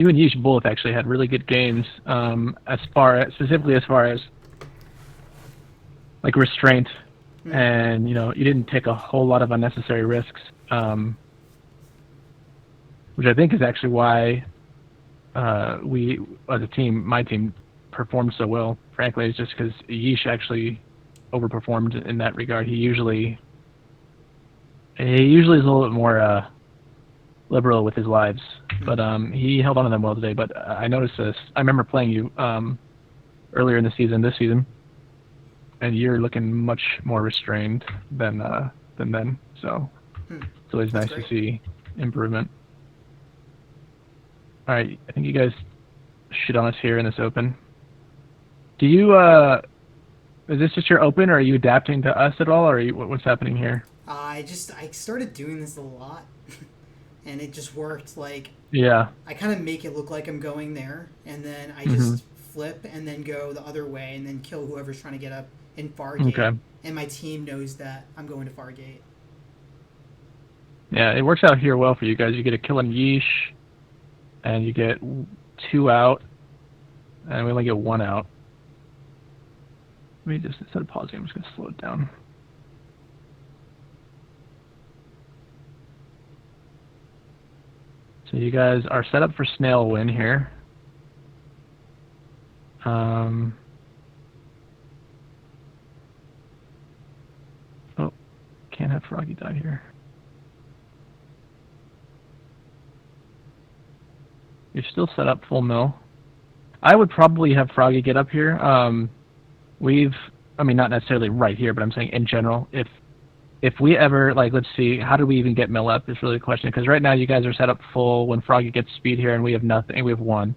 you and Yish both actually had really good games. Specifically as far as like restraint, and you didn't take a whole lot of unnecessary risks, which I think is actually why we, as a team, my team, performed so well. Frankly, it's just because Yish actually overperformed in that regard. He usually is a little bit more liberal with his lives, but he held on to them well today. But I noticed this. I remember playing you earlier in the season, this season, and you're looking much more restrained than then. So it's always nice to see improvement. All right, I think you guys shit on us here in this open. Do you is this just your open, or are you adapting to us at all, or what's happening here? I started doing this a lot, and it just worked. Like, Yeah. I kind of make it look like I'm going there, and then I just flip and then go the other way, and then kill whoever's trying to get up in Fargate. Okay. And my team knows that I'm going to Fargate. Yeah, it works out here well for you guys. You get a kill on Yeesh, and you get 2 out, and we only get 1 out. Let me just, instead of pausing, I'm just going to slow it down. So you guys are set up for snail win here. Oh, can't have Froggy die here. You're still set up full mill. I would probably have Froggy get up here. I mean, not necessarily right here, but I'm saying in general, if we ever, like, let's see, how do we even get mill up is really the question, because right now you guys are set up full when Froggy gets speed here, and we have nothing, we have 1.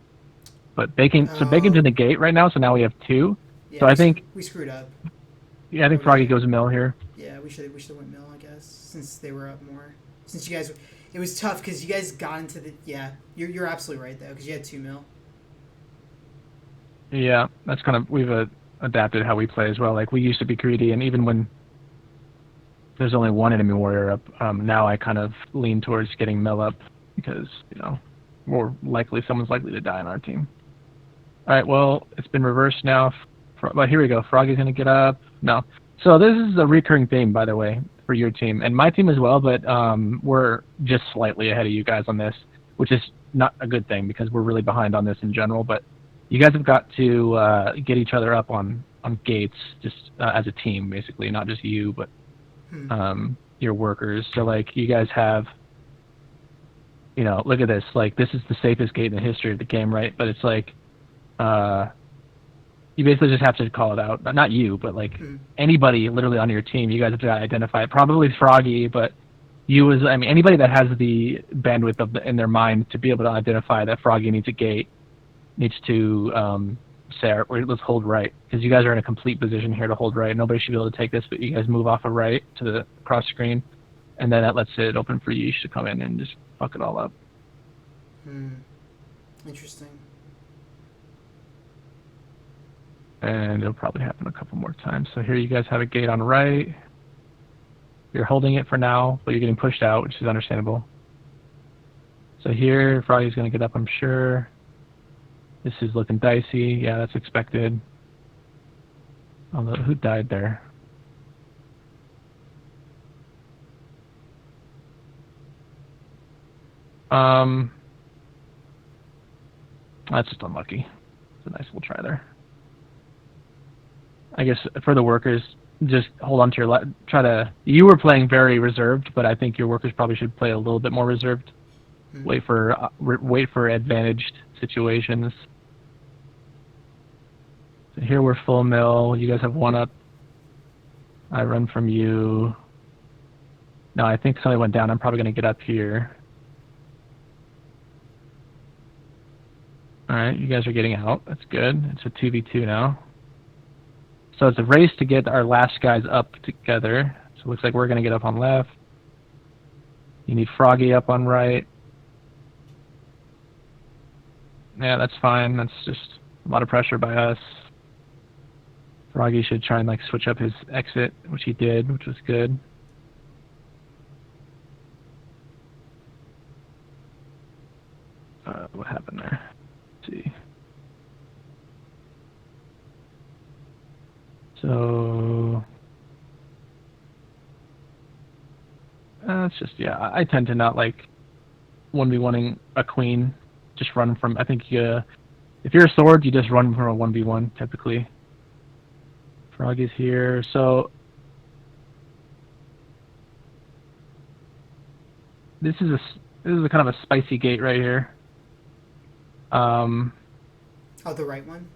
But Bacon's in the gate right now, so now we have 2. Yeah, so I think we screwed up. Yeah, I think Froggy goes mill here. Yeah, we should have went mill, I guess, since they were up more. Since you guys, it was tough because you guys got into the. Yeah, you're absolutely right though, because you had 2 mil. Yeah, that's kind of, we've adapted how we play as well. Like, we used to be greedy, and even when there's only 1 enemy warrior up, now I kind of lean towards getting mill up because, more likely someone's likely to die on our team. All right, well, it's been reversed now. But here we go. Froggy's going to get up. No. So this is a recurring theme, by the way, for your team. And my team as well, but we're just slightly ahead of you guys on this, which is not a good thing because we're really behind on this in general. But you guys have got to get each other up on gates just as a team, basically. Not just you, but your workers. So, like, you guys have, look at this. Like, this is the safest gate in the history of the game, right? But it's like, you basically just have to call it out. Not you, but like anybody literally on your team, you guys have to identify it. Probably Froggy, but anybody that has the bandwidth in their mind to be able to identify that Froggy needs a gate needs to say, let's hold right, because you guys are in a complete position here to hold right. Nobody should be able to take this, but you guys move off of right to the cross screen, and then that lets it open for Yeesh to come in and just fuck it all up. Interesting. And it'll probably happen a couple more times. So here you guys have a gate on right. You're holding it for now, but you're getting pushed out, which is understandable. So here, Froggy's going to get up, I'm sure. This is looking dicey. Yeah, that's expected. Although, who died there? That's just unlucky. It's a nice little try there. I guess for the workers, just hold on to your you were playing very reserved, but I think your workers probably should play a little bit more reserved. Wait for advantaged situations. So here we're full mill. You guys have 1 up. I run from you. No, I think somebody went down. I'm probably going to get up here. All right, you guys are getting out. That's good. It's a 2v2 now. So it's a race to get our last guys up together. So it looks like we're going to get up on left. You need Froggy up on right. Yeah, that's fine. That's just a lot of pressure by us. Froggy should try and switch up his exit, which he did, which was good. What happened there? it's just, yeah, I tend to not like 1v1ing a queen. Just run from, I think, if you're a sword, you just run from a 1v1, typically. Froggy's here, so... This is a kind of a spicy gate right here. Oh, the right one?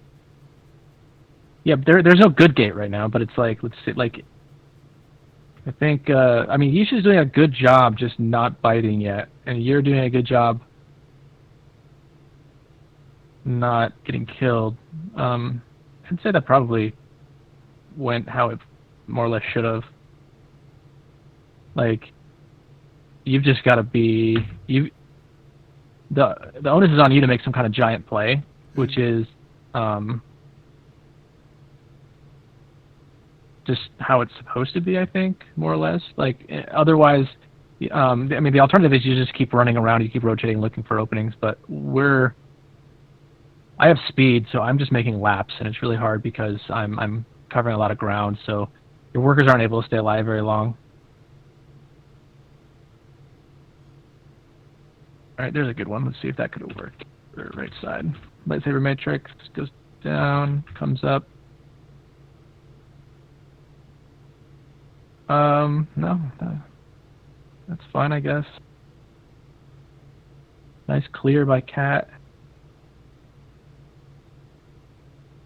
Yeah, there's no good gate right now, but it's like, let's see, like... I think, I mean, Yisha's doing a good job just not biting yet, and you're doing a good job not getting killed. I'd say that probably went how it more or less should have. Like, you've just got to be... The onus is on you to make some kind of giant play, which is... just how it's supposed to be, I think, more or less. Like, otherwise, I mean, the alternative is you just keep running around, you keep rotating, looking for openings, but I have speed, so I'm just making laps, and it's really hard because I'm covering a lot of ground, so your workers aren't able to stay alive very long. Alright, there's a good one. Let's see if that could have worked. Right side. Lightsaber matrix goes down, comes up. No, that's fine, I guess. Nice clear by Cat.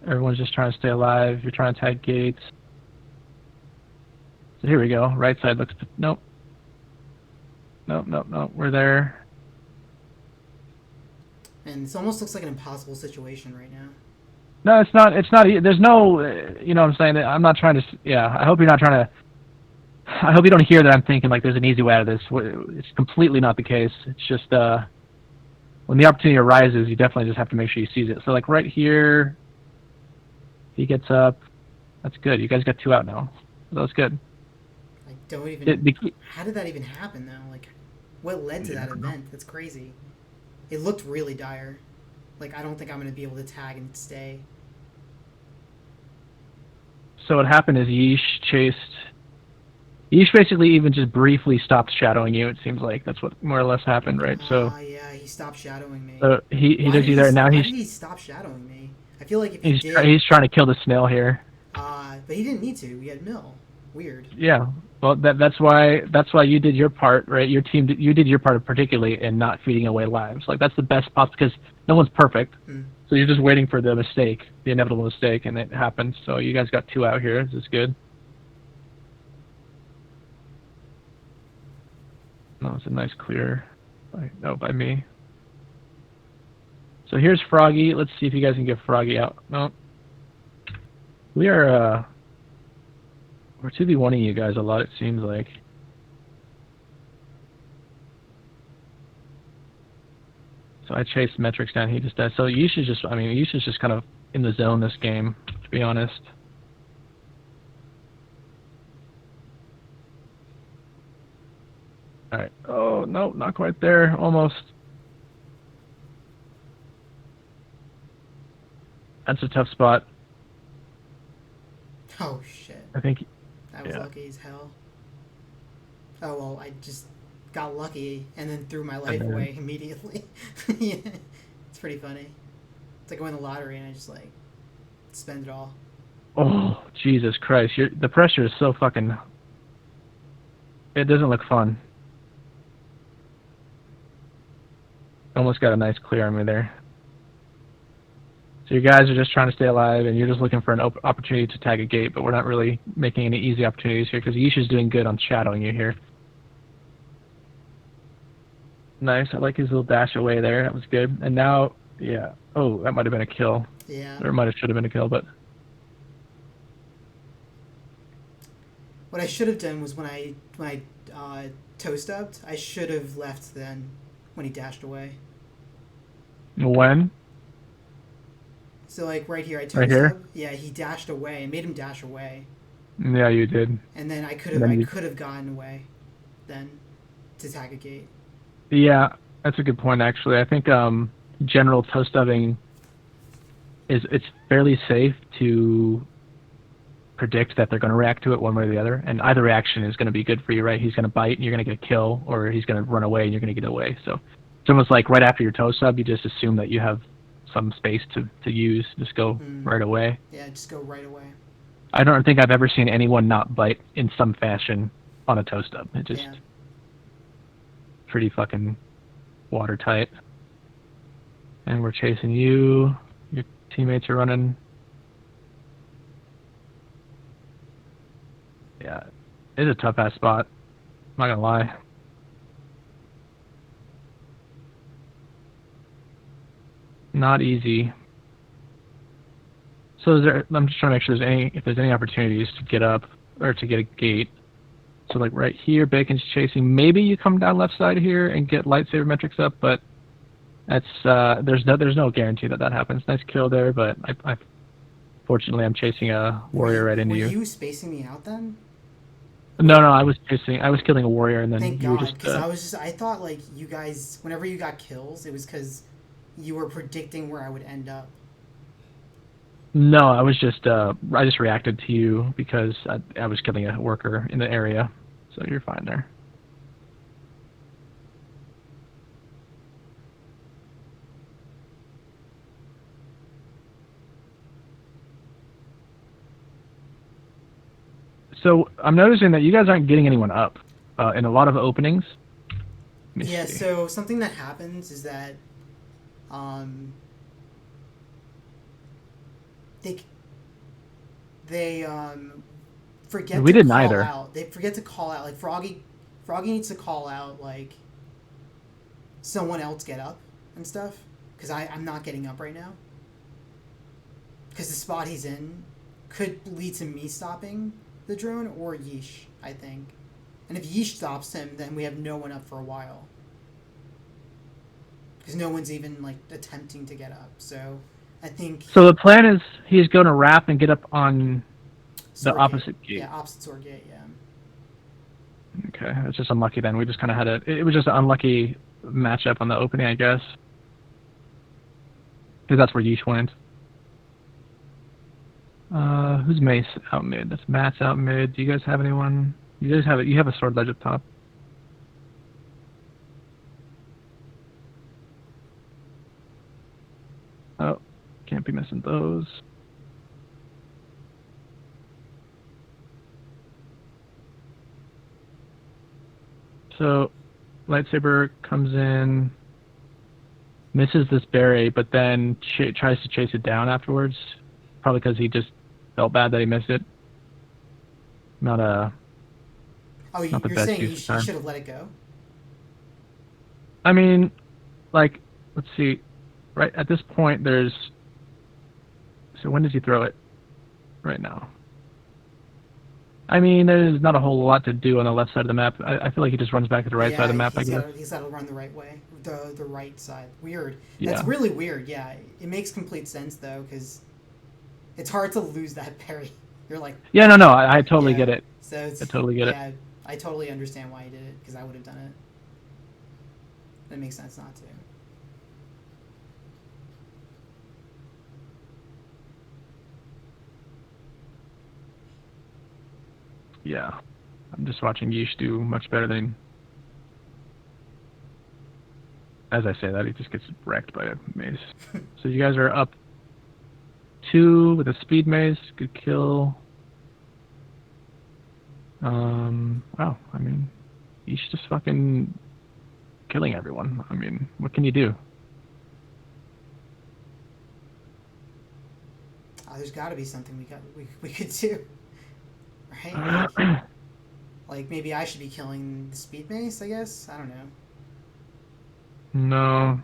Everyone's just trying to stay alive. You're trying to tag gates. So here we go. Right side looks... Nope. Nope. We're there. And it almost looks like an impossible situation right now. No, it's not. There's no... you know what I'm saying? I'm not trying to... Yeah, I hope you're not trying to... I hope you don't hear that I'm thinking like there's an easy way out of this. It's completely not the case. It's just when the opportunity arises, you definitely just have to make sure you seize it. So like right here, he gets up. That's good. You guys got 2 out now. That was good. I don't even... How did that even happen though? Like, what led to that event? That's crazy. It looked really dire. Like, I don't think I'm going to be able to tag and stay. So what happened is Yeesh basically even just briefly stopped shadowing you, it seems like. That's what more or less happened, right? So yeah, he stopped shadowing me. So he does either, now why did he stop shadowing me? I feel like if he did... He's trying to kill the snail here. But he didn't need to. We had Mill. Weird. Yeah. Well, that's why you did your part, right? Your team, you did your part particularly in not feeding away lives. Like, that's the best possible, because no one's perfect. So you're just waiting for the mistake, the inevitable mistake, and it happened. So you guys got 2 out here. This is good. No, it's a nice clear. By me. So here's Froggy. Let's see if you guys can get Froggy out. No. We're 2v1ing you guys a lot, it seems like. So I chased Metrics down, he just died. So Yisha's just kind of in the zone this game, to be honest. Alright. Oh, no, not quite there. Almost. That's a tough spot. Oh, shit. I think... That was lucky as hell. Oh, well, I just got lucky and then threw my life away immediately. Yeah. It's pretty funny. It's like I win the lottery and I just, like, spend it all. Oh, Jesus Christ. The pressure is so fucking... It doesn't look fun. Almost got a nice clear on me there. So you guys are just trying to stay alive, and you're just looking for an opportunity to tag a gate, but we're not really making any easy opportunities here, because Yisha's doing good on shadowing you here. Nice, I like his little dash away there, that was good. And now, yeah, oh, that might have been a kill. Yeah. Or it should have been a kill, but... What I should have done was when I toe-stubbed, I should have left then, when he dashed away. When? So, like, right here, I toe-stubbed. Right here? Yeah, he dashed away. I made him dash away. Yeah, you did. And then I could have gotten away then to tag a gate. Yeah, that's a good point, actually. I think general toe-stubbing it's fairly safe to predict that they're going to react to it one way or the other, and either reaction is going to be good for you, right? He's going to bite and you're going to get a kill, or he's going to run away and you're going to get away. So it's almost like right after your toe sub, you just assume that you have some space to use. Just go right away. Yeah, just go right away. I don't think I've ever seen anyone not bite in some fashion on a toe stub. It's just pretty fucking watertight. And we're chasing you. Your teammates are running. Yeah, it's a tough ass spot. I'm not gonna lie. Not easy. So I'm just trying to make sure if there's any opportunities to get up or to get a gate. So like right here, Bacon's chasing. Maybe you come down left side here and get lightsaber metrics up, but that's there's no guarantee that happens. Nice kill there, but I fortunately I'm chasing a warrior right into you. Were you spacing me out then? No, I was killing a warrior, and then Thank you were God, just. because I thought like you guys, whenever you got kills, it was because you were predicting where I would end up. No, I just reacted to you because I was killing a worker in the area, so you're fine there. So I'm noticing that you guys aren't getting anyone up in a lot of openings. Yeah, so something that happens is that they forget we to didn't call either. out. They forget to call out. Like Froggy needs to call out like someone else get up and stuff, because I'm not getting up right now. Because the spot he's in could lead to me stopping the drone or Yeesh, I think. And if Yeesh stops him, then we have no one up for a while. Because no one's even like attempting to get up. So I think. So the plan is he's going to wrap and get up on the opposite gate. Yeah, opposite sword gate. Yeah. Okay, it's just unlucky then. We just kind of had it was just an unlucky matchup on the opening, I guess. Because that's where Yeesh went. Who's Mace out mid? That's Matt's out mid. Do you guys have anyone? You guys have it. You have a sword ledge up top. Oh, can't be missing those. So, lightsaber comes in, misses this berry, but then tries to chase it down afterwards. Probably because he just felt bad that he missed it. Not the you're best saying you use of time. should have let it go? I mean, like, let's see. Right at this point, there's. So when does he throw it? Right now. I mean, there's not a whole lot to do on the left side of the map. I feel like he just runs back to the right side of the map, I guess. He's got to run the right way. The right side. Weird. Yeah. That's really weird, yeah. It makes complete sense, though, because it's hard to lose that parry. You're like... Yeah, no, I totally get it. So I totally get it. Yeah, I totally understand why he did it, because I would have done it. It makes sense not to. Yeah. I'm just watching Yeesh do much better than... As I say that, he just gets wrecked by a mace. So you guys are up 2 with a speed mace. Good kill. Wow, I mean, Yeesh just fucking killing everyone. I mean, what can you do? There's got to be something we could do. Right? Like, maybe I should be killing the speed mace, I guess? I don't know. No.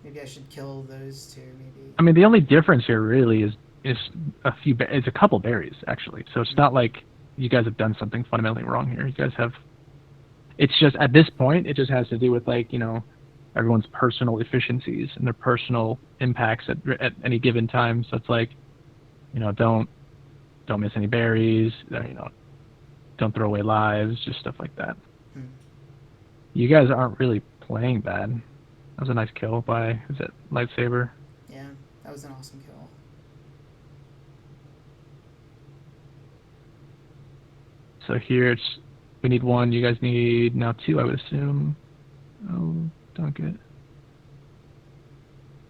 Maybe I should kill those two, maybe. I mean, the only difference here really is it's a couple berries, actually. So it's not like you guys have done something fundamentally wrong here. You guys have... It's just, at this point, it just has to do with, like, you know, everyone's personal efficiencies and their personal impacts at any given time. So it's like, you know, don't miss any berries, you know, don't throw away lives, just stuff like that. You guys aren't really playing bad. That was a nice kill by, is it lightsaber? Yeah, that was an awesome kill. So here we need 1. You guys need now 2, I would assume. Oh, don't get.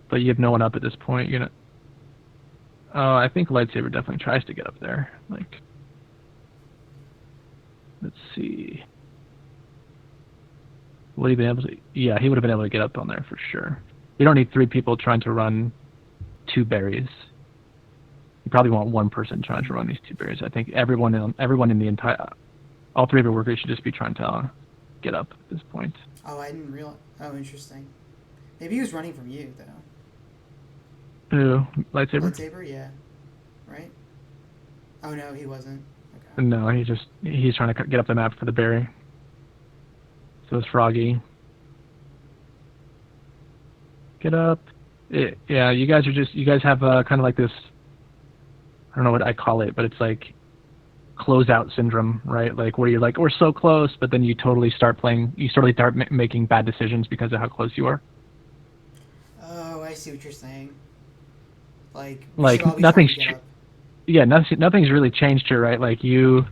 But you have no one up at this point. You're gonna. Oh, I think Lightsaber definitely tries to get up there. Like, let's see. Would he been able to? Yeah, he would have been able to get up on there for sure. You don't need 3 people trying to run 2 berries. You probably want 1 person trying to run these 2 berries. I think everyone in the entire, all 3 of your workers should just be trying to get up at this point. Oh, I didn't realize. Oh, interesting. Maybe he was running from you though. Who? Lightsaber? Lightsaber, yeah. Right? Oh no, he wasn't. Okay. No, he's trying to get up the map for the berry. So it's Froggy. Get up. Yeah, you guys have kind of like this, I don't know what I call it, but it's like closeout syndrome, right? Like where you're like, we're so close, but then you totally start making bad decisions because of how close you are. Oh, I see what you're saying. Like nothing's nothing's really changed here, right? Like you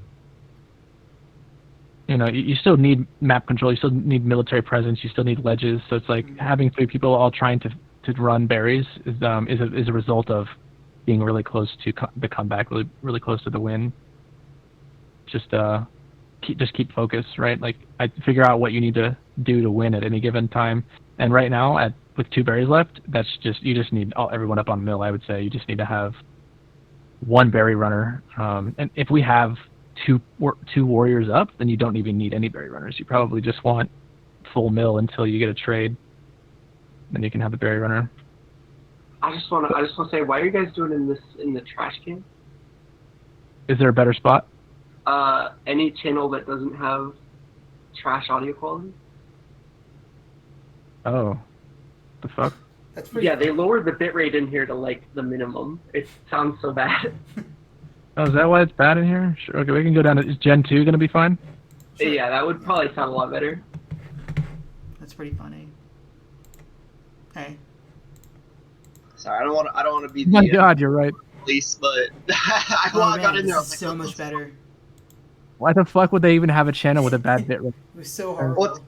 still need map control, you still need military presence, you still need ledges. So it's like having 3 people all trying to run berries is a result of being really close to the comeback, really close to the win. Just keep focus, right? Like I figure out what you need to do to win at any given time. And right now, with 2 berries left, you just need everyone up on mill. I would say you just need to have 1 berry runner. And if we have two warriors up, then you don't even need any berry runners. You probably just want full mill until you get a trade. Then you can have the berry runner. I just want to say, why are you guys doing in the trash can? Is there a better spot? Any channel that doesn't have trash audio quality. Oh, the fuck? That's pretty. Yeah, they lowered the bitrate in here to like the minimum. It sounds so bad. Oh, is that why it's bad in here? Sure. Okay, we can go down to. Is Gen 2 gonna be fine? Sure. Yeah, that would probably sound a lot better. That's pretty funny. Hey. Sorry, I don't want to be My the God, you're right. police, but I Man, got in there. I this was is like, so much better. Why the fuck would they even have a channel with a bad bit rate? It was so horrible.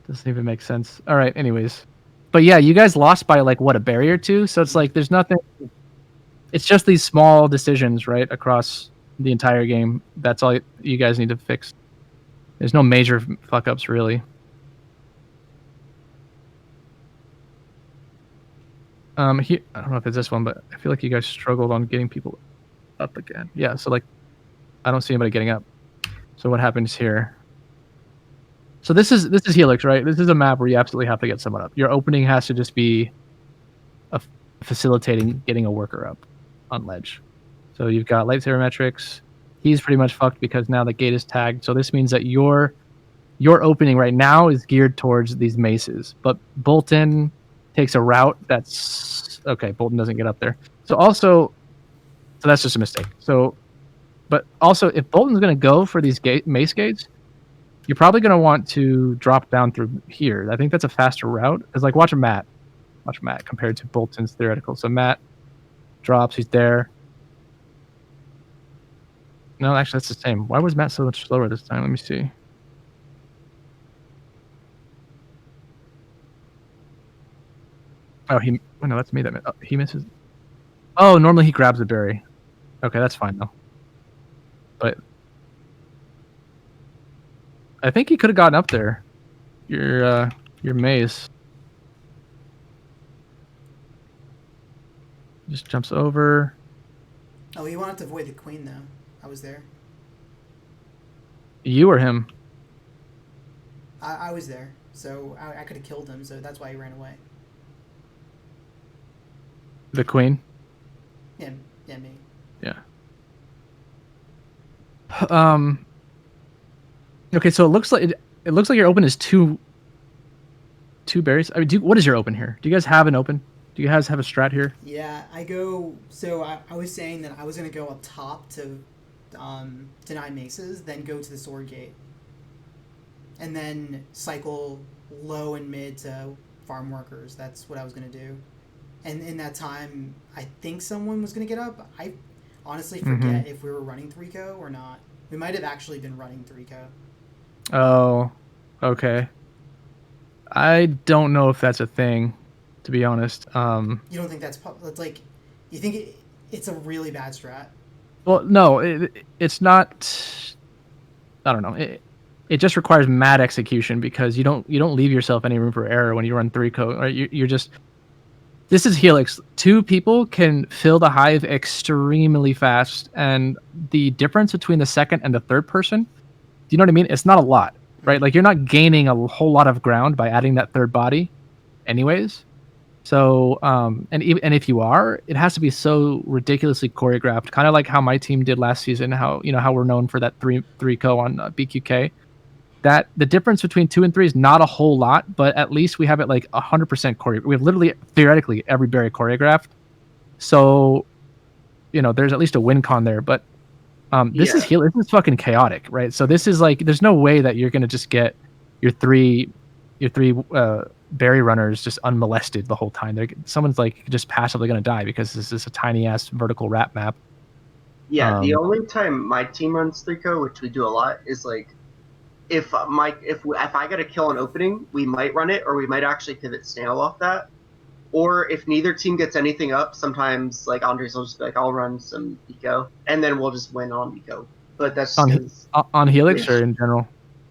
Doesn't even make sense. All right, anyways. But yeah, you guys lost by like what, a barrier or 2? So it's like there's nothing. It's just these small decisions, right, across the entire game. That's all you guys need to fix. There's no major fuck ups really. I don't know if it's this one, but I feel like you guys struggled on getting people up again. Yeah, so like I don't see anybody getting up. So what happens here? So this is Helix, right? This is a map where you absolutely have to get someone up. Your opening has to just be facilitating getting a worker up on ledge. So you've got Lightsaber Metrics. He's pretty much fucked because now the gate is tagged. So this means that your opening right now is geared towards these maces. But Bolton takes a route that's okay. Bolton doesn't get up there. So that's just a mistake. But also if Bolton's going to go for these mace gates, you're probably going to want to drop down through here. I think that's a faster route. Because like watch Matt compared to Bolton's theoretical. So Matt drops. He's there. No, actually that's the same. Why was Matt so much slower this time? Let me see. Oh, no, that's me. He misses. Oh, normally he grabs the berry. Okay, that's fine though. But I think he could have gotten up there. Your maze. Just jumps over. Oh, he wanted to avoid the queen though. I was there. You or him? I was there, so I could have killed him. So that's why he ran away. The queen? Yeah, me. Yeah. Okay, so it looks like your open is two berries. I mean, what is your open here? Do you guys have an open? Do you guys have a strat here? Yeah, I go. So I was saying that I was gonna go up top to deny maces, then go to the sword gate, and then cycle low and mid to farm workers. That's what I was gonna do. And in that time, I think someone was gonna get up. honestly forget if we were running 3-co or not. We might have actually been running 3-co. Oh, okay. I don't know if that's a thing, to be honest. You don't think that's like, you think it's a really bad strat? Well, no, it's not. I don't know. It just requires mad execution because you don't leave yourself any room for error when you run 3-co. Right? You're just. This is Helix. 2 people can fill the hive extremely fast, and the difference between the second and the third person, do you know what I mean? It's not a lot, right? Like you're not gaining a whole lot of ground by adding that third body, anyways. So, and if you are, it has to be so ridiculously choreographed, kind of like how my team did last season. How how we're known for that 3-co on BQK. That the difference between 2 and 3 is not a whole lot, but at least we have it like 100% choreographed. We have literally theoretically every berry choreographed. So, there's at least a win con there. But this is fucking chaotic, right? So this is like there's no way that you're gonna just get your three berry runners just unmolested the whole time. Someone's like just passively gonna die because this is a tiny ass vertical wrap map. Yeah, the only time my team runs 3-co, which we do a lot, is like if I get a kill on opening, we might run it, or we might actually pivot snail off that. Or if neither team gets anything up, sometimes like Andres will just be like, "I'll run some eco," and then we'll just win on eco. But that's on Helix or in general.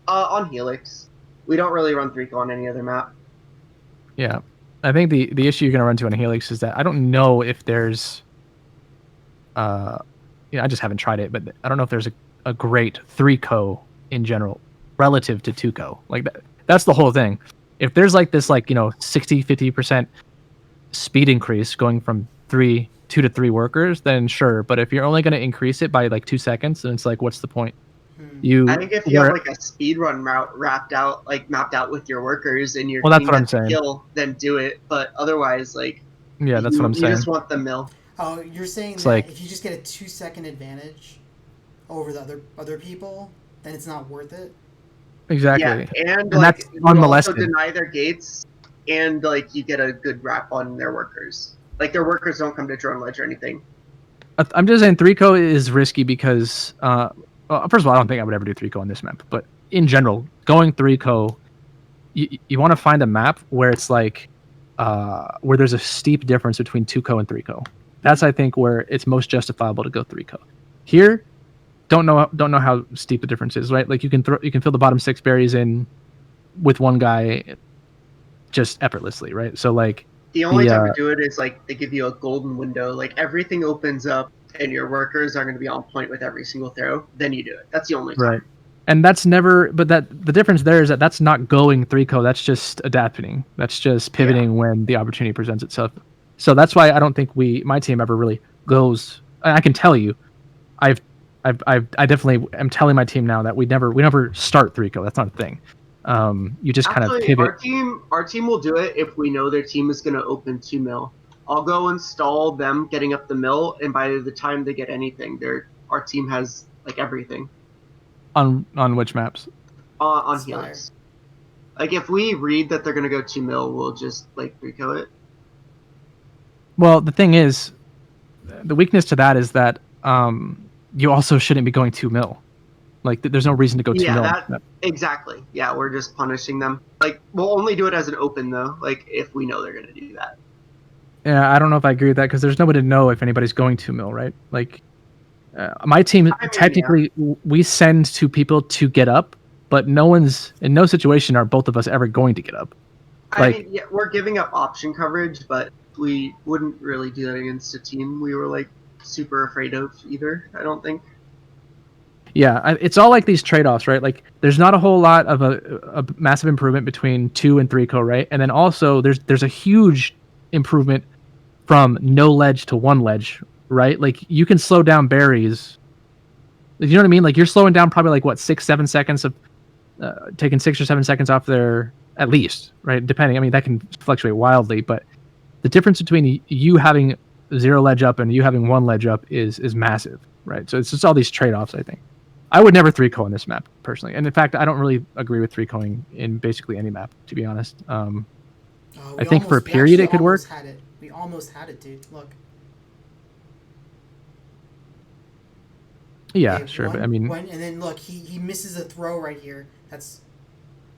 On Helix, we don't really run 3-co on any other map. Yeah, I think the issue you're gonna run into on Helix is that I don't know if there's, I just haven't tried it, but I don't know if there's a great 3-co in general relative to 2-co. Like that's the whole thing. If there's like this 60-50% speed increase going from 2 to 3 workers, then sure. But if you're only going to increase it by like 2 seconds, then it's like, what's the point? I think if you have like a speed run route mapped out with your workers and your that's team what I'm gets a saying. kill, then do it. But otherwise, like that's what I'm saying. You just want the mill. Oh, you're saying it's that like, if you just get a 2-second advantage over the other people, then it's not worth it. Exactly. Yeah, and that's you unmolested. also deny their gates, and like you get a good wrap on their workers. Like their workers don't come to drone ledge or anything. I'm just saying 3-co is risky because, first of all, I don't think I would ever do 3-co on this map. But in general, going 3-co, you want to find a map where it's like, where there's a steep difference between 2-co and 3-co. That's, I think, where it's most justifiable to go 3-co. Here, don't know how steep the difference is, right? Like you can fill the bottom 6 berries in with one guy just effortlessly, right? So like the only time to do it is like they give you a golden window, like everything opens up and your workers are going to be on point with every single throw. Then you do it. That's the only time. Right. And that's never, but the difference there is that that's not going 3-co. That's just adapting. That's just pivoting when the opportunity presents itself. So that's why I don't think my team ever really goes. I can tell you, I definitely am telling my team now that we never start 3-co. That's not a thing. You just kind of pivot. Our team will do it if we know their team is going to open 2 mil. I'll go install them getting up the mill, and by the time they get anything, our team has like everything. On which maps? On Helix. Like if we read that they're going to go 2 mil, we'll just like 3-co it. Well, the thing is, the weakness to that is that you also shouldn't be going 2 mil. Like, there's no reason to go 2 mil. Exactly. Yeah, we're just punishing them. Like, we'll only do it as an open, though, like, if we know they're going to do that. Yeah, I don't know if I agree with that, because there's nobody to know if anybody's going 2 mil, right? Like, my team, technically, we send 2 people to get up, but in no situation are both of us ever going to get up. We're giving up option coverage, but we wouldn't really do that against a team we were, like, super afraid of either, I don't think. Yeah, it's all like these trade-offs, right? Like, there's not a whole lot of a massive improvement between 2 and 3-co, right? And then also there's a huge improvement from no ledge to 1 ledge, right? Like, you can slow down berries. You know what I mean? Like, you're slowing down probably like 6-7 seconds of taking 6 or 7 seconds off there at least, right? Depending. I mean, that can fluctuate wildly, but the difference between you having 0 ledge up and you having 1 ledge up is massive, right? So it's just all these trade-offs, I think. I would never 3-co on this map, personally. And in fact, I don't really agree with 3-coing in basically any map, to be honest. I think for a period it could work. We almost had it, dude. Look. Yeah, Okay, sure, but I mean, and then look, he misses a throw right here. That's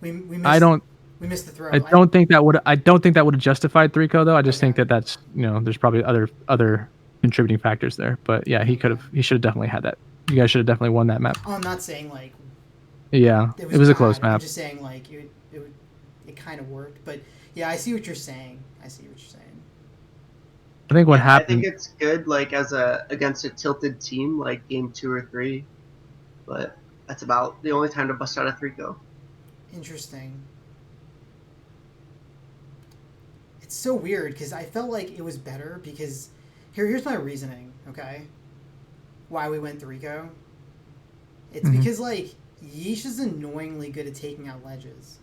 we I missed don't. we missed the I throw. don't think that would. I don't think that would have justified 3-0 though. I just think Okay. that that's there's probably other contributing factors there. But yeah, he could Okay. have. He should have definitely had that. You guys should have definitely won that map. Oh, I'm not saying like Yeah, it it was was a bad. close I'm map. just saying like it kind of worked. But yeah, I see what you're saying. I see what you're saying. I think what Yeah, I think happened. it's good like as a against a tilted team like game 2 or 3, but that's about the only time to bust out a 3-0. Interesting. It's so weird because I felt like it was better because here's my reasoning. Okay, why we went 3-0. It's Mhm. because like Yeesh is annoyingly good at taking out ledges.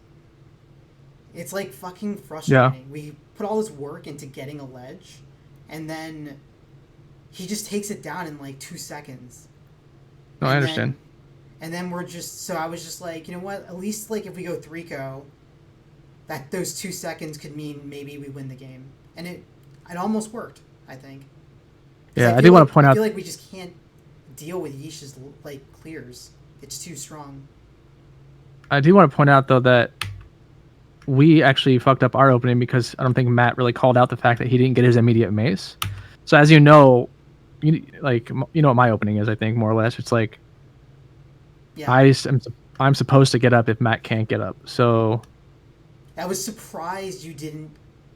It's like fucking frustrating. We put all this work into getting a ledge, and then he just takes it down in like 2 seconds. No, I And understand. and then we're just so I was just like, you know what? At least like if we go 3-0, that those 2 seconds could mean maybe we win the game, and it almost worked. I think. 'Cause Yeah, I feel do want like, to point I out. feel like we just can't deal with Yisha's like clears. It's too strong. I do want to point out though that we actually fucked up our opening because I don't think Matt really called out the fact that he didn't get his immediate mace. So as you know, you know what my opening is. I think more or less it's like Yeah, I'm supposed to get up if Matt can't get up. So I was surprised you didn't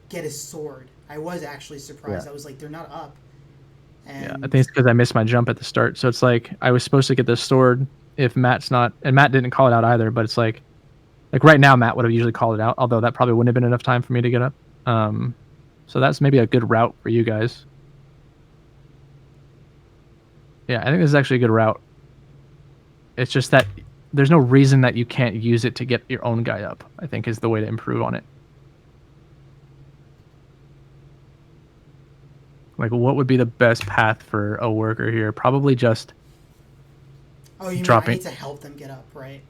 get a sword. I was actually surprised. Yeah. I was like, they're not up. And yeah, I think it's because I missed my jump at the start. So it's like I was supposed to get this sword if Matt's not, and Matt didn't call it out either. But it's like right now Matt would have usually called it out, although that probably wouldn't have been enough time for me to get up. So that's maybe a good route for you guys. Yeah, I think this is actually a good route. It's just that there's no reason that you can't use it to get your own guy up, I think is the way to improve on it. Like, what would be the best path for a worker here? Probably just oh, you mean I dropping. need to help them get up, right?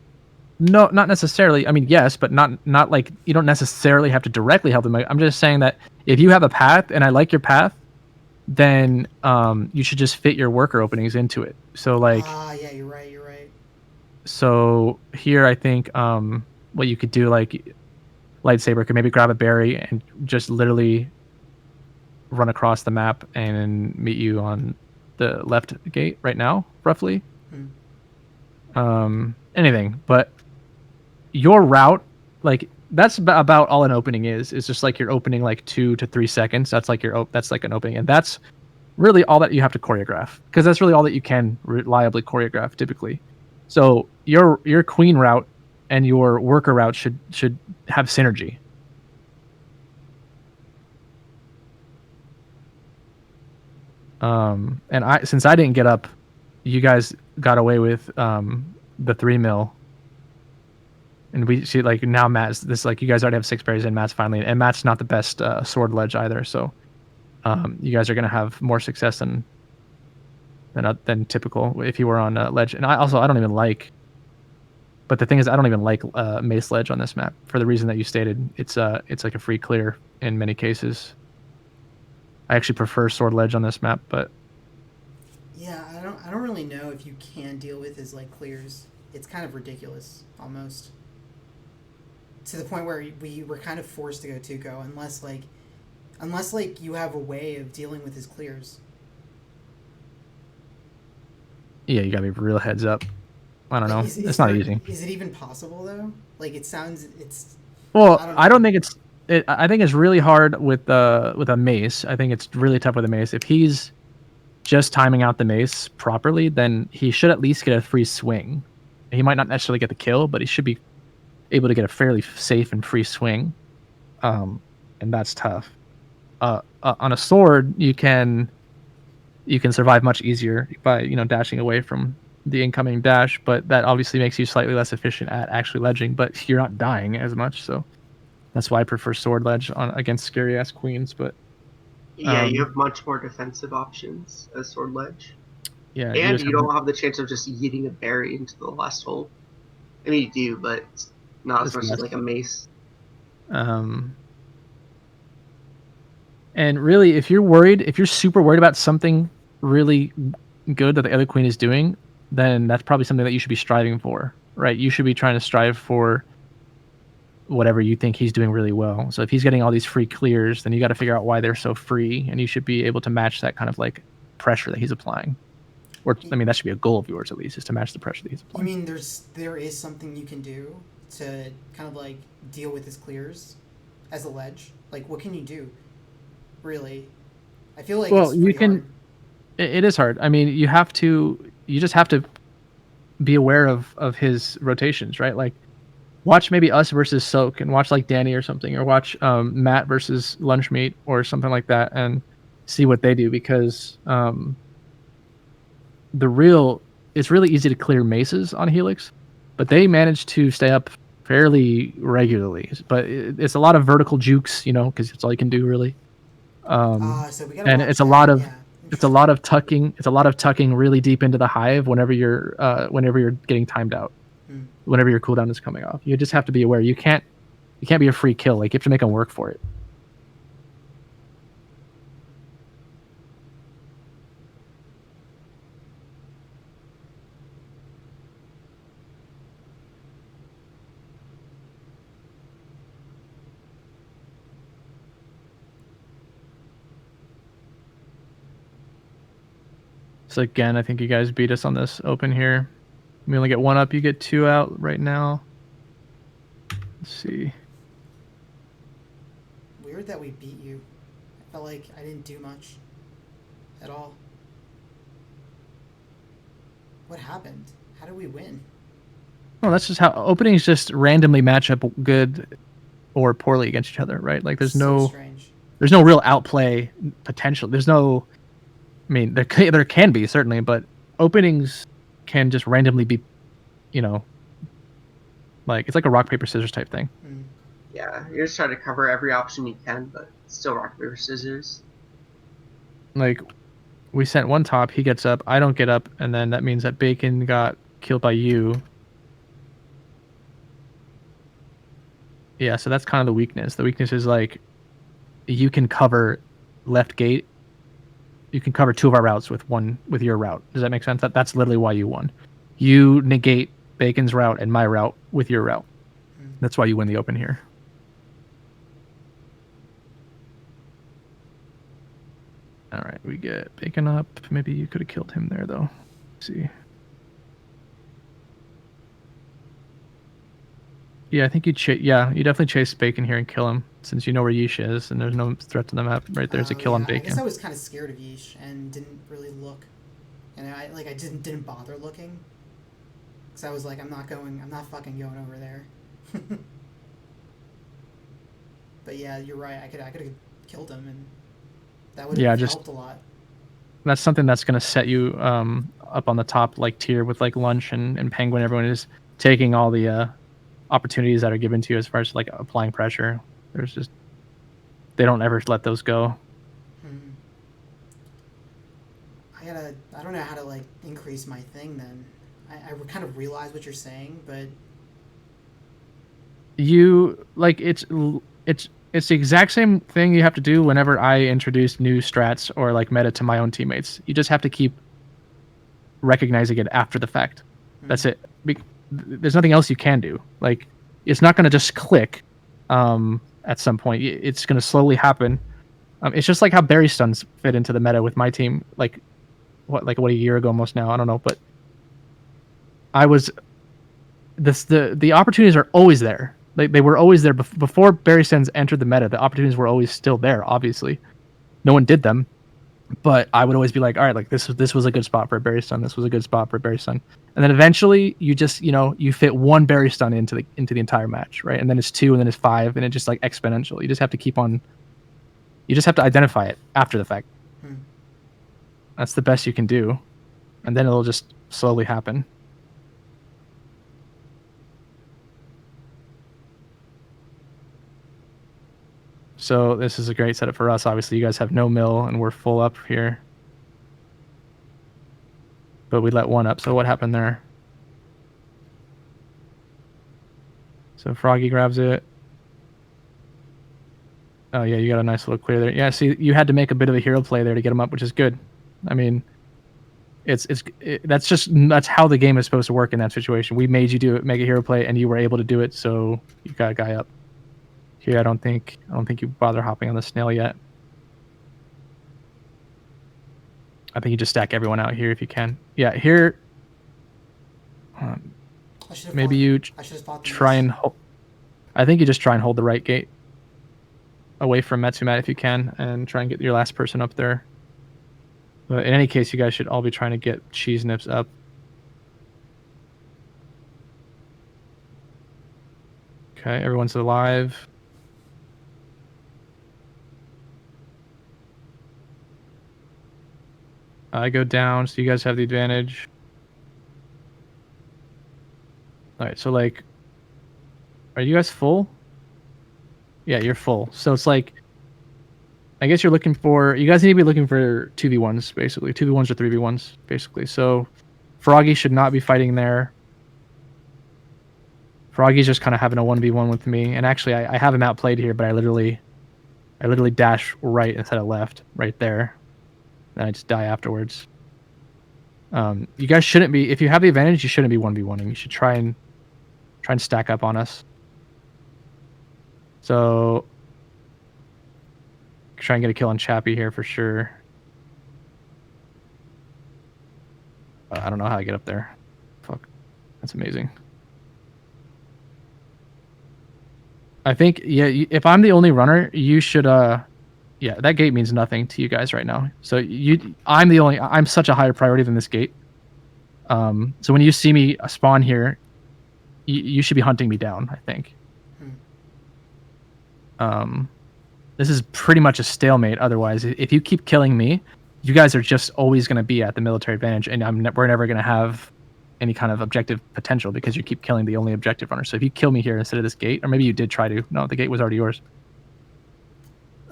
No, not necessarily. I mean, yes, but not like you don't necessarily have to directly help them. I'm just saying that if you have a path and I like your path, then you should just fit your worker openings into it. So like, Yeah, you're right. You're right. so here I think what you could do, like lightsaber could maybe grab a berry and just literally run across the map and meet you on the left gate right now, roughly. Anything, but your route, like that's about all an opening is just like you're opening like 2 to 3 seconds. That's like that's like an opening, and that's really all that you have to choreograph because that's really all that you can reliably choreograph typically. So your queen route and your worker route should have synergy. And since I didn't get up, you guys got away with the 3 mil. And we see like now Matt's this like you guys already have 6 berries and Matt's finally, and Matt's not the best sword ledge either. So you guys are gonna have more success than typical if you were on ledge. And I don't even like. But the thing is, I don't even like mace ledge on this map for the reason that you stated. It's like a free clear in many cases. I actually prefer sword ledge on this map, but Yeah, I don't really know if you can deal with his like clears. It's kind of ridiculous almost. To the point where we were kind of forced to go 2-0 unless you have a way of dealing with his clears. yeah, you gotta be real heads up. I don't know. Like, It's not easy. Is it even possible though? Like it's Well, I don't know. I think it's really hard with a mace. I think it's really tough with a mace. If he's just timing out the mace properly, then he should at least get a free swing. He might not necessarily get the kill, but he should be able to get a fairly safe and free swing. And that's tough. On a sword, you can survive much easier by dashing away from the incoming dash, but that obviously makes you slightly less efficient at actually ledging, but you're not dying as much, so that's why I prefer sword ledge against scary ass queens. But Yeah, you have much more defensive options as sword ledge. yeah, And you don't have the chance of just yeeting a berry into the last hole. I mean, you do, but it's not as much as like a mace. And really, if you're super worried about something really good that the other queen is doing, then that's probably something that you should be striving for, right? You should be trying to strive for whatever you think he's doing really well. So if he's getting all these free clears, then you got to figure out why they're so free, and you should be able to match that kind of like pressure that he's applying. Or I mean, that should be a goal of yours at least, is to match the pressure that he's You applying. mean there is something you can do to kind of like deal with his clears as a ledge? Like, what can you do? Really, I feel like Well, it's you pretty can. hard. It is hard. I mean, you just have to be aware of his rotations, right? Like, watch maybe us versus Soak, and watch like Danny or something, or watch Matt versus Lunchmeat or something like that, and see what they do, because it's really easy to clear maces on Helix, but they manage to stay up fairly regularly. But it's a lot of vertical jukes, because it's all you can do really. So we gotta And watch it's a that. lot of Yeah, it's a lot of tucking. It's a lot of tucking really deep into the hive whenever you're getting timed out, Hmm. whenever your cooldown is coming off. You just have to be aware. You can't be a free kill. Like, you have to make them work for it. So again, I think you guys beat us on this open here. We only get one up. You get two out right now. Let's see. Weird that we beat you. I felt like I didn't do much at all. What happened? How did we win? Well, that's just how openings just randomly match up good or poorly against each other, right? Like, there's So no strange. real outplay potential. There's no. I mean, there can be, certainly, but openings can just randomly be, like, it's like a rock paper scissors type thing. Hmm. Yeah, you just try to cover every option you can, but it's still rock paper scissors. Like, we sent one top, he gets up, I don't get up, and then that means that Bacon got killed by you. Yeah, so that's kind of the weakness. The weakness is, like, you can cover left gate. You can cover two of our routes with your route. Does that make sense? That's literally why you won. You negate Bacon's route and my route with your route. That's why you win the open here. All right, we get Bacon up. Maybe you could have killed him there, though. Let's see. Yeah, I think you definitely chase Bacon here and kill him, since you know where Yeesh is, and there's no threat to the map. Right there's a kill on I Bacon. guess I was kind of scared of Yeesh and didn't really look, and I didn't bother looking, because I was like, I'm not fucking going over there. But yeah, you're right. I could have killed him, and that would have helped a lot. That's something that's going to set you up on the top like tier with like Lunch and Penguin. Everyone is taking all the opportunities that are given to you as far as like applying pressure. They don't ever let those go. I don't know how to like increase my thing then. I kind of realize what you're saying, but you like it's the exact same thing you have to do whenever I introduce new strats or like meta to my own teammates. You just have to keep recognizing it after the fact. That's it. There's nothing else you can do. Like, it's not going to just click at some point. It's going to slowly happen. It's just like how berry stuns fit into the meta with my team. Like a year ago almost now. I don't know, but the opportunities are always there. Like, they were always there before berry stuns entered the meta. The opportunities were always still there. Obviously, no one did them. But I would always be like, all right, like this was a good spot for a berry stun. This was a good spot for a berry stun. And then eventually you just, you fit one berry stun into the entire match, right? And then it's 2, and then it's 5, and it's just like exponential. You just have to you just have to identify it after the fact. That's the best you can do. And then it'll just slowly happen. So this is a great setup for us. Obviously, you guys have no mill, and we're full up here. But we let one up, so what happened there? So Froggy grabs it. Oh yeah, you got a nice little clear there. Yeah, see, you had to make a bit of a hero play there to get him up, which is good. I mean, That's how the game is supposed to work in that situation. We made you do it, make a hero play, and you were able to do it, so you got a guy up. Here, I don't think you bother hopping on the snail yet. I think you just stack everyone out here if you can. Yeah, here. Maybe you try and hold. I think you just try and hold the right gate away from Metsumat if you can, and try and get your last person up there. But in any case, you guys should all be trying to get Cheese Nips up. Okay, everyone's alive. I go down, so you guys have the advantage. Alright, so like... Are you guys full? Yeah, you're full. So it's like... I guess you're looking for... You guys need to be looking for 2v1s, basically. 2v1s or 3v1s, basically. So, Froggy should not be fighting there. Froggy's just kind of having a 1v1 with me. And actually, I have him outplayed here, but I literally dash right instead of left. Right there. And I just die afterwards. You guys shouldn't be... If you have the advantage, you shouldn't be 1v1ing. You should try and stack up on us. So... Try and get a kill on Chappie here for sure. I don't know how I get up there. Fuck. That's amazing. I think, yeah, if I'm the only runner, you should... Yeah, that gate means nothing to you guys right now. So I'm such a higher priority than this gate. So when you see me spawn here, you should be hunting me down, I think. This is pretty much a stalemate otherwise. If you keep killing me, you guys are just always going to be at the military advantage, and we're never going to have any kind of objective potential because you keep killing the only objective runner. So if you kill me here instead of this gate, or maybe you did try to. No, the gate was already yours.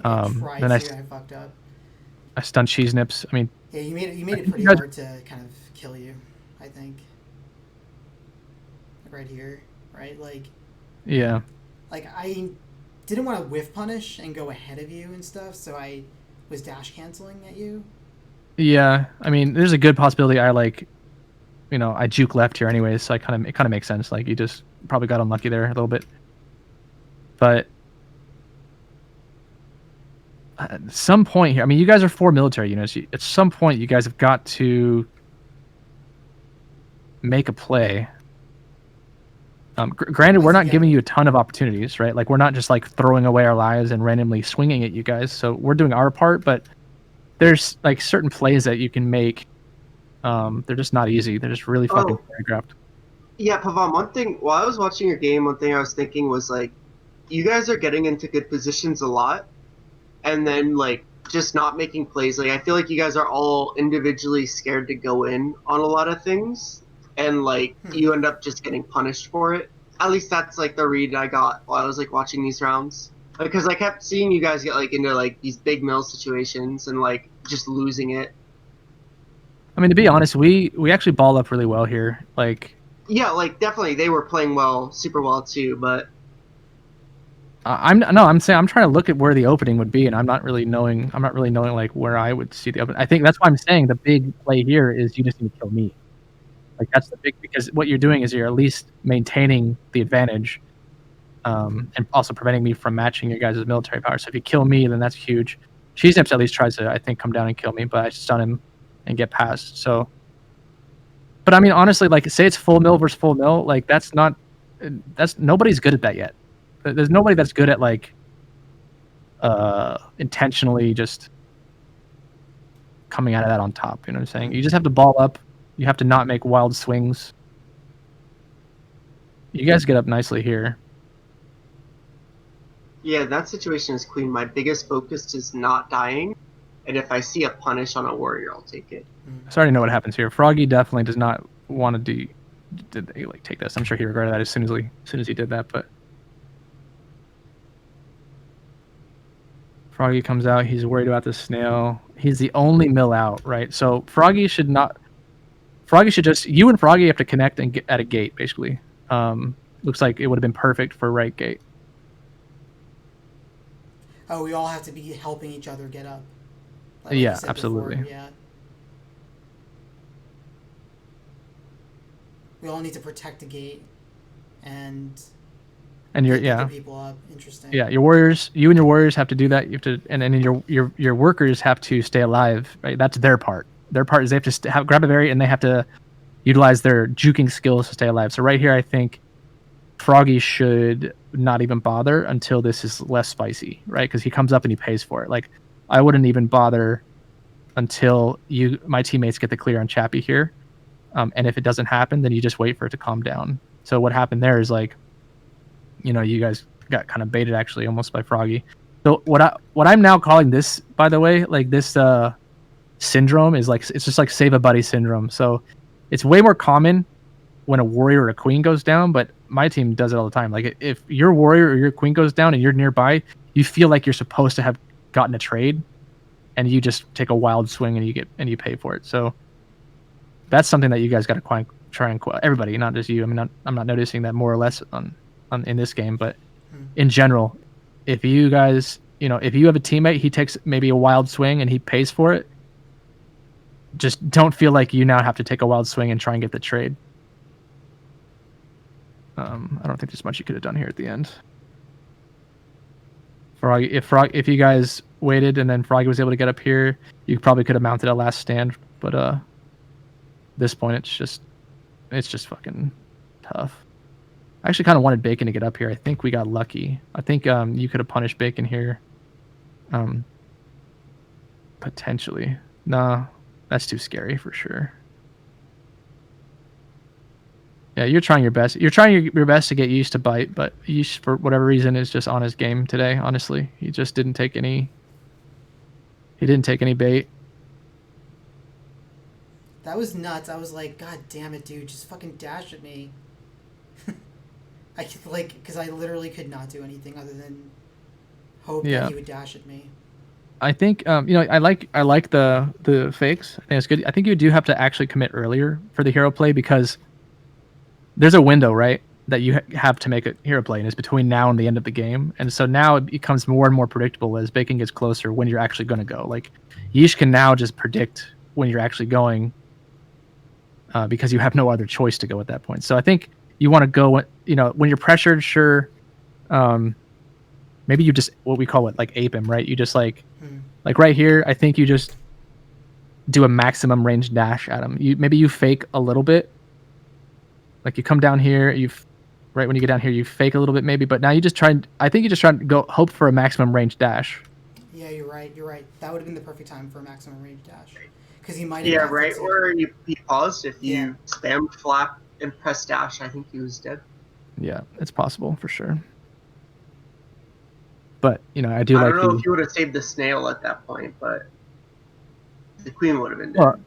Then I fucked up. I stunned Cheese Nips. I mean, yeah, you made it pretty hard to kind of kill you, I think. Like right here, right? Like, yeah. Like I didn't want to whiff punish and go ahead of you and stuff, so I was dash canceling at you. Yeah, I mean, there's a good possibility I juke left here anyways, so it kind of makes sense. Like you just probably got unlucky there a little bit, but. At some point here, I mean, you guys are 4 military units. At some point, you guys have got to make a play. Granted, we're not giving you a ton of opportunities, right? Like, we're not just, like, throwing away our lives and randomly swinging at you guys. So we're doing our part, but there's, like, certain plays that you can make. They're just not easy. They're just really fucking choreographed. Yeah, Pavan, one thing, while I was watching your game, one thing I was thinking was, like, you guys are getting into good positions a lot. And then, like, just not making plays. Like, I feel like you guys are all individually scared to go in on a lot of things. And, like, you end up just getting punished for it. At least that's, like, the read I got while I was, like, watching these rounds. Because I kept seeing you guys get, like, into, like, these big mill situations and, like, just losing it. I mean, to be honest, we actually balled up really well here. Like... Yeah, like, definitely, they were playing well, super well, too, but... I'm saying I'm trying to look at where the opening would be, and I'm not really knowing like where I would see the opening. I think that's why I'm saying the big play here is you just need to kill me. Like that's the big, because what you're doing is you're at least maintaining the advantage, and also preventing me from matching your guys' military power. So if you kill me, then that's huge. Cheese Nips at least tries to, I think, come down and kill me, but I stun him and get past. So, but I mean, honestly, like say it's full mill versus full mill, like that's nobody's good at that yet. There's nobody that's good at like intentionally just coming out of that on top. You know what I'm saying? You just have to ball up. You have to not make wild swings. You guys get up nicely here. Yeah, that situation is clean. My biggest focus is not dying, and if I see a punish on a warrior, I'll take it. So I already know what happens here. Froggy definitely does not want to take this. I'm sure he regretted that as soon as he did that, but. Froggy comes out. He's worried about the snail. He's the only mill out, right? So Froggy should just... You and Froggy have to connect and get at a gate, basically. Looks like it would have been perfect for right gate. Oh, we all have to be helping each other get up. Like yeah, absolutely. Before, yeah. We all need to protect the gate, and And pick other people up. Interesting. you and your warriors have to do that. You have to, and then your workers have to stay alive. Right, that's their part. Their part is they have to grab a berry, and they have to utilize their juking skills to stay alive. So right here, I think Froggy should not even bother until this is less spicy, right? Because he comes up and he pays for it. Like, I wouldn't even bother until my teammates get the clear on Chappie here. And if it doesn't happen, then you just wait for it to calm down. So what happened there is like, you guys got kind of baited actually almost by Froggy. So what I'm now calling this, by the way, like this syndrome is like, it's just like save a buddy syndrome. So it's way more common when a warrior or a queen goes down, but my team does it all the time. Like if your warrior or your queen goes down and you're nearby, you feel like you're supposed to have gotten a trade, and you just take a wild swing and you pay for it. So that's something that you guys got to try and everybody, not just you. I mean, I'm not noticing that more or less on in this game, but in general, if you guys, if you have a teammate, he takes maybe a wild swing and he pays for it, just don't feel like you now have to take a wild swing and try and get the trade. I don't think there's much you could have done here at the end. If you guys waited and then Froggy was able to get up here, you probably could have mounted a last stand, but this point it's just fucking tough. I actually kind of wanted Bacon to get up here. I think we got lucky. I think you could have punished Bacon here. Potentially. Nah, that's too scary for sure. Yeah, you're trying your best. You're trying your best to get used to bite, but Yeesh, for whatever reason, is just on his game today. Honestly, he just didn't take any. He didn't take any bait. That was nuts. I was like, God damn it, dude! Just fucking dash at me. Because I literally could not do anything other than hope that he would dash at me. I think I like the fakes. I think it's good. I think you do have to actually commit earlier for the hero play, because there's a window, right, that you have to make a hero play, and it's between now and the end of the game. And so now it becomes more and more predictable as Bacon gets closer when you're actually going to go. Like, Yeesh can now just predict when you're actually going, because you have no other choice to go at that point. So I think you want to go, when you're pressured, sure. Maybe you just, what we call it, like ape him, right? You just like right here, I think you just do a maximum range dash at him. Maybe you fake a little bit. Like you come down here, right when you get down here, you fake a little bit maybe, but now you just try to go hope for a maximum range dash. Yeah, you're right. That would have been the perfect time for a maximum range dash. Because he might have. Yeah, right where he paused. If you spammed flap and press dash, I think he was dead. Yeah, it's possible for sure. But, I don't know if you would have saved the snail at that point, but the queen would have been dead. Well,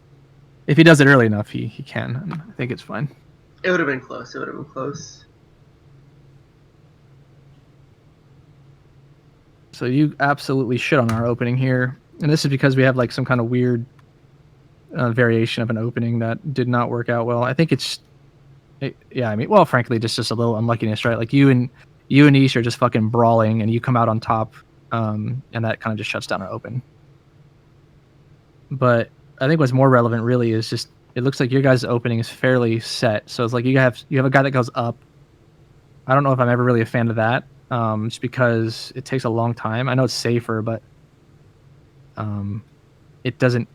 if he does it early enough, he can. I think it's fine. It would have been close. So you absolutely shit on our opening here. And this is because we have like some kind of weird variation of an opening that did not work out well. I think frankly, just a little unluckiness, right? Like you and Ish are just fucking brawling, and you come out on top, and that kind of just shuts down our open. But I think what's more relevant really is just, it looks like your guys' opening is fairly set. So it's like you have a guy that goes up. I don't know if I'm ever really a fan of that, just because it takes a long time. I know it's safer, but it doesn't.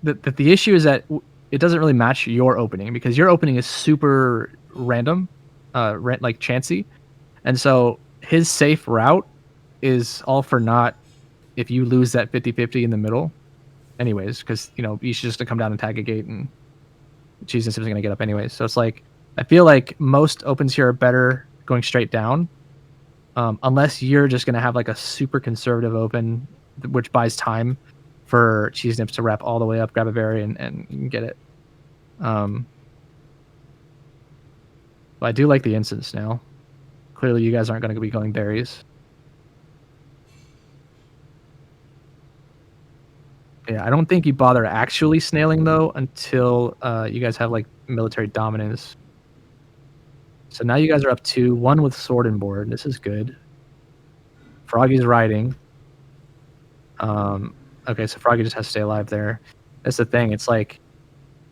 The issue is that it doesn't really match your opening, because your opening is super random, like chancy, and so his safe route is all for naught if you lose that 50-50 in the middle. Anyways, because you should just come down and tag a gate, and Cheese and Sim is going to get up anyways. So it's like, I feel like most opens here are better going straight down, unless you're just going to have like a super conservative open, which buys time for Cheese Nips to wrap all the way up, grab a berry, and you can get it. But I do like the instant snail. Clearly, you guys aren't going to be going berries. Yeah, I don't think you bother actually snailing though until you guys have like military dominance. So now you guys are up 2-1 with sword and board. This is good. Froggy's riding. Okay, so Froggy just has to stay alive there. That's the thing. It's like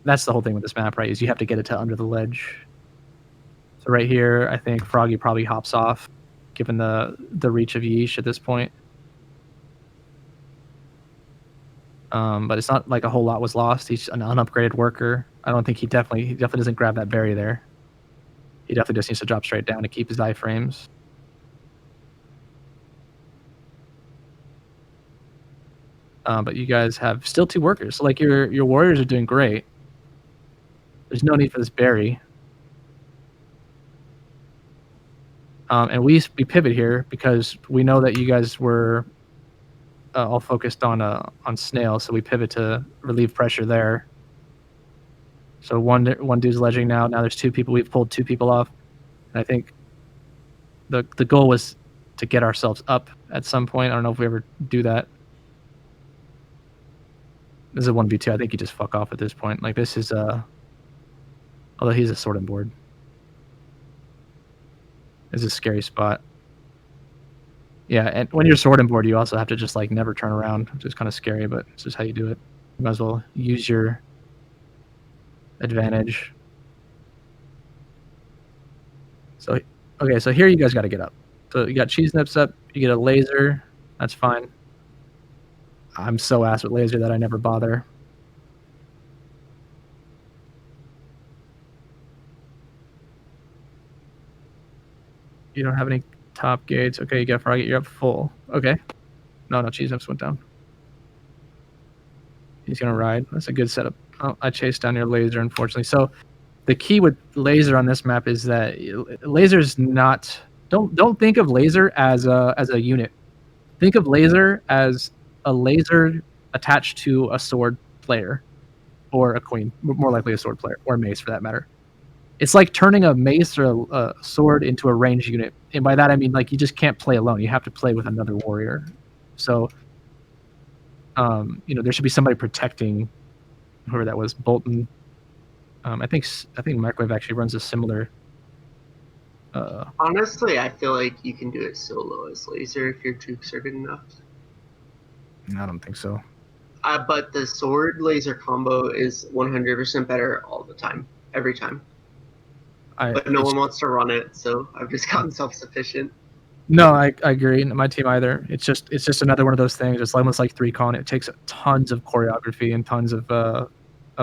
that's the whole thing with this map, right? Is you have to get it to under the ledge. So right here, I think Froggy probably hops off, given the reach of Yeesh at this point. But it's not like a whole lot was lost. He's an unupgraded worker. I don't think he definitely doesn't grab that berry there. He definitely just needs to drop straight down to keep his iframes. But you guys have still 2 workers. So like your warriors are doing great. There's no need for this berry. And we pivot here because we know that you guys were all focused on snail, so we pivot to relieve pressure there. So one dude's ledging now. Now there's 2 people. We've pulled 2 people off, and I think the goal was to get ourselves up at some point. I don't know if we ever do that. This is a 1v2. I think you just fuck off at this point. Like this is although he's a sorting board. This is a scary spot. Yeah, and when you're sorting board, you also have to just like never turn around, which is kind of scary, but it's just how you do it. You might as well use your advantage. So, okay, so here you guys got to get up. So you got cheese nips up, you get a laser, that's fine. I'm so ass with laser that I never bother. You don't have any top gates. Okay, you got Froggy, you're up full. Okay. No, cheese nips went down. He's gonna ride. That's a good setup. Oh, I chased down your laser, unfortunately. So the key with laser on this map is that laser's not. Don't think of laser as a unit. Think of laser as a laser attached to a sword player, or a queen. More likely a sword player, or a mace for that matter. It's like turning a mace or a sword into a ranged unit, and by that I mean like you just can't play alone. You have to play with another warrior. So, there should be somebody protecting whoever that was, Bolton. I think Microwave actually runs a similar. Honestly, I feel like you can do it solo as laser if your troops are good enough. I don't think so. But the sword laser combo is 100% better all the time, every time. But no one wants to run it, so I've just gotten self-sufficient. No, I agree. My team either. It's just another one of those things. It's almost like 3-con. It takes tons of choreography and tons of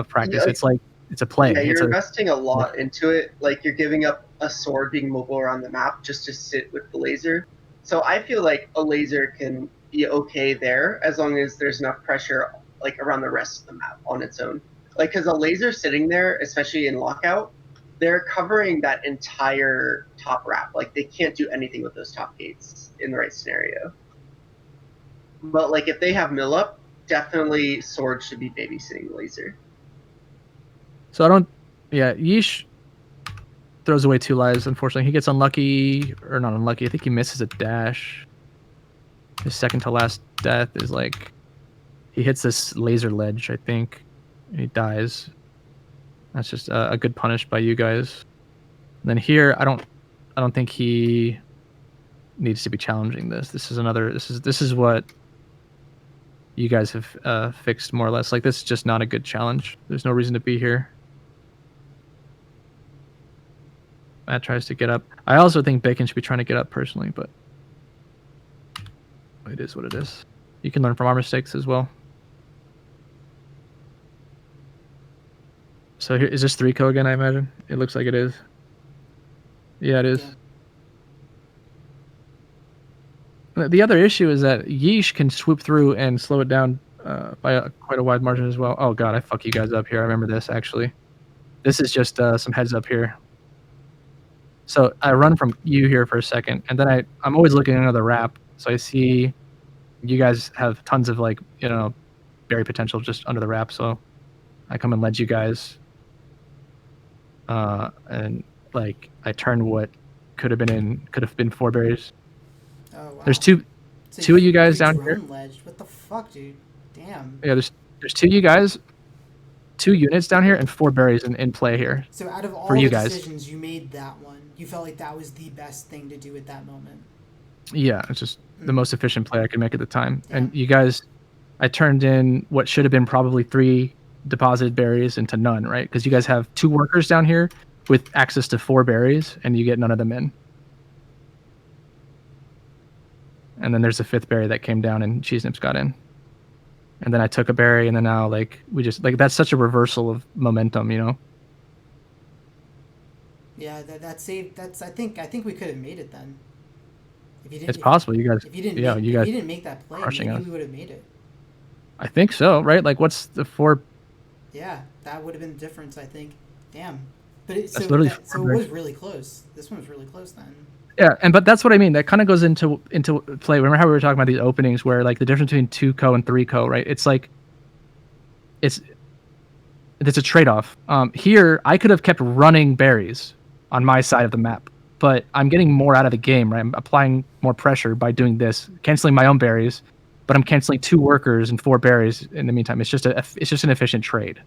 practice. Yeah, it's like it's a play. Yeah, you're investing a lot into it. Like you're giving up a sword being mobile around the map just to sit with the laser. So I feel like a laser can be okay there as long as there's enough pressure like around the rest of the map on its own. Like because a laser sitting there, especially in lockout, they're covering that entire top wrap. Like they can't do anything with those top gates in the right scenario. But like if they have mill up, definitely sword should be babysitting laser. So Yeesh throws away 2 lives, unfortunately. He gets unlucky, or not unlucky, I think he misses a dash. His second to last death is like, he hits this laser ledge, I think, and he dies. That's just a good punish by you guys. And then here, I don't think he needs to be challenging this. This is what you guys have fixed more or less. Like this is just not a good challenge. There's no reason to be here. Matt tries to get up. I also think Bacon should be trying to get up personally, but it is what it is. You can learn from our mistakes as well. So here is this 3-co again, I imagine? It looks like it is. Yeah, it is. Yeah. The other issue is that Yeesh can swoop through and slow it down by quite a wide margin as well. Oh god, I fuck you guys up here. I remember this actually. This is just some heads up here. So I run from you here for a second, and then I'm always looking into the wrap. So I see you guys have tons of like berry potential just under the wrap. So I come and ledge you guys. And like I turn what could have been 4 berries. Oh wow. There's two of you guys down here. Ledged. What the fuck, dude? Damn. Yeah, there's 2 you guys, 2 units down here, and 4 berries in play here. So out of all the decisions, you made that one. You felt like that was the best thing to do at that moment. Yeah, it's just the most efficient play I could make at the time. Yeah. And you guys, I turned in what should have been probably 3 deposited berries into none, right? Because you guys have 2 workers down here with access to 4 berries, and you get none of them in. And then there's a 5th berry that came down, and Cheese Nips got in. And then I took a berry, and then now like we just like that's such a reversal of momentum, you know. Yeah, that saved. That's I think we could have made it then. If you didn't, It's possible you guys. If you didn't, Yeah, make, you if guys you didn't make that play, crushing maybe us. we would have made it. I think so, right? Like, what's the 4? Yeah, that would have been the difference. I think. Damn. But it, That's literally so it was really close. This one was really close then. Yeah, but that's what I mean. That kind of goes into play. Remember how we were talking about these openings, where like the difference between 2-co and 3-co, right? It's like it's a trade-off. Here, I could have kept running berries on my side of the map, but I'm getting more out of the game, right? I'm applying more pressure by doing this, canceling my own berries, but I'm canceling 2 workers and 4 berries in the meantime. It's just an efficient trade.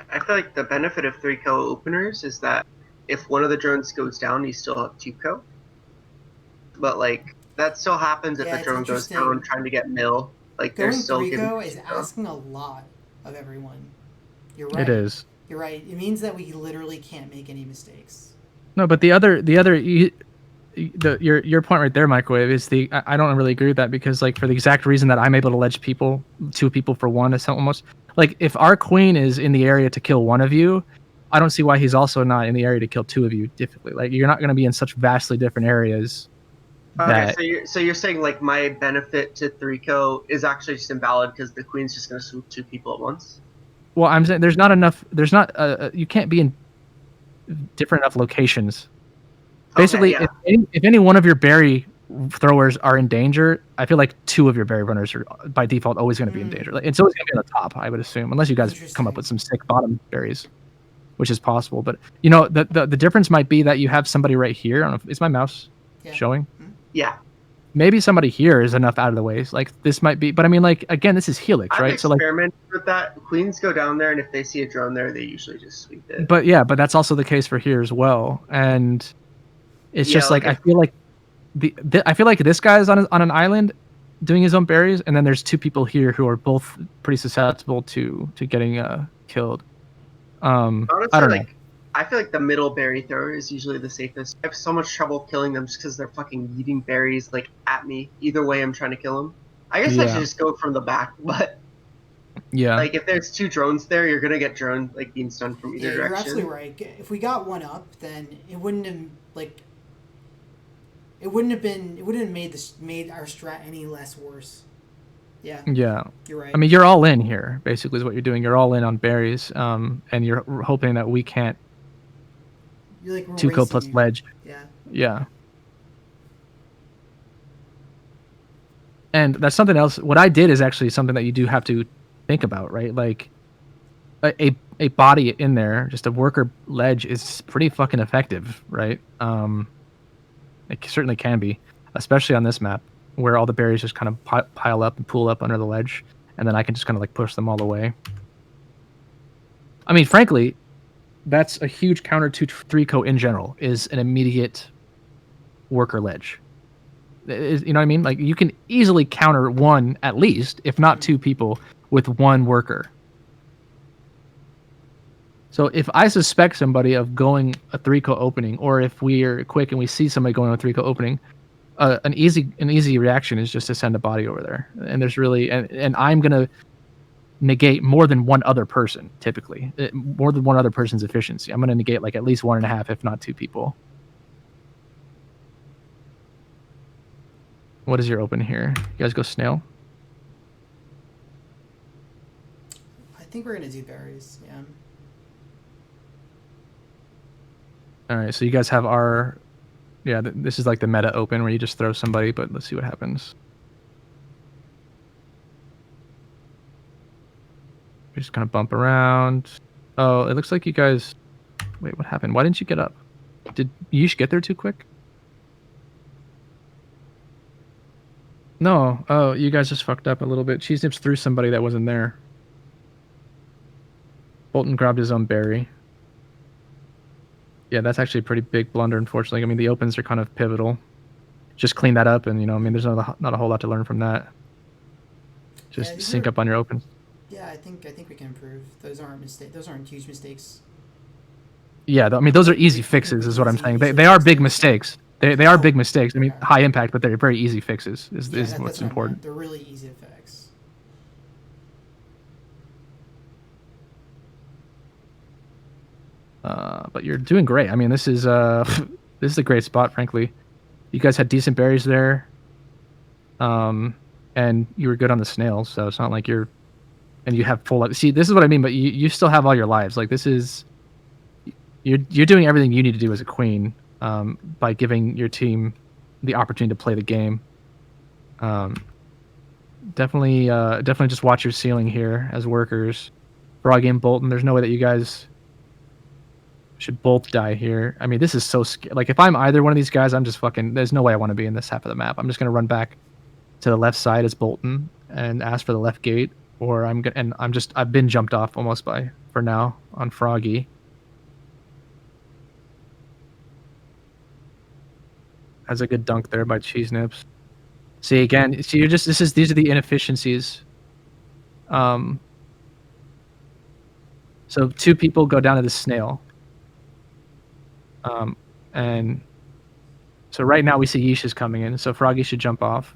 I feel like the benefit of 3-co openers is that if one of the drones goes down, you still have 2-co. But like that still happens if Yeah, the it's drone goes interesting. down trying to get mill. Like Going they're still 3-co giving is asking a lot of everyone. You're right. It is. You're right. It means that we literally can't make any mistakes. No, but your point right there, Microwave, is I don't really agree with that, because like for the exact reason that I'm able to ledge 2 people for 1 is almost like if our queen is in the area to kill 1 of you, I don't see why he's also not in the area to kill 2 of you differently. Like you're not going to be in such vastly different areas. Okay, so you're saying like my benefit to 3-co is actually just invalid because the queen's just going to swoop 2 people at once. Well, I'm saying there's not enough. There's not. You can't be in different enough locations. Basically, Okay, yeah. if any one of your berry throwers are in danger, I feel like 2 of your berry runners are by default always going to be in danger. Like, it's always going to be on the top, I would assume, unless you guys come up with some sick bottom berries, which is possible. But you know, the difference might be that you have somebody right here. I don't know if is my mouse showing. Yeah. Maybe somebody here is enough out of the way. Like this might be, but I mean, like again, this is Helix, I've right? So like, experimented with that. Queens go down there, and if they see a drone there, they usually just sweep it. but yeah, but that's also the case for here as well. And it's just like I feel like I feel like this guy is on an island doing his own berries, and then there's 2 people here who are both pretty susceptible to getting killed. Honestly, I don't know. I feel like the middle berry thrower is usually the safest. I have so much trouble killing them just because they're fucking eating berries like at me. Either way, I'm trying to kill them. I guess I should just go from the back, but yeah, like if there's 2 drones there, you're gonna get drone like being stunned from either direction. You're absolutely right. If we got 1 up, then it wouldn't have made our strat any less worse. Yeah. Yeah. You're right. I mean, you're all in here. Basically, is what you're doing. You're all in on berries, and you're hoping that we can't. You're like 2-co plus ledge. Yeah. Yeah. And that's something else. What I did is actually something that you do have to think about, right? Like a body in there, just a worker ledge, is pretty fucking effective, right? It certainly can be, especially on this map where all the berries just kind of pile up and pool up under the ledge, and then I can just kind of like push them all away. I mean, frankly, that's a huge counter to 3-co in general, is an immediate worker ledge. You know what I mean? Like you can easily counter 1 at least, if not 2 people with 1 worker. So if I suspect somebody of going a 3-co opening, or if we are quick and we see somebody going a 3-co opening, an easy reaction is just to send a body over there. And there's really and I'm gonna negate more than 1 other person typically, more than 1 other person's efficiency. I'm gonna negate like at least 1.5, if not 2 people. What is your open here? You guys go snail? I think we're gonna do berries. Yeah. All right, so you guys have our, yeah. This is like the meta open where you just throw somebody, but let's see what happens. We just kind of bump around. Oh, it looks like you guys. Wait, what happened? Why didn't you get up? Did you get there too quick? No. Oh, you guys just fucked up a little bit. Cheese Nips threw somebody that wasn't there. Bolton grabbed his own berry. Yeah, that's actually a pretty big blunder, unfortunately. I mean, the opens are kind of pivotal. Just clean that up, and, you know, I mean, there's not a whole lot to learn from that. just these sync are- up on your opens. Yeah, I think we can improve. Those aren't huge mistakes. Yeah, I mean those are easy fixes, is what I'm saying. They are big mistakes. They are big mistakes. I mean, Okay. high impact, but they're very easy fixes. Is Yeah, is that's what's what I meant. important. They're really easy to fix. But you're doing great. I mean, this is this is a great spot, frankly. You guys had decent berries there, and you were good on the snails, so it's not like you're, and you have full. See, this is what I mean. But you still have all your lives. Like this is, you're doing everything you need to do as a queen, by giving your team the opportunity to play the game. Definitely just watch your ceiling here as workers. Froggy and Bolton. There's no way that you guys should both die here. I mean, this is so scary. Like, if I'm either one of these guys, I'm just fucking. There's no way I want to be in this half of the map. I'm just gonna run back to the left side as Bolton and ask for the left gate, or I've been jumped off almost by for now on Froggy. Has a good dunk there by Cheese Nips. See again. See, these are the inefficiencies. So 2 people go down to the snail. And so right now we see Yeesh is coming in, so Froggy should jump off.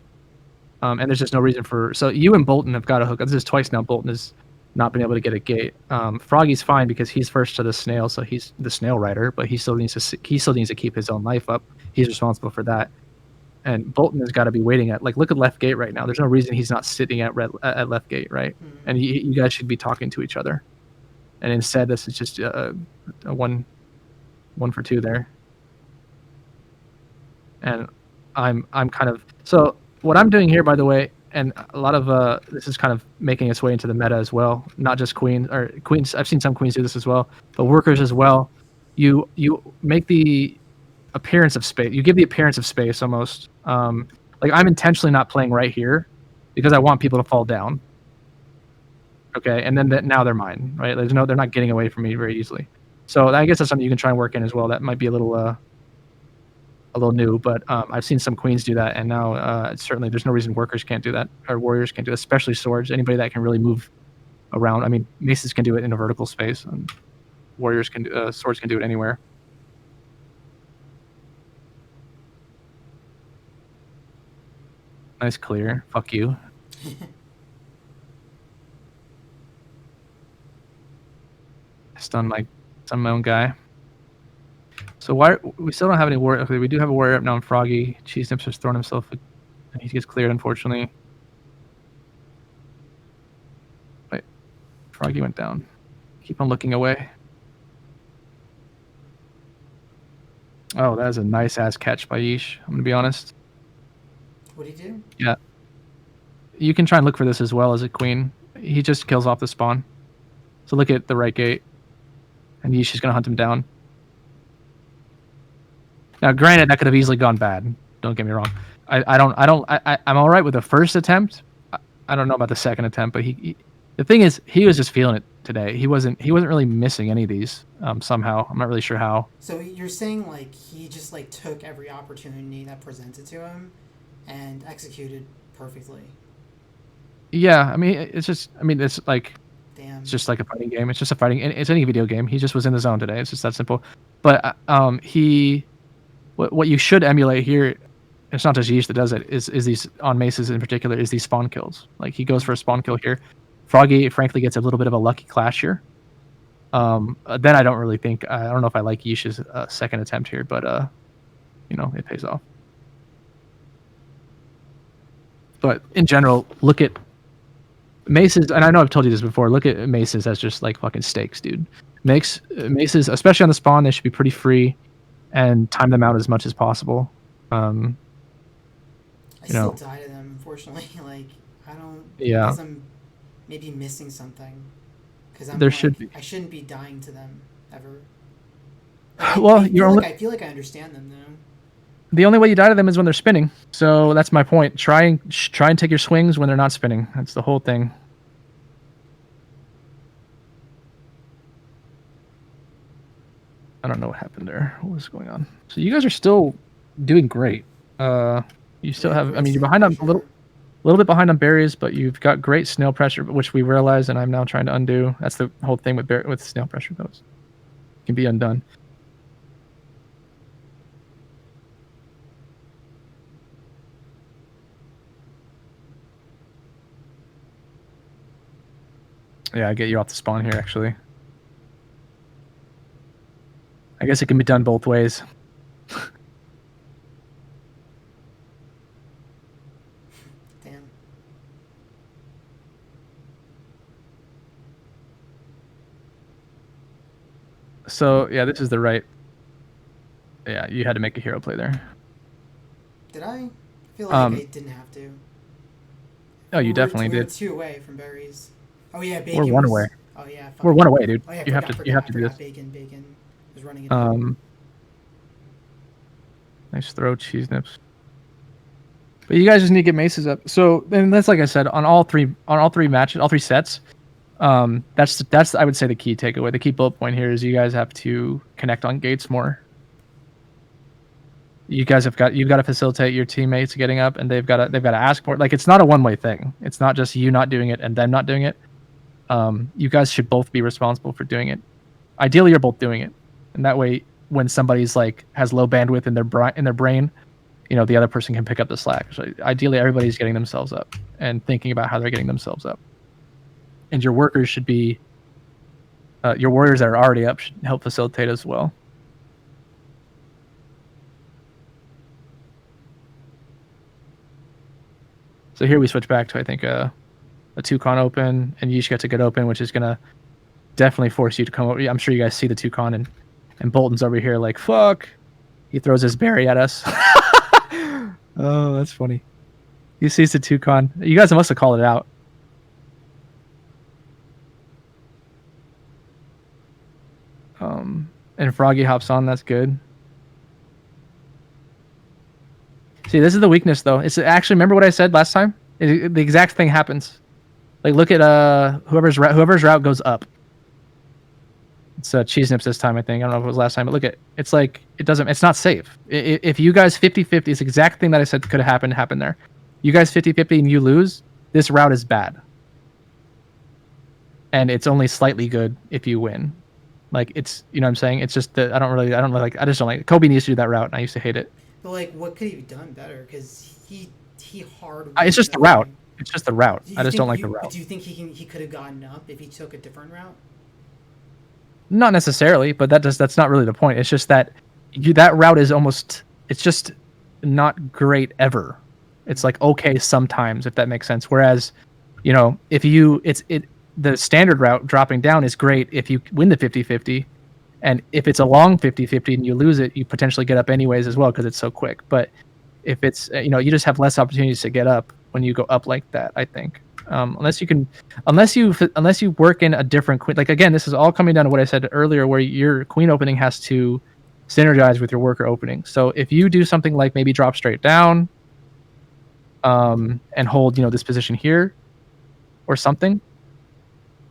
And there's just no reason for. So you and Bolton have got a hook. This is twice now. Bolton has not been able to get a gate. Froggy's fine because he's first to the snail, so he's the snail rider, but he still needs to keep his own life up. He's responsible for that. And Bolton has got to be waiting at, like, look at left gate right now. There's no reason he's not sitting at left gate, right? Mhm. And you guys should be talking to each other. And instead, this is just a 1 for 2 there. And I'm kind of, so what I'm doing here, by the way, and a lot of this is kind of making its way into the meta as well. Not just queens. I've seen some queens do this as well, but workers as well. You make the appearance of space. You give the appearance of space almost. Like, I'm intentionally not playing right here because I want people to fall down. Okay, and then now they're mine, right? They're not getting away from me very easily. So I guess that's something you can try and work in as well. That might be a little new, but I've seen some queens do that, and now certainly there's no reason workers can't do that, or warriors can't do it, especially swords. Anybody that can really move around. I mean, maces can do it in a vertical space, and warriors can do, swords can do it anywhere. Nice clear. Fuck you. Stun my own guy. So why we still don't have any warrior? Okay, we do have a warrior up now on Froggy. Cheese Nips has thrown himself. He gets cleared, unfortunately. Wait, Froggy went down. Keep on looking away. Oh, that is a nice ass catch by Yeesh. I'm gonna be honest. What do you do? Yeah. You can try and look for this as well as a queen. He just kills off the spawn. So look at the right gate. And Yeesh is going to hunt him down. Now, granted, that could have easily gone bad. Don't get me wrong. I'm all right with the first attempt. I don't know about the second attempt, but the thing is, he was just feeling it today. He wasn't really missing any of these somehow. I'm not really sure how. So you're saying, like, he just, like, took every opportunity that presented to him and executed perfectly. Yeah, I mean, it's like, Damn. it's just like a fighting game. It's just a fighting. It's any video game. He just was in the zone today. It's just that simple. But what you should emulate here, it's not just Yeesh that does it. Is these on maces in particular? Is these spawn kills? Like, he goes for a spawn kill here. Froggy, frankly, gets a little bit of a lucky clash here. Then I don't really think. I don't know if I like Yeesh's second attempt here, but it pays off. But in general, look at maces, and I know I've told you this before, look at maces as just like fucking stakes, dude. Maces, especially on the spawn, they should be pretty free and time them out as much as possible. I still die to them, unfortunately. Like, I don't. Yeah. Because I'm maybe missing something. Because I shouldn't be dying to them ever. Well, I feel like I understand them though. The only way you die to them is when they're spinning. So that's my point. Try and take your swings when they're not spinning. That's the whole thing. I don't know what happened there. What was going on? So you guys are still doing great. You still have. I mean, you're behind on a little. little bit behind on berries, but you've got great snail pressure, which we realize, and I'm now trying to undo. That's the whole thing with snail pressure goes. It can be undone. Yeah, I get you off the spawn here, actually. I guess it can be done both ways. Damn. So, yeah, this is the right... Yeah, you had to make a hero play there. Did I? I feel like I didn't have to. Oh, you definitely We're did. 2 away from berries. Oh yeah, bacon. We're 1 was- away. Oh yeah. Fuck. We're 1 away, dude. Oh yeah. You have to do this. Bacon was running it. Nice throw, cheese nips. But you guys just need to get maces up. So, and that's like I said, on all three matches, all 3 sets. That's I would say the key takeaway. The key bullet point here is you guys have to connect on gates more. You've got to facilitate your teammates getting up, and they've got to ask for it. Like, it's not a one-way thing. It's not just you not doing it and them not doing it. You guys should both be responsible for doing it. Ideally, you're both doing it, and that way, when somebody's like has low bandwidth in their brain, you know, the other person can pick up the slack. So ideally, everybody's getting themselves up and thinking about how they're getting themselves up. And your workers should be, your warriors that are already up should help facilitate as well. So here we switch back to, I think, a 2-con open, and Yeesh gets a good open, which is going to definitely force you to come over. I'm sure you guys see the 2-con, and Bolton's over here like, fuck. He throws his berry at us. Oh, that's funny. He sees the 2-con. You guys must have called it out. And Froggy hops on. That's good. See, this is the weakness, though. It's actually, remember what I said last time? The exact thing happens. Like, look at whoever's route goes up. It's cheese nips this time, I think. I don't know if it was last time, but look at it's like it's not safe. If you guys 50-50, it's the exact thing that I said could have happened there. You guys 50-50 and you lose, this route is bad. And it's only slightly good if you win. Like, it's, you know what I'm saying? It's just that I just don't like it. Kobe needs to do that route, and I used to hate it. But like, what could he have done better? Because he hard. It's just the route. It's just the route. I just don't like the route. Do you think he could have gotten up if he took a different route? Not necessarily, but that's not really the point. It's just that that route is it's just not great ever. It's like okay sometimes, if that makes sense. Whereas, you know, if the standard route dropping down is great if you win the 50-50, and if it's a long 50-50 and you lose it, you potentially get up anyways as well because it's so quick. But if it's, you know, you just have less opportunities to get up when you go up like that, I think. Unless you work in a different queen. Like, again, this is all coming down to what I said earlier, where your queen opening has to synergize with your worker opening. So if you do something like maybe drop straight down, and hold, you know, this position here, or something,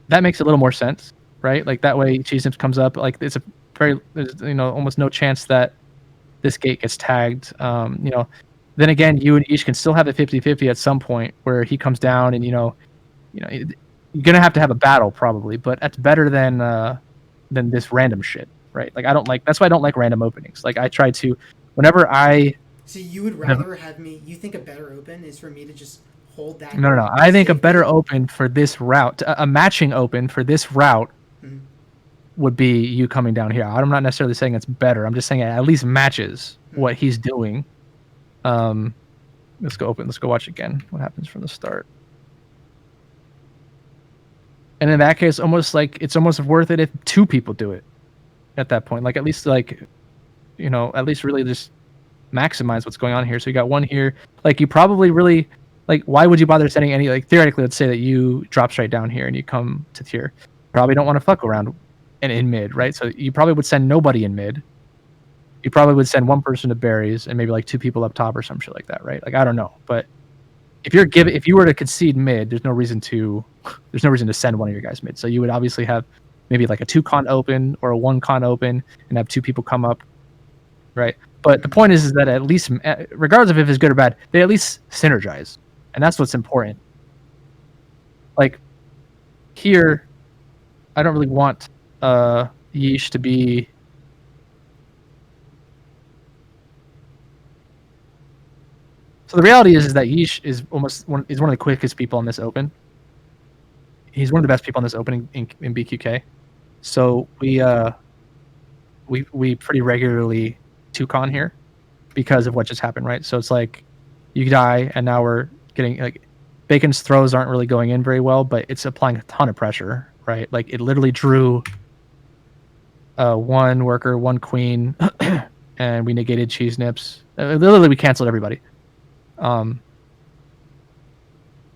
that makes a little more sense, right? Like that way, cheese nips comes up. Like there's you know, almost no chance that this gate gets tagged. You know. Then again, you and each can still have a 50-50 at some point where he comes down, and you know, you're gonna have to have a battle probably, but that's better than this random shit, right? Like that's why I don't like random openings. Like I try to, whenever I. So you would rather have me? You think a better open is for me to just hold that? No. I think a better open for this route, a matching open for this route, would be you coming down here. I'm not necessarily saying it's better. I'm just saying it at least matches what he's doing. Let's go watch again what happens from the start. And in that case, it's almost worth it if 2 people do it at that point. Like at least really just maximize what's going on here. So you got one here. Like you probably really, like, why would you bother sending any, like theoretically, let's say that you drop straight down here and you come to tier. Probably don't want to fuck around in mid, right? So you probably would send nobody in mid. You probably would send one person to berries and maybe like 2 people up top or some shit like that, right? Like I don't know, but if you were to concede mid, there's no reason to send one of your guys mid. So you would obviously have maybe like a 2-con open or a 1-con open and have 2 people come up, right? But the point is that at least, regardless of if it's good or bad, they at least synergize. And that's what's important. Like, here, I don't really want Yeesh to be... So the reality is that Yeesh is one of the quickest people on this open. He's one of the best people on this open in BQK. So we pretty regularly 2-con here because of what just happened, right? So it's like you die, and now we're getting like Bacon's throws aren't really going in very well, but it's applying a ton of pressure, right? Like it literally drew one worker, one queen, and we negated cheese nips. Literally, we canceled everybody.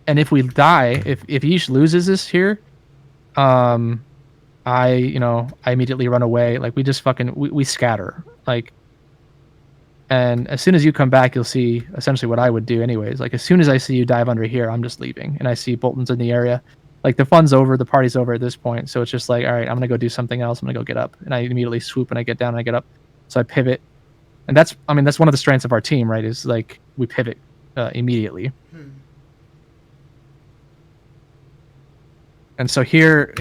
And if we die, if Yeesh loses this here, I immediately run away. Like we just we scatter. Like, and as soon as you come back, you'll see essentially what I would do anyways. Like as soon as I see you dive under here, I'm just leaving, and I see Bolton's in the area. Like the fun's over, the party's over at this point. So it's just like, all right, I'm gonna go do something else. I'm gonna go get up, and I immediately swoop and I get down and I get up. So I pivot, and that's one of the strengths of our team, right? Is like we pivot immediately. And so here,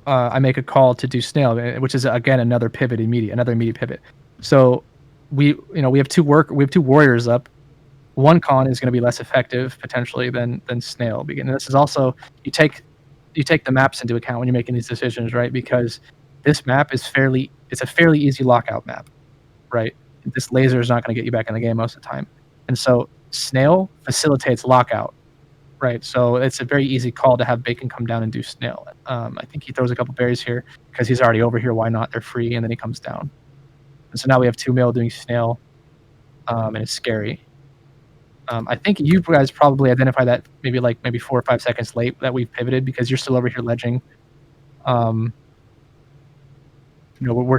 I make a call to do snail, which is again another immediate pivot. So we have two warriors up. 1-con is going to be less effective potentially than snail. And this is also you take the maps into account when you're making these decisions, right? Because this map is it's a fairly easy lockout map, right? This laser is not going to get you back in the game most of the time, and so snail facilitates lockout. Right, so it's a very easy call to have Bacon come down and do snail. I think he throws a couple berries here because he's already over here. Why not? They're free, and then he comes down. And so now we have 2 mil doing snail, and it's scary. I think you guys probably identify that maybe 4 or 5 seconds late that we've pivoted because you're still over here ledging. We're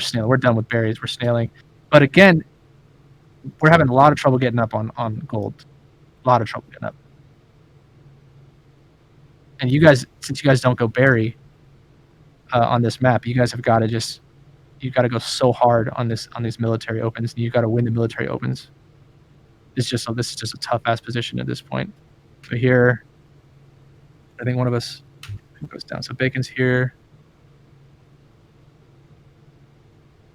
snailing. We're done with berries. We're snailing. But again, we're having a lot of trouble getting up on gold. A lot of trouble getting up. And you guys, since you guys don't go berry on this map, you guys have got to go so hard on these military opens, and you've got to win the military opens. This is just a tough ass position at this point. So here, I think one of us goes down. So Bacon's here.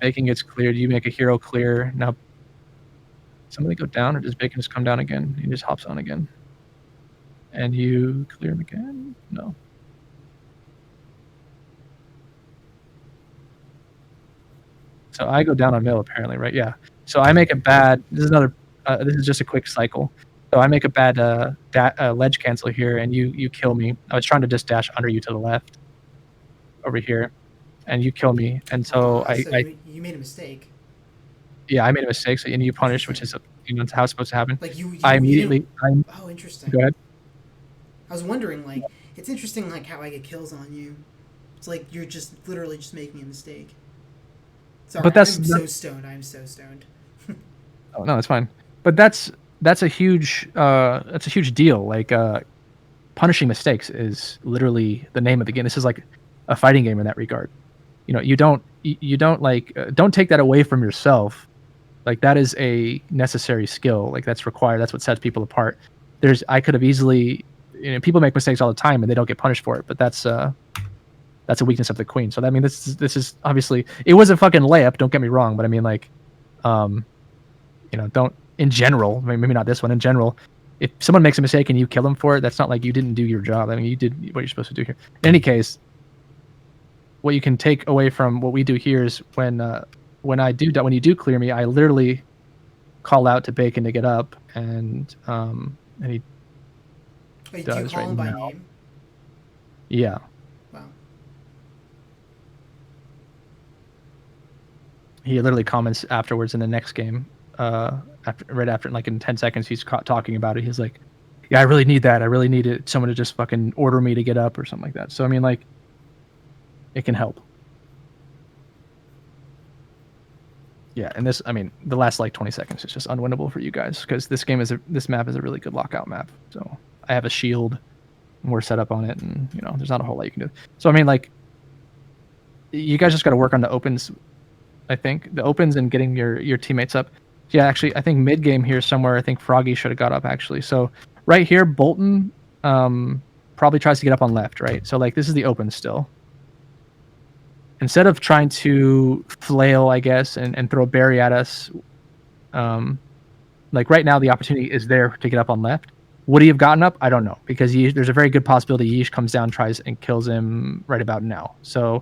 Bacon gets cleared. You make a hero clear. Now, somebody go down, or does Bacon just come down again? He just hops on again. And you clear him again? No. So I go down on mill apparently, right? Yeah. So I make a bad. This is just a quick cycle. So I make a bad ledge cancel here, and you kill me. I was trying to just dash under you to the left, over here, and you kill me. And so you made a mistake. Yeah, I made a mistake. So and you punish, which is how it's supposed to happen. Like you I immediately. Oh, interesting. Go ahead. I was wondering, like, it's interesting, like, how I get kills on you. It's like you're just literally just making a mistake. Sorry, but I'm so stoned. I'm so stoned. Oh no, it's fine. But that's a huge deal. Like punishing mistakes is literally the name of the game. This is like a fighting game in that regard. You don't don't take that away from yourself. Like that is a necessary skill. Like that's required. That's what sets people apart. I could have easily. People make mistakes all the time and they don't get punished for it, but that's a weakness of the queen. So I mean, this is obviously it was a fucking layup. Don't get me wrong, but I mean, like, don't in general. Maybe not this one. In general, if someone makes a mistake and you kill them for it, that's not like you didn't do your job. I mean, you did what you're supposed to do here. In any case, what you can take away from what we do here is when you do clear me, I literally call out to Bacon to get up, and he. Wait, do you call him by name? Yeah. Wow. He literally comments afterwards in the next game. Right after, like in 10 seconds, he's talking about it. He's like, "Yeah, I really need that. I really need someone to just fucking order me to get up or something like that." So I mean, like, it can help. Yeah, and the last like 20 seconds is just unwinnable for you guys because this map is a really good lockout map. So. I have a shield, and we're set up on it, and there's not a whole lot you can do. So I mean, like, you guys just got to work on the opens. I think the opens and getting your teammates up. Yeah, actually, I think mid game here somewhere, I think Froggy should have got up actually. So right here, Bolton probably tries to get up on left, right? So like this is the open still. Instead of trying to flail, I guess, and throw a berry at us, like right now the opportunity is there to get up on left. Would he have gotten up? I don't know, because there's a very good possibility Yeesh comes down, tries and kills him right about now. So,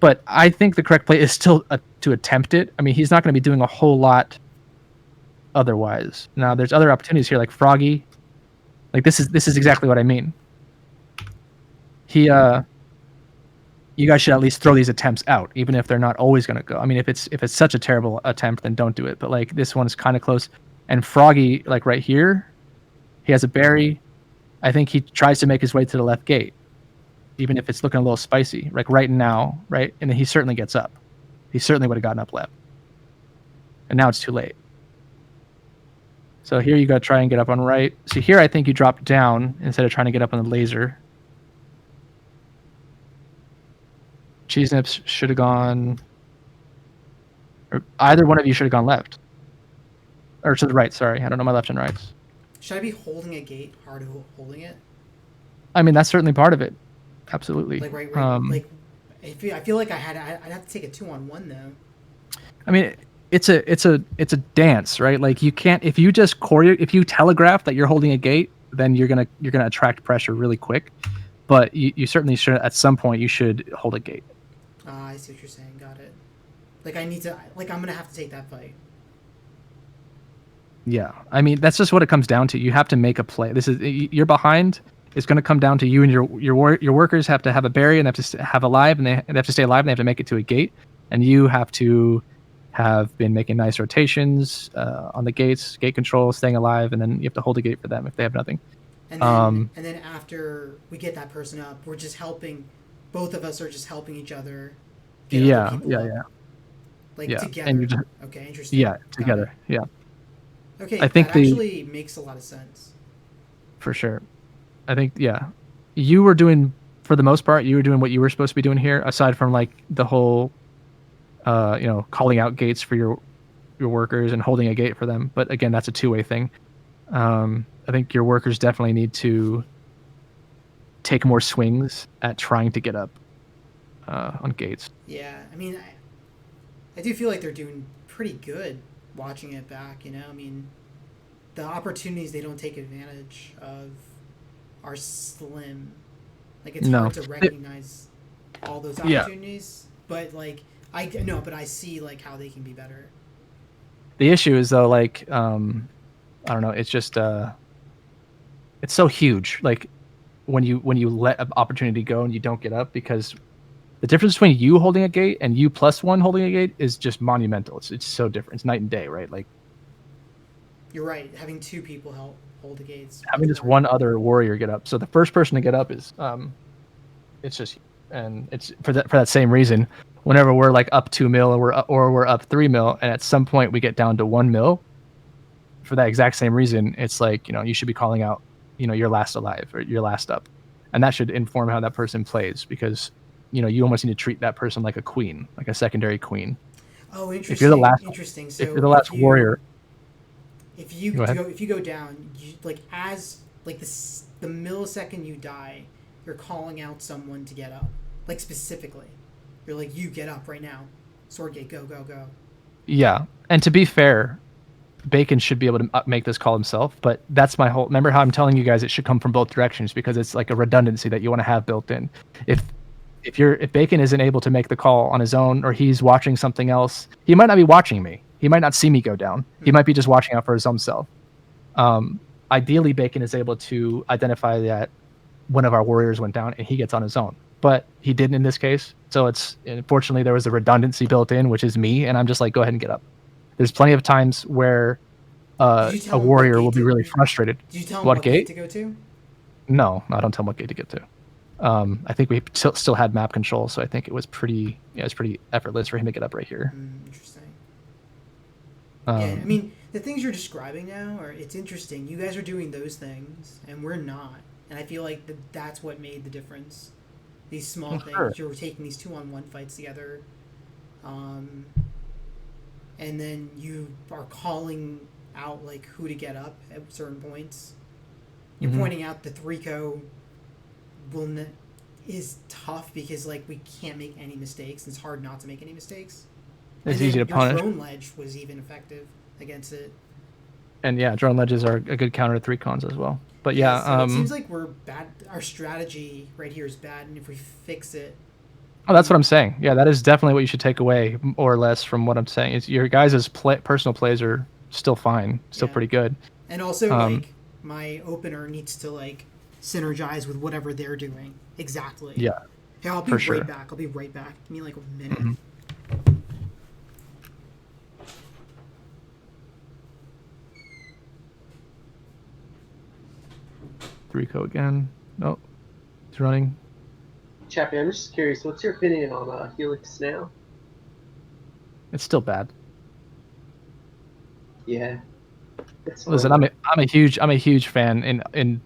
but I think the correct play is still to attempt it. I mean, he's not going to be doing a whole lot otherwise. Now, there's other opportunities here, like Froggy. Like this is exactly what I mean. You guys should at least throw these attempts out, even if they're not always going to go. I mean, if it's such a terrible attempt, then don't do it. But like this one is kind of close. And Froggy, like right here, he has a berry. I think he tries to make his way to the left gate, even if it's looking a little spicy. Like right now, right? And then he certainly gets up. He certainly would have gotten up left. And now it's too late. So here you got to try and get up on right. So here I think you drop down instead of trying to get up on the laser. Cheese Nips should have gone, or either one of you should have gone left. Or to the right, sorry. I don't know my left and rights. Should I be holding a gate, hard holding it? I mean, that's certainly part of it. Absolutely. Like right, like I feel like I'd have to take a 2-on-1 though. I mean, it's a dance, right? Like you can't, if you just if you telegraph that you're holding a gate, then you're gonna attract pressure really quick. But you certainly should, at some point you should hold a gate. I see what you're saying. Got it. Like I need to, like I'm gonna have to take that fight. Yeah, I mean that's just what it comes down to. You have to make a play. You're behind. It's going to come down to you and your workers have to have a berry and they have to have alive and they have to stay alive and they have to make it to a gate. And you have to have been making nice rotations on the gates, gate control, staying alive, and then you have to hold a gate for them if they have nothing. And then after we get that person up, we're just helping. Both of us are just helping each other. Yeah. Like yeah. together. And you okay, interesting. Yeah, together. Yeah. Okay, I think that actually makes a lot of sense. For sure. I think, yeah. You were doing, for the most part, you were doing what you were supposed to be doing here, aside from like the whole, calling out gates for your workers and holding a gate for them. But again, that's a two-way thing. I think your workers definitely need to take more swings at trying to get up on gates. Yeah, I mean, I do feel like they're doing pretty good watching it back, I mean, the opportunities they don't take advantage of are slim. Like, it's hard to recognize all those opportunities, but, like, I see, like, how they can be better. The issue is, though, like, I don't know, it's just, it's so huge, like, when you let an opportunity go and you don't get up, because the difference between you holding a gate and you plus one holding a gate is just monumental. It's so different. It's night and day, right? Like, you're right. Having two people help hold the gates. Having just one other warrior get up. So the first person to get up is, it's just, and it's for that same reason. Whenever we're like up 2 mil or we're up 3 mil, and at some point we get down to 1 mil, for that exact same reason, it's like, you should be calling out, your last alive or your last up, and that should inform how that person plays, because you almost need to treat that person like a queen, like a secondary queen. Oh, interesting. If you're the last, interesting. So if you're the last warrior, if you go down, like as like the millisecond you die, you're calling out someone to get up, like specifically. You're like, you get up right now, Swordgate, go go go. Yeah, and to be fair, Bacon should be able to make this call himself, but that's my whole. Remember how I'm telling you guys it should come from both directions, because it's like a redundancy that you want to have built in. If Bacon isn't able to make the call on his own, or he's watching something else, he might not be watching me. He might not see me go down. He might be just watching out for his own self. Ideally, Bacon is able to identify that one of our warriors went down and he gets on his own, but he didn't in this case. So unfortunately there was a redundancy built in, which is me, and I'm just like, go ahead and get up. There's plenty of times where a warrior will be really frustrated. Did you tell him what gate to go to? No, I don't tell him what gate to get to. I think we still had map control, so I think it was pretty effortless for him to get up right here. Interesting. Yeah, I mean, the things you're describing now it's interesting. You guys are doing those things, and we're not. And I feel like that's what made the difference. These small things. Sure. You're taking these 2-on-1 fights together. And then you are calling out, like, who to get up at certain points. you're Mhm. pointing out the 3-co is tough because like we can't make any mistakes. It's hard not to make any mistakes. It's And easy then to your punish. drone ledge was even effective against it. And yeah, drone ledges are a good counter to 3-cons as well. But yeah, So it seems like we're bad. Our strategy right here is bad, and if we fix it, oh, that's what I'm saying. Yeah, that is definitely what you should take away, more or less, from what I'm saying. Is your guys' personal plays are still fine, still Yeah. pretty good. and also Um, like my opener needs to like synergize with whatever they're doing exactly. Yeah, Hey, I'll be for right sure. back. I'll be right back. Give me like a minute. Mhm. 3-co again. Nope, he's running. Chappie, I'm just curious, what's your opinion on Helix Snail? It's still bad. Yeah. It's Listen, fun. I'm a huge fan in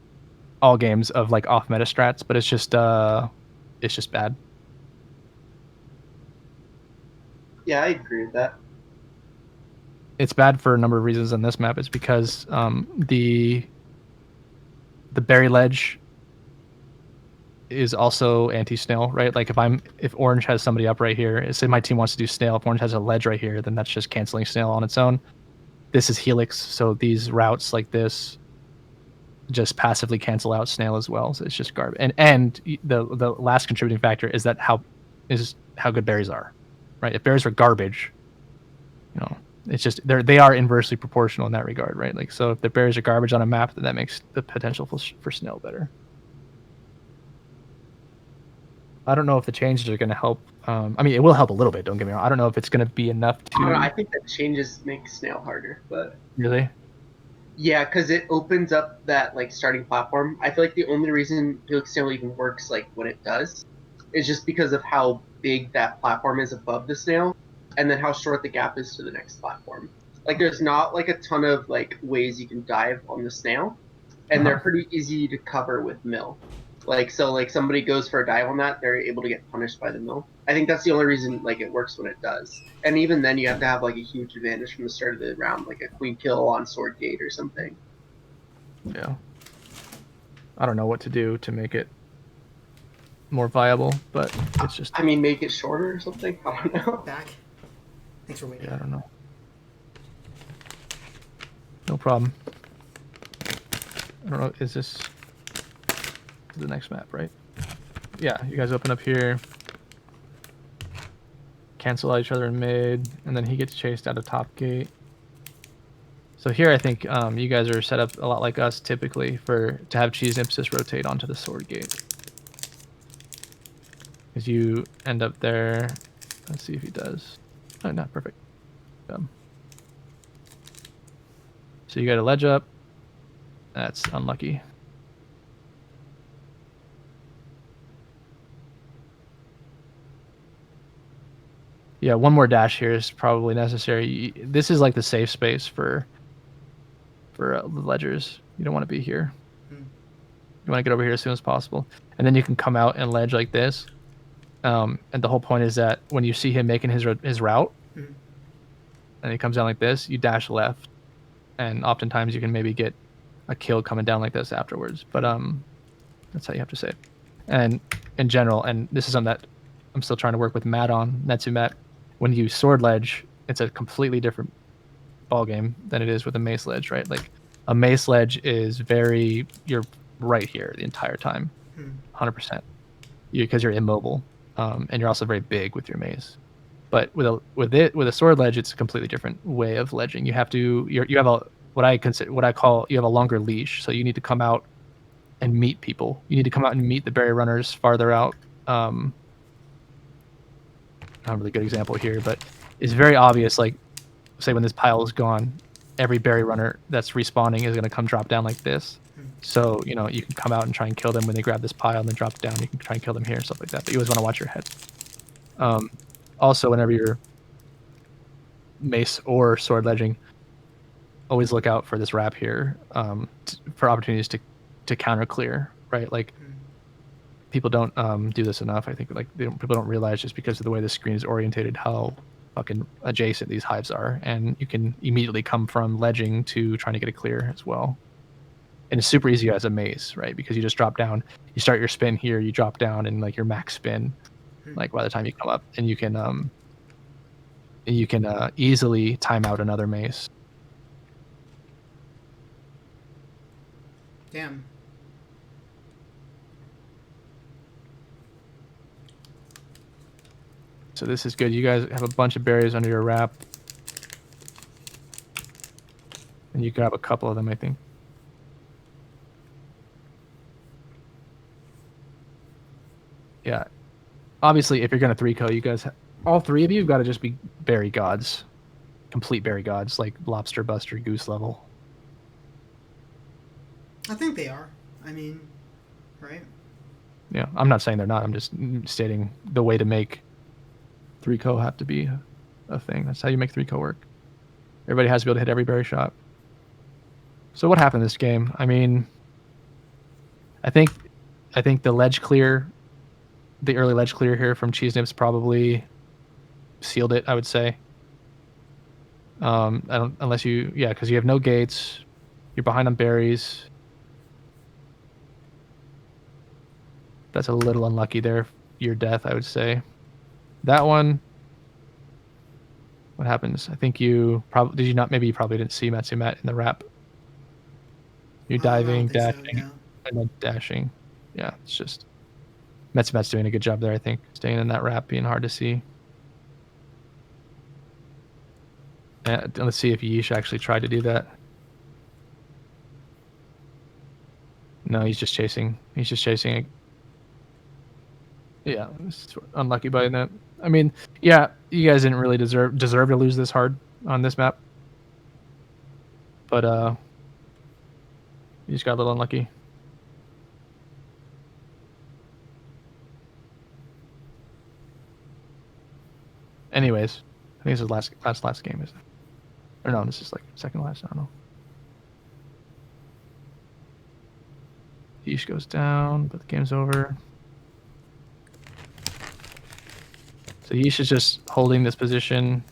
all games of like off meta strats, but it's just bad. Yeah, I agree with that. It's bad for a number of reasons on this map. It's because the berry ledge is also anti-snail, right? Like if orange has somebody up right here, say my team wants to do snail, if orange has a ledge right here, then that's just canceling snail on its own. This is Helix, so these routes like this just passively cancel out snail as well. So it's just garbage. And the last contributing factor is how good berries are, right? If berries are garbage, it's just they are inversely proportional in that regard, right? Like, so if the berries are garbage on a map, then that makes the potential for snail better. I don't know if the changes are going to help. I mean, it will help a little bit. Don't get me wrong. I don't know if it's going to be enough I don't know, I to think that changes make Snail harder, but really. yeah, because it opens up that like starting platform. I feel like the only reason Helix Snail even works like what it does is just because of how big that platform is above the snail, and then how short the gap is to the next platform. Like, there's not like a ton of like ways you can dive on the snail, and they're pretty easy to cover with mill. Like, so like somebody goes for a dive on that, they're able to get punished by the mill. I think that's the only reason like it works when it does. And even then, you have to have like a huge advantage from the start of the round, like a queen kill on sword gate or something. Yeah. I don't know what to do to make it more viable, but it's just. I mean, make it shorter or something. I don't know. Back. Thanks for waiting. Yeah, I don't know. No problem. I don't know. Is this the next map, right? Yeah, you guys open up here. Cancel out each other in mid, and then he gets chased out of top gate. So here I think you guys are set up a lot like us typically to have Cheese Emphasis rotate onto the sword gate. Because you end up there. Let's see if he does. Oh, not perfect. So you got a ledge up. That's unlucky. Yeah, one more dash here is probably necessary. This is like the safe space for the ledgers. You don't want to be here. You want to get over here as soon as possible. And then you can come out and ledge like this. And the whole point is that when you see him making his route, and he comes down like this, you dash left. And oftentimes you can maybe get a kill coming down like this afterwards. But that's how you have to say it. And in general, and this is something that I'm still trying to work with Matt on, Netsumet, when you sword ledge, it's a completely different ball game than it is with a mace ledge, right? Like a mace ledge is you're right here the entire time, 100%, because you're immobile, and you're also very big with your mace. But with a sword ledge, it's a completely different way of ledging. You have what I call you have a longer leash, so you need to come out and meet people. You need to come out and meet the berry runners farther out. Not a really good example here, but it's very obvious. Like, say when this pile is gone, every berry runner that's respawning is going to come drop down like this. So you can come out and try and kill them when they grab this pile and then drop it down. You can try and kill them here and stuff like that. But you always want to watch your head. Also, whenever you're mace or sword ledging, always look out for this wrap here for opportunities to counter clear, right? Like, people don't do this enough. I think people don't realize, just because of the way the screen is orientated, how fucking adjacent these hives are, and you can immediately come from ledging to trying to get a clear as well. And it's super easy as a maze, right? Because you just drop down, you start your spin here, you drop down, and like your max spin, like by the time you come up, and you can easily time out another maze. Damn. So this is good. You guys have a bunch of berries under your wrap. And you grab a couple of them, I think. Yeah. Obviously, if you're going to 3-co, you guys, all three of you have got to just be berry gods. Complete berry gods, like Lobster Buster Goose level. I think they are. I mean, right? Yeah, I'm not saying they're not. I'm just stating the way to make 3-co have to be a thing. That's how you make 3-co work. Everybody has to be able to hit every berry shot. So what happened this game? I mean, I think the ledge clear, the early ledge clear here from Cheese Nips probably sealed it, I would say. Unless you, yeah, because you have no gates, you're behind on berries. That's a little unlucky there. Your death, I would say. That one. What happens? I think you probably did. You not? Maybe you probably didn't see Matsumat in the wrap. You're diving, dashing, no. and then dashing. Yeah, it's just Matsumat's doing a good job there. I think staying in that wrap, being hard to see. Let's see if Yeesh actually tried to do that. No, he's just chasing. He's just chasing. Yeah, unlucky by that. I mean, yeah, you guys didn't really deserve to lose this hard on this map. But you just got a little unlucky. Anyways, I think this is last game, isn't it? Or no, this is like second last. I don't know. Yeesh goes down, but the game's over. So Yeesh is just holding this position.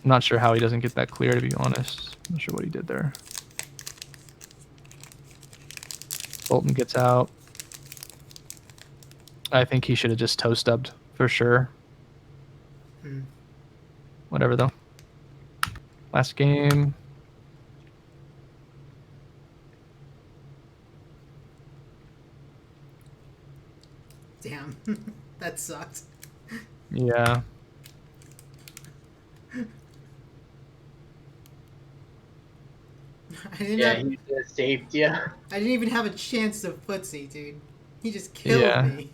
I'm not sure how he doesn't get that clear, to be honest. I'm not sure what he did there. Bolton gets out. I think he should have just toe stubbed for sure. Whatever though. Last game. Damn. That sucked. Yeah. He just saved you. I didn't even have a chance to footsie, dude. He just killed me.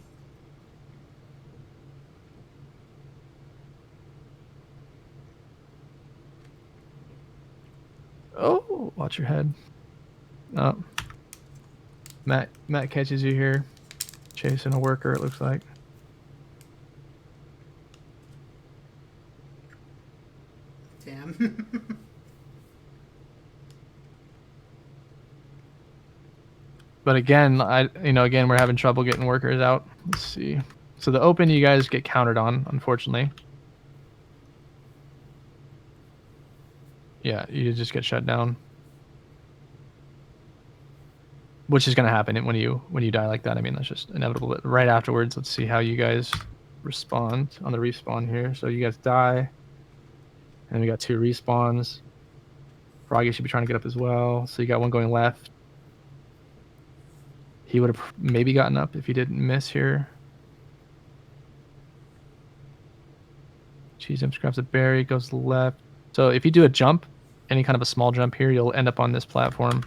Oh, watch your head. Oh. Matt catches you here. Chasing a worker, it looks like. Damn. But again, again, we're having trouble getting workers out. Let's see. So the open, you guys get countered on, unfortunately. Yeah, you just get shut down. Which is going to happen when you die like that. I mean, that's just inevitable. But right afterwards, let's see how you guys respond on the respawn here. So you guys die. And we got 2 respawns. Froggy should be trying to get up as well. So you got one going left. He would have maybe gotten up if he didn't miss here. Cheese Imps grabs a berry, goes left. So if you do a jump, any kind of a small jump here, you'll end up on this platform.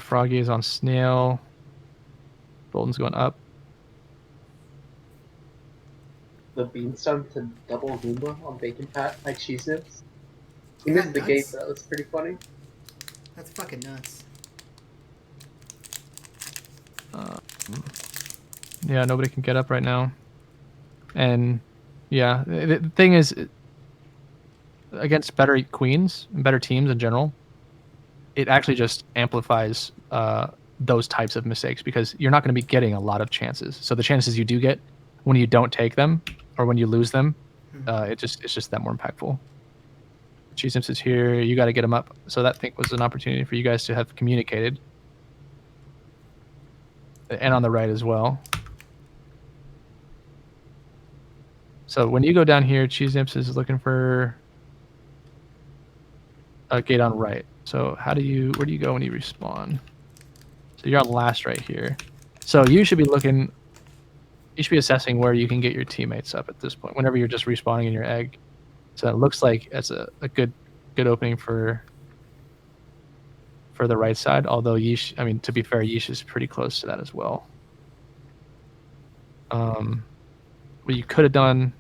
Froggy is on Snail. Bolton's going up. The beanstalk to double Goomba on Bacon Pat like Cheese Nips. He missed the gate, but that was pretty funny. That's fucking nuts. Yeah, nobody can get up right now. And yeah, the thing is, against better queens and better teams in general, it actually just amplifies those types of mistakes because you're not going to be getting a lot of chances. So the chances you do get, when you don't take them or when you lose them, it's just that more impactful. Cheese Nips is here. You got to get him up. So that thing was an opportunity for you guys to have communicated. And on the right as well. So when you go down here, Cheese Nips is looking for a gate on right. So where do you go when you respawn? So you're on last right here. So you should be assessing where you can get your teammates up at this point, whenever you're just respawning in your egg. So it looks like it's a good opening for the right side, although Yeesh, I mean, to be fair, Yeesh is pretty close to that as well. What you could have done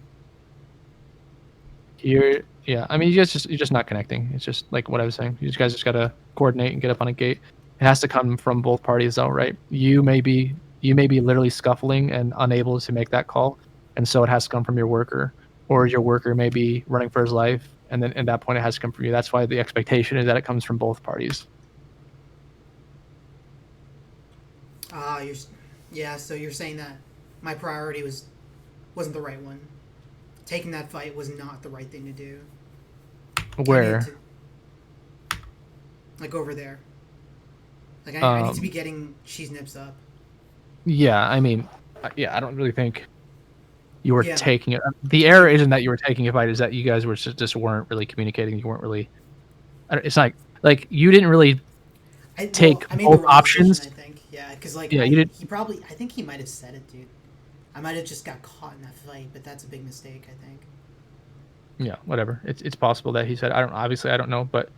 here, yeah, I mean, you're just not connecting. It's just like what I was saying. You guys just gotta coordinate and get up on a gate. It has to come from both parties, though, right? You may be literally scuffling and unable to make that call, and so it has to come from your worker, or your worker may be running for his life, and then at that point it has to come from you. That's why the expectation is that it comes from both parties. So you're saying that my priority wasn't the right one. Taking that fight was not the right thing to do. Where? Like over there. Like I need to be getting Cheese Nips up. Yeah, I mean, I don't really think you were taking it. The error isn't that you were taking a fight; is that you guys were just weren't really communicating. You weren't really. It's not like you didn't really take both options. I think, because you did. I think he might have said it, dude. I might have just got caught in that fight, but that's a big mistake, I think. Yeah, whatever. It's possible that he said. I don't know, but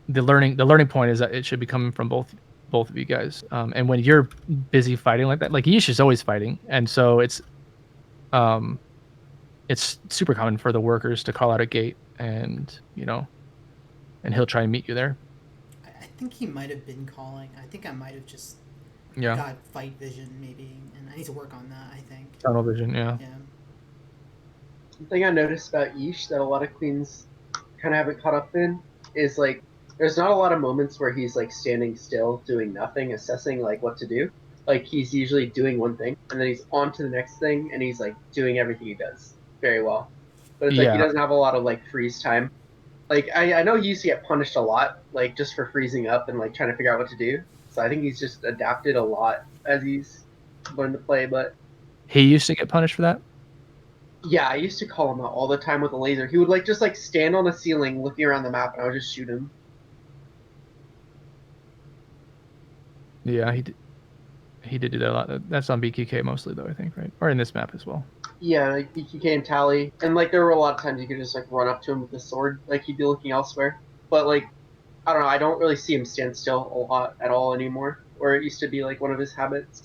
the learning point is that it should be coming from both of you guys. And when you're busy fighting like that, like Yish is always fighting, and so it's super common for the workers to call out a gate, and and he'll try and meet you there. I think he might have been calling. I think I might have just got fight vision maybe, and I need to work on that. I think tunnel vision. Yeah. One thing I noticed about Yeesh that a lot of queens kind of haven't caught up in is like there's not a lot of moments where he's like standing still doing nothing, assessing like what to do. Like he's usually doing one thing and then he's on to the next thing and he's like doing everything he does very well. But it's like he doesn't have a lot of like freeze time. Like I know he used to get punished a lot, like just for freezing up and like trying to figure out what to do. So I think he's just adapted a lot as he's learned to play. But he used to get punished for that. Yeah, I used to call him out all the time with a laser. He would like just like stand on a ceiling looking around the map, and I would just shoot him. Yeah, he did do that a lot. That's on BQK mostly, though, I think, right? Or in this map as well. Yeah, like BQK and Tally, and like there were a lot of times you could just like run up to him with a sword, like he'd be looking elsewhere. But like, I don't know, I don't really see him stand still a lot at all anymore. Or it used to be like one of his habits.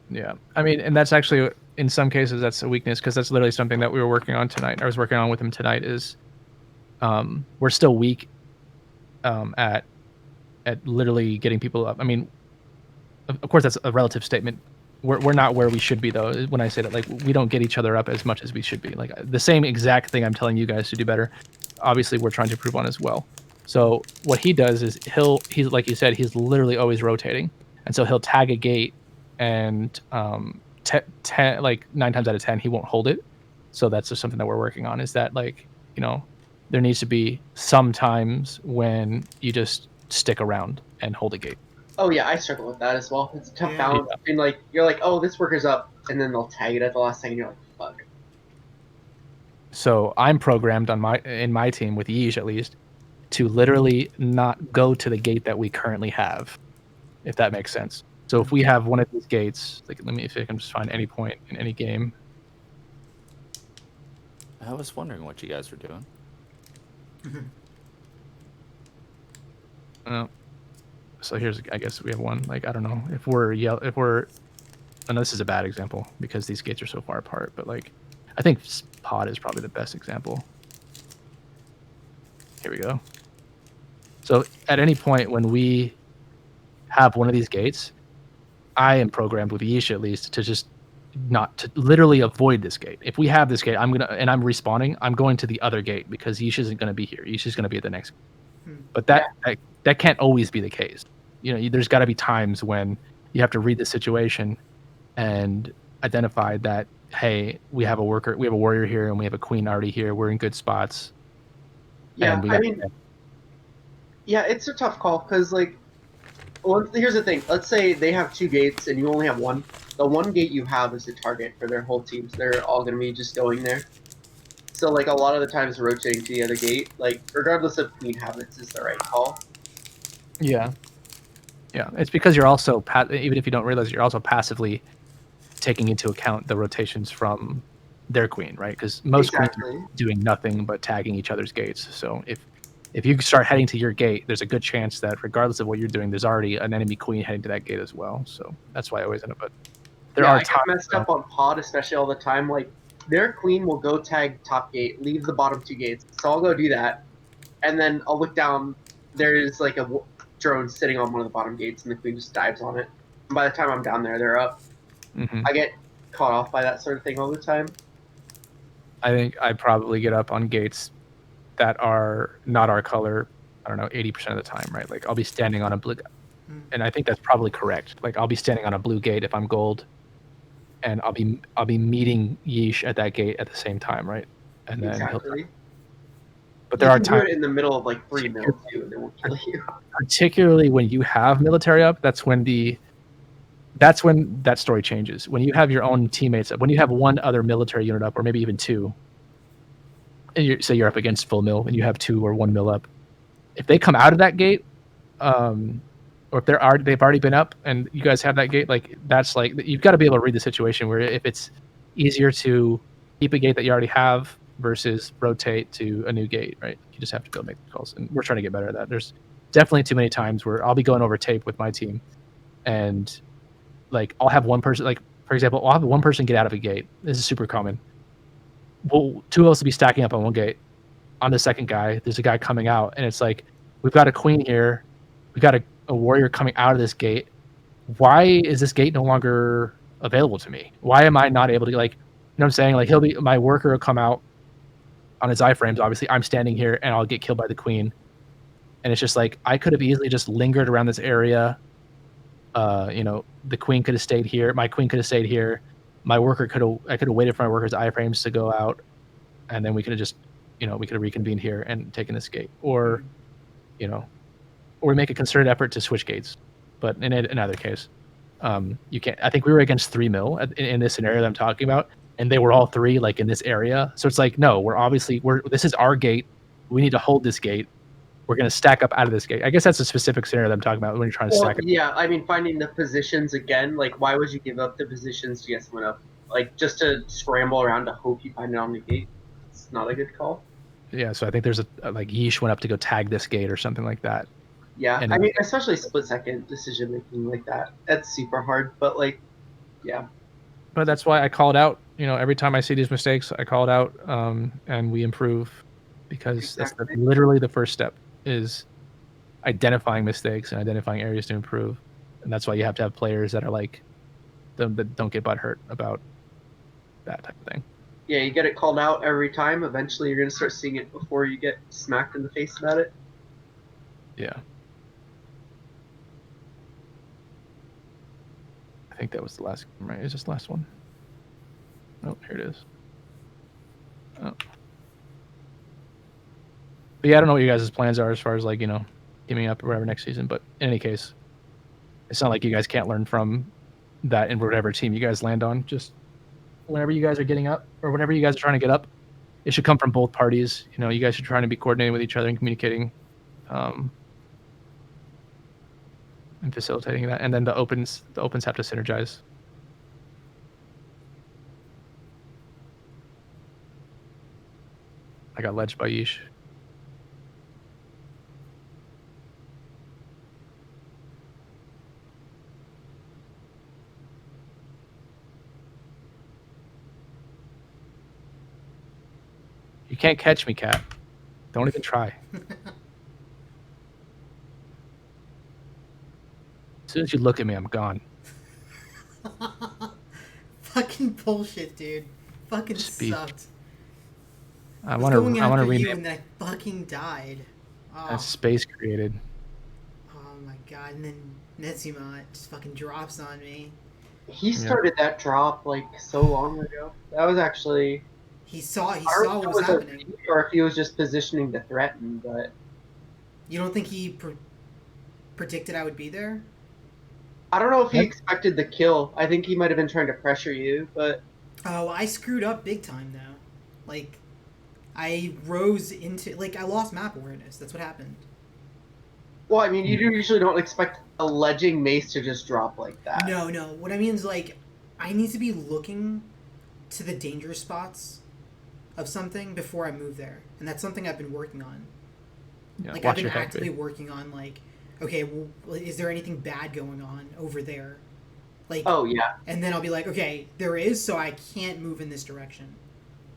Yeah, I mean, and that's actually, in some cases, that's a weakness, because that's literally something that we were working on tonight. I was working on with him tonight. Is we're still weak at literally getting people up. I mean, of course, that's a relative statement. We're not where we should be, though. When I say that, like, we don't get each other up as much as we should be. Like the same exact thing I'm telling you guys to do better. Obviously, we're trying to improve on as well. So what he does is he's like you said, he's literally always rotating, and so he'll tag a gate, and like 9 times out of 10 he won't hold it. So that's just something that we're working on, is that, like, there needs to be some times when you just stick around and hold a gate. Oh yeah, I struggle with that as well. It's a tough balance. Yeah. And like you're like, oh, this worker's up, and then they'll tag it at the last second, and you're like, fuck. So I'm programmed in my team with Yeesh at least to literally not go to the gate that we currently have, if that makes sense. So if we have one of these gates, like, let me see if I can just find any point in any game. I was wondering what you guys were doing. So here's, I guess we have one. Like, I don't know if we're. I know this is a bad example because these gates are so far apart, but like, I think pod is probably the best example. Here we go. So at any point when we have one of these gates, I am programmed with Yeesh at least to just not to literally avoid this gate. If we have this gate, I'm respawning, I'm going to the other gate because Yeesh isn't going to be here. Yeesh is going to be at the next. But that can't always be the case. There's got to be times when you have to read the situation and identified that, hey, we have a warrior here, and we have a queen already here. We're in good spots. Yeah, and we I got mean, yeah, it's a tough call because like, well, here's the thing. Let's say they have 2 gates and you only have 1. The 1 gate you have is the target for their whole team, so they're all going to be just going there. So like a lot of the times rotating to the other gate, like regardless of queen habits, is the right call. Yeah. It's because you're also even if you don't realize, you're also passively taking into account the rotations from their queen, right? Because most queens Exactly. are doing nothing but tagging each other's gates. So if you start heading to your gate, there's a good chance that regardless of what you're doing, there's already an enemy queen heading to that gate as well. So that's why I always end up. But there Yeah, are I get times messed up on pod, especially all the time. Like their queen will go tag top gate, leave the bottom 2 gates. So I'll go do that, and then I'll look down. There's like a drone sitting on one of the bottom gates, and the queen just dives on it. And by the time I'm down there, they're up. Mhm. I get caught off by that sort of thing all the time. I think I probably get up on gates that are not our color. I don't know, 80% of the time, right? Like I'll be standing on a blue, and I think that's probably correct. Like I'll be standing on a blue gate if I'm gold, and I'll be meeting Yeesh at that gate at the same time, right? And then Exactly. but You there are can do times, it in the middle of like 3 mil too, and they won't kill you. particularly when you have military up, that's when that story changes. When you have your own teammates up, when you have one other military unit up, or maybe even 2, and say you're up against full mill, and you have 2 or 1 mill up. If they come out of that gate, or if they've already been up, and you guys have that gate, like that's like you've got to be able to read the situation where if it's easier to keep a gate that you already have versus rotate to a new gate, right? You just have to go make the calls, and we're trying to get better at that. There's definitely too many times where I'll be going over tape with my team, and like I'll have one person, like for example, I'll have one person get out of a gate. This is super common. Well, 2 of us will be stacking up on one gate. On the second guy, there's a guy coming out, and it's like, we've got a queen here, we've got a warrior coming out of this gate. Why is this gate no longer available to me? Why am I not able to, like, you know what I'm saying? Like my worker will come out on his iframes. Obviously, I'm standing here, and I'll get killed by the queen. And it's just like I could have easily just lingered around this area. The queen could have stayed here. My queen could have stayed here. I could have waited for my worker's iframes to go out, and then we could have just, we could have reconvened here and taken this gate, or we make a concerted effort to switch gates. But in either case, you can't. I think we were against 3 mil in this scenario that I'm talking about, and they were all 3 like in this area. So it's like, no, this is our gate. We need to hold this gate. We're going to stack up out of this gate. I guess that's a specific scenario that I'm talking about when you're trying to stack up. Yeah, I mean, finding the positions again, like, why would you give up the positions to get someone up? Like, just to scramble around to hope you find it on the gate? It's not a good call. Yeah, so I think there's like Yeesh went up to go tag this gate or something like that. Yeah, And I mean, especially split-second decision-making like that. That's super hard, but, like, yeah. But that's why I call it out. Every time I see these mistakes, I call it out, and we improve, because that's literally the first step, is identifying mistakes and identifying areas to improve. And that's why you have to have players that are like, that don't get butthurt about that type of thing. Yeah, you get it called out every time. Eventually, you're going to start seeing it before you get smacked in the face about it. Yeah. I think that was the last game, right? Is this the last one? Oh, here it is. Oh. But yeah, I don't know what you guys' plans are as far as like, teaming up or whatever next season. But in any case, it's not like you guys can't learn from that in whatever team you guys land on. Just whenever you guys are getting up, or whenever you guys are trying to get up, it should come from both parties. You guys should try to be coordinating with each other and communicating, and facilitating that. And then the opens have to synergize. I got ledged by Yeesh. You can't catch me, Cat. Don't even try. As soon as you look at me, I'm gone. Fucking bullshit, dude. Fucking Speak. sucked. I want to rename you, and then I fucking died. Oh. That's space created. Oh my god! And then Netsuma just fucking drops on me. He started that drop like so long ago. That was actually. He saw I don't know what if it was was a happening. read or if he was just positioning to threaten, but You don't think he predicted I would be there? I don't know if he Yep. expected the kill. I think he might have been trying to pressure you, but Oh, I screwed up big time though. Like, I rose into I lost map awareness. That's what happened. well, I mean, you usually don't expect a ledging mace to just drop like that. No, no. What I mean is I need to be looking to the danger spots of something before I move there, and that's something I've been working on. Yeah, I've watch been your head, actively babe. working on okay, well, is there anything bad going on over there? Like, Oh yeah, and then I'll be like, okay, there is, so I can't move in this direction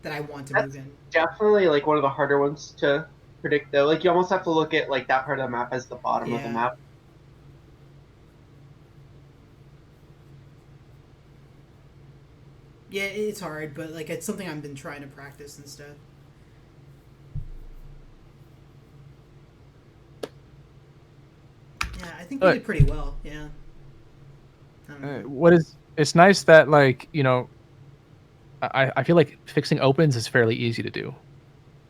that I want to move that's in. definitely like one of the harder ones to predict, though. Like you almost have to look at like that part of the map as the bottom of the Yeah. map. Yeah, it's hard, but it's something I've been trying to practice and stuff. Yeah, I think we But- did pretty well. Yeah. I don't know. What is it's nice that like I feel like fixing opens is fairly easy to do.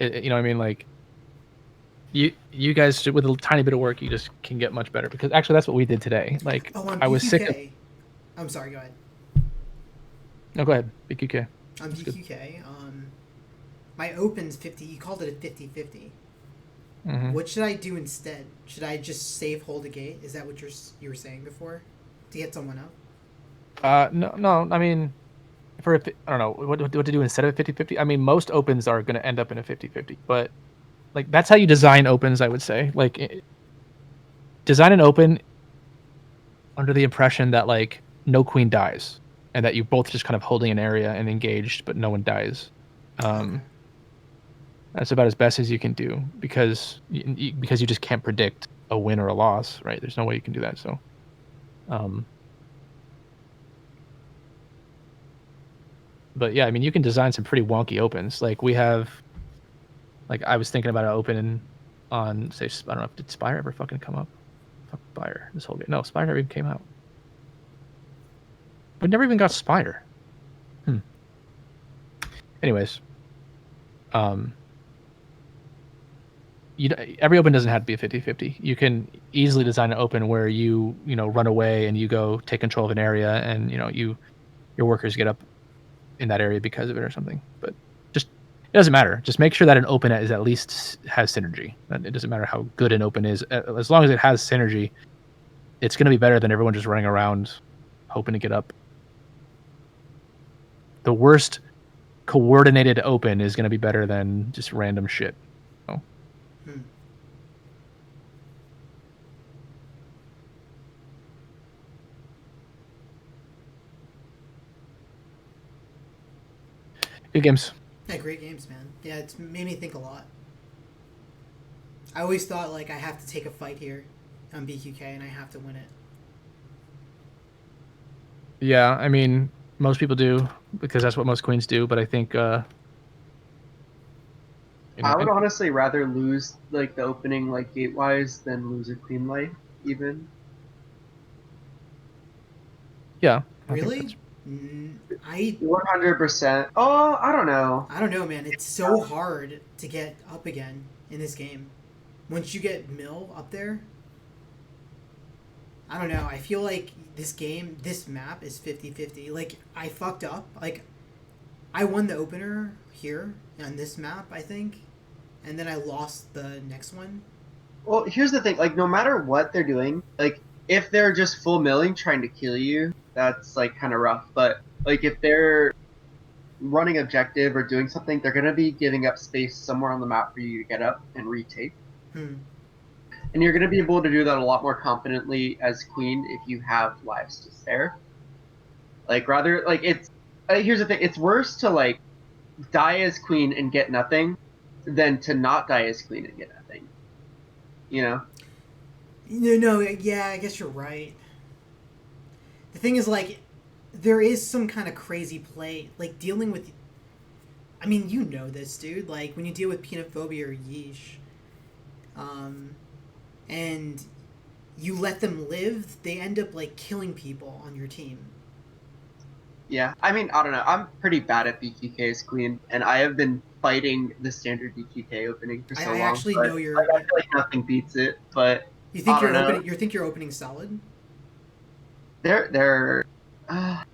You know what I mean? Like you guys with a tiny bit of work you just can get much better because actually that's what we did today. Like Oh, on I was sick of. BQK. I'm sorry. Go ahead. No, go ahead. BQK. On That's good. BQK, my open's 50. You called it a 50-50. Mhm. What should I do instead? Should I just save hold a gate? Is that what you were saying before? To get someone up? No. I mean, I don't know what to do instead of a 50-50. I mean, most opens are going to end up in a 50-50, but like that's how you design opens. I would say design an open under the impression that like no queen dies and that you're both just kind of holding an area and engaged, but no one dies. Okay. That's about as best as you can do because you just can't predict a win or a loss, right? There's no way you can do that. So, but yeah, I mean, you can design some pretty wonky opens. Like we have, like I was thinking about an open on say I don't know, did Spire ever fucking come up? Fuck Spire this whole game. No, Spire never even came out. We never even got Spire. Anyways, every open doesn't have to be a 50-50. You can easily design an open where you run away and you go take control of an area and your workers get up in that area because of it or something. But just it doesn't matter. Just make sure that an open is at least has synergy. It doesn't matter how good an open is, as long as it has synergy. It's going to be better than everyone just running around hoping to get up. The worst coordinated open is going to be better than just random shit. So. Hmm. Good games. Yeah, great games, man. Yeah, it's made me think a lot. I always thought I have to take a fight here on BQK and I have to win it. Yeah, I mean, most people do because that's what most queens do. But I think, I would honestly rather lose like the opening like gate wise than lose a queen life even. Yeah. Really? I 100%. Oh, I don't know. don't know, man. It's so hard to get up again in this game. Once you get Mill up there, I don't know. I feel like this map is 50-50. I fucked up. I won the opener here on this map, I think. And then I lost the next one. Well, here's the thing. Like, no matter what they're doing, like, if they're just full milling trying to kill you, that's, like, kind of rough. But, like, if they're running objective or doing something, they're going to be giving up space somewhere on the map for you to get up and retake. And you're going to be able to do that a lot more confidently as queen if you have lives to spare. It's... here's the thing. It's worse to, like, die as queen and get nothing than to not die as queen and get nothing. You know? No, yeah, I guess you're right. The thing is, there is some kind of crazy play. Dealing with... I mean, you know this, dude. When you deal with Peanut Phobia or Yeesh, and you let them live, they end up, killing people on your team. Yeah, I mean, I don't know. I'm pretty bad at BQK as queen, and I have been fighting the standard BQK opening for so I long. actually But know like, you're. I feel like nothing beats it. But You I think don't you're know. opening? You think you're opening solid? They're I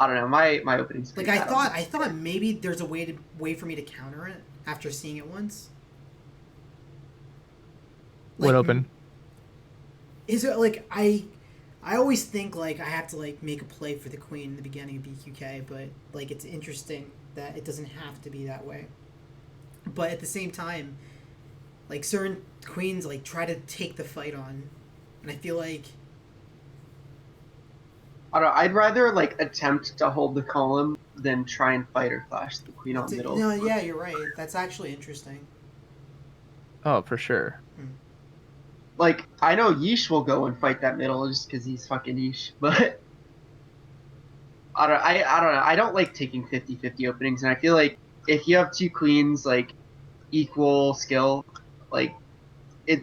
don't know. My opening's Like pretty bad. On I thought maybe there's a way for me to counter it after seeing it once. What Like, open? is it like I always think like I have to like make a play for the queen in the beginning of BQK, but like it's interesting that it doesn't have to be that way. But at the same time, like certain queens like try to take the fight on, and I feel like I don't know. I'd rather like attempt to hold the column than try and fight or flash the queen on middle. no, yeah, you're right. That's actually interesting. Oh, for sure. Like I know Yeesh will go and fight that middle just because he's fucking Yeesh, but I don't know. I don't like taking 50-50 openings, and I feel like if you have two queens like equal skill, like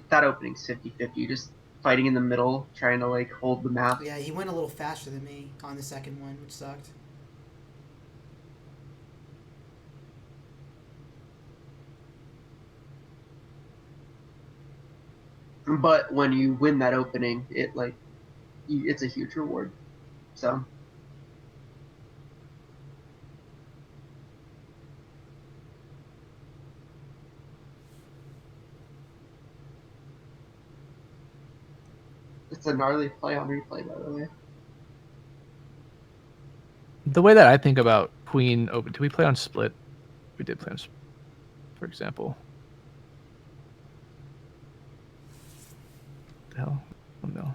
that opening's 50-50. Just fighting in the middle, trying to like hold the map. Yeah, he went a little faster than me on the second one, which sucked. But when you win that opening, it like it's a huge reward. So it's a gnarly play on replay, by the way. The way that I think about queen open, do we play on split? We did play on split, for example. What the hell? Oh no.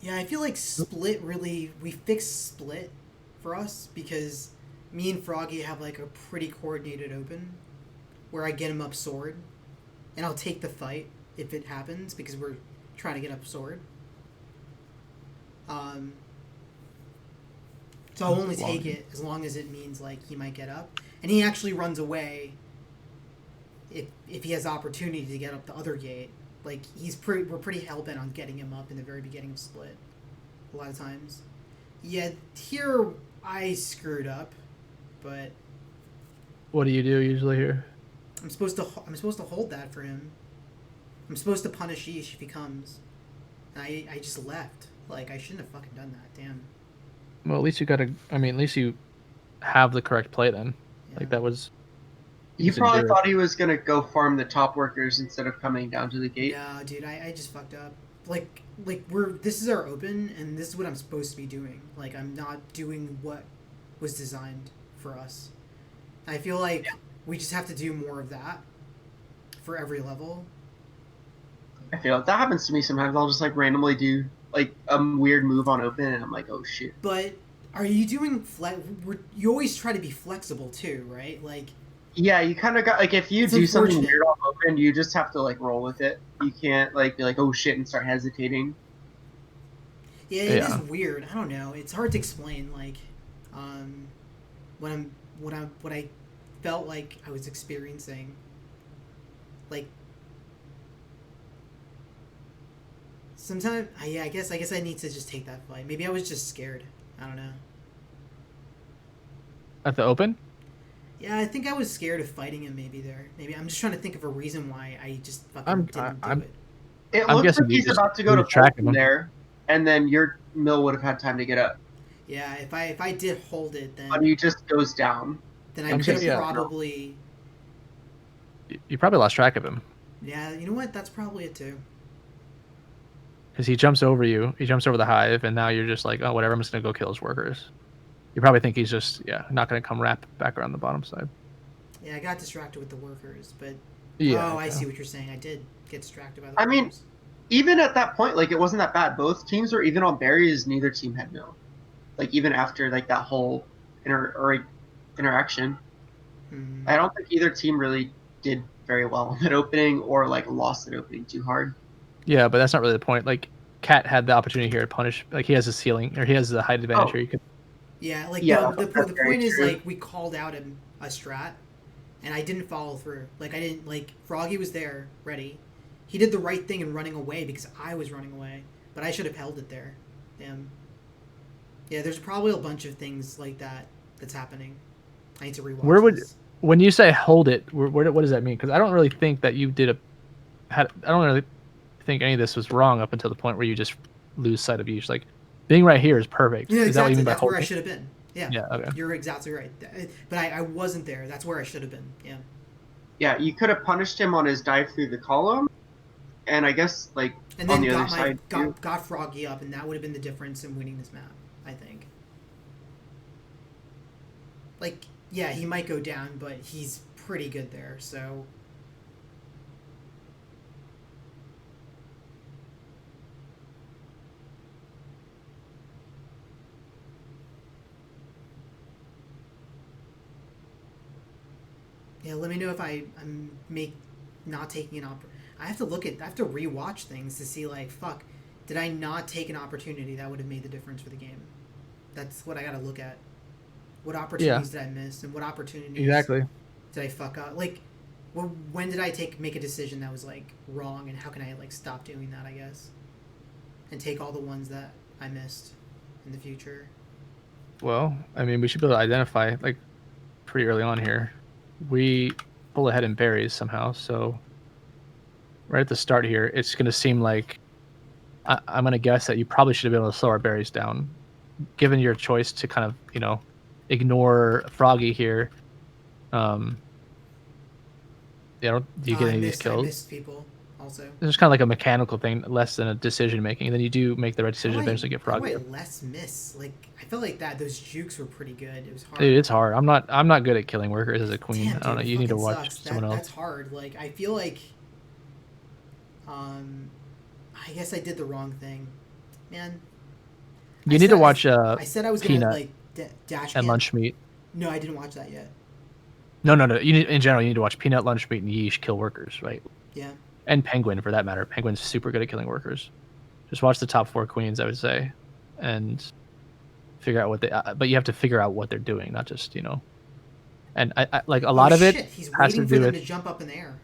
Yeah, I feel like split really we fixed split for us because me and Froggy have like a pretty coordinated open where I get him up sword and I'll take the fight if it happens because we're trying to get up sword. So I'll only take it as long as it means like he might get up, and he actually runs away if he has opportunity to get up the other gate. Like we're pretty hell bent on getting him up in the very beginning of split. A lot of times, yeah. Here I screwed up, but What do you do usually here? I'm supposed to hold that for him. I'm supposed to punish Yeesh if he comes. And I just left. Like I shouldn't have fucking done that. Damn. Well, at least you gotta. I mean, at least you have the correct play then. Yeah. Like that was. He He's a probably dude. thought he was gonna go farm the top workers instead of coming down to the gate. No, dude, I just fucked up. Like this is our open, and this is what I'm supposed to be doing. Like I'm not doing what was designed for us. I feel like we just have to do more of that for every level. I feel like that happens to me sometimes. I'll just like randomly do like a weird move on open, and I'm like, oh shit. But are you doing you always try to be flexible too, right? Like Yeah, you kind of got like if you It's do something unfortunate. weird on open, you just have to like roll with it. You can't like be like, oh shit, and start hesitating. yeah, it Yeah. is weird. I don't know. It's hard to explain. Like, what I felt like I was experiencing. Like, sometimes, yeah, I guess I need to just take that fight. Maybe I was just scared. I don't know. At the open? Yeah, I think I was scared of fighting him. Maybe there. Maybe I'm just trying to think of a reason why I just fucking didn't do it. It I'm looks guessing like you he's just about to go to lose track of full him. there, and then your mill would have had time to get up, Yeah, if I did hold it, but he just goes down. then I I'm could sure- have yeah. probably. You probably lost track of him Yeah, you know what? That's probably it too. because he jumps over you. He jumps over the hive, and now you're just like, oh, whatever. I'm just gonna go kill his workers. You probably think he's just not gonna come wrap back around the bottom side. Yeah, I got distracted with the workers, but Yeah. oh, I see what you're saying. I did get distracted by the I mean- workers. Even at that point, like it wasn't that bad. Both teams were even on berries. Neither team had mill. Like even after like that whole interaction, Hmm. I don't think either team really did very well on that opening or like lost that opening too hard. Yeah, but that's not really the point. Like, Cat had the opportunity here to punish. Like, he has the ceiling, or he has the height advantage Oh. here. He could. Yeah, like Yeah, the that's very point is true. like we called out a strat, and I didn't follow through. Like I didn't like Froggy was there ready. He did the right thing in running away because I was running away, but I should have held it there. Damn. Yeah, there's probably a bunch of things like that that's happening. I need to rewatch Where would this. when you say hold it? What does that mean? Because I don't really think that you I don't really think any of this was wrong up until the point where you just lose sight of each. Like being right here is perfect. Yeah, Is that what you exactly. mean by That's where I holding? should have been. Yeah. Yeah. Okay. You're exactly right. But I wasn't there. That's where I should have been. Yeah. Yeah, you could have punished him on his dive through the column, and I guess like And on then the other side too. got Froggy up, and that would have been the difference in winning this map, I think. Like, yeah, he might go down, but he's pretty good there, so... Yeah, let me know if I'm not taking an I have to rewatch things to see, like, fuck, did I not take an opportunity that would have made the difference for the game? That's what I gotta look at. What opportunities did I miss, and what opportunities Exactly. did I fuck up? Like, when did I make a decision that was, like, wrong, and how can I, like, stop doing that, I guess? And take all the ones that I missed in the future. Well, I mean, we should be able to identify like pretty early on here. We pull ahead in berries somehow, so right at the start here, it's going to seem like I'm going to guess that you probably should have been able to slow our berries down, given your choice to kind of ignore Froggy here. Do you get any of these kills? I missed people also. It's just kind of like a mechanical thing, less than a decision making. And then you do make the right decision, eventually get Froggy. How do I less miss? Like, I felt like those jukes were pretty good. It was hard. Dude, it's hard. I'm not good at killing workers as a queen. Damn, I don't know. dude, You need to fucking watch sucks. someone else. That's hard. Like, I feel like, I guess I did the wrong thing, man. You need to watch I said I was gonna Peanut like dash and camp. Lunch Meat. No, I didn't watch that yet. No. In general, you need to watch Peanut, Lunch Meat, and Yeesh kill workers, right? Yeah. And Penguin, for that matter. Penguin's super good at killing workers. Just watch the top 4 queens, I would say, and figure out what they. But you have to figure out what they're doing, not just And I like a lot of it He's has to waiting for do them with. to jump up in the air.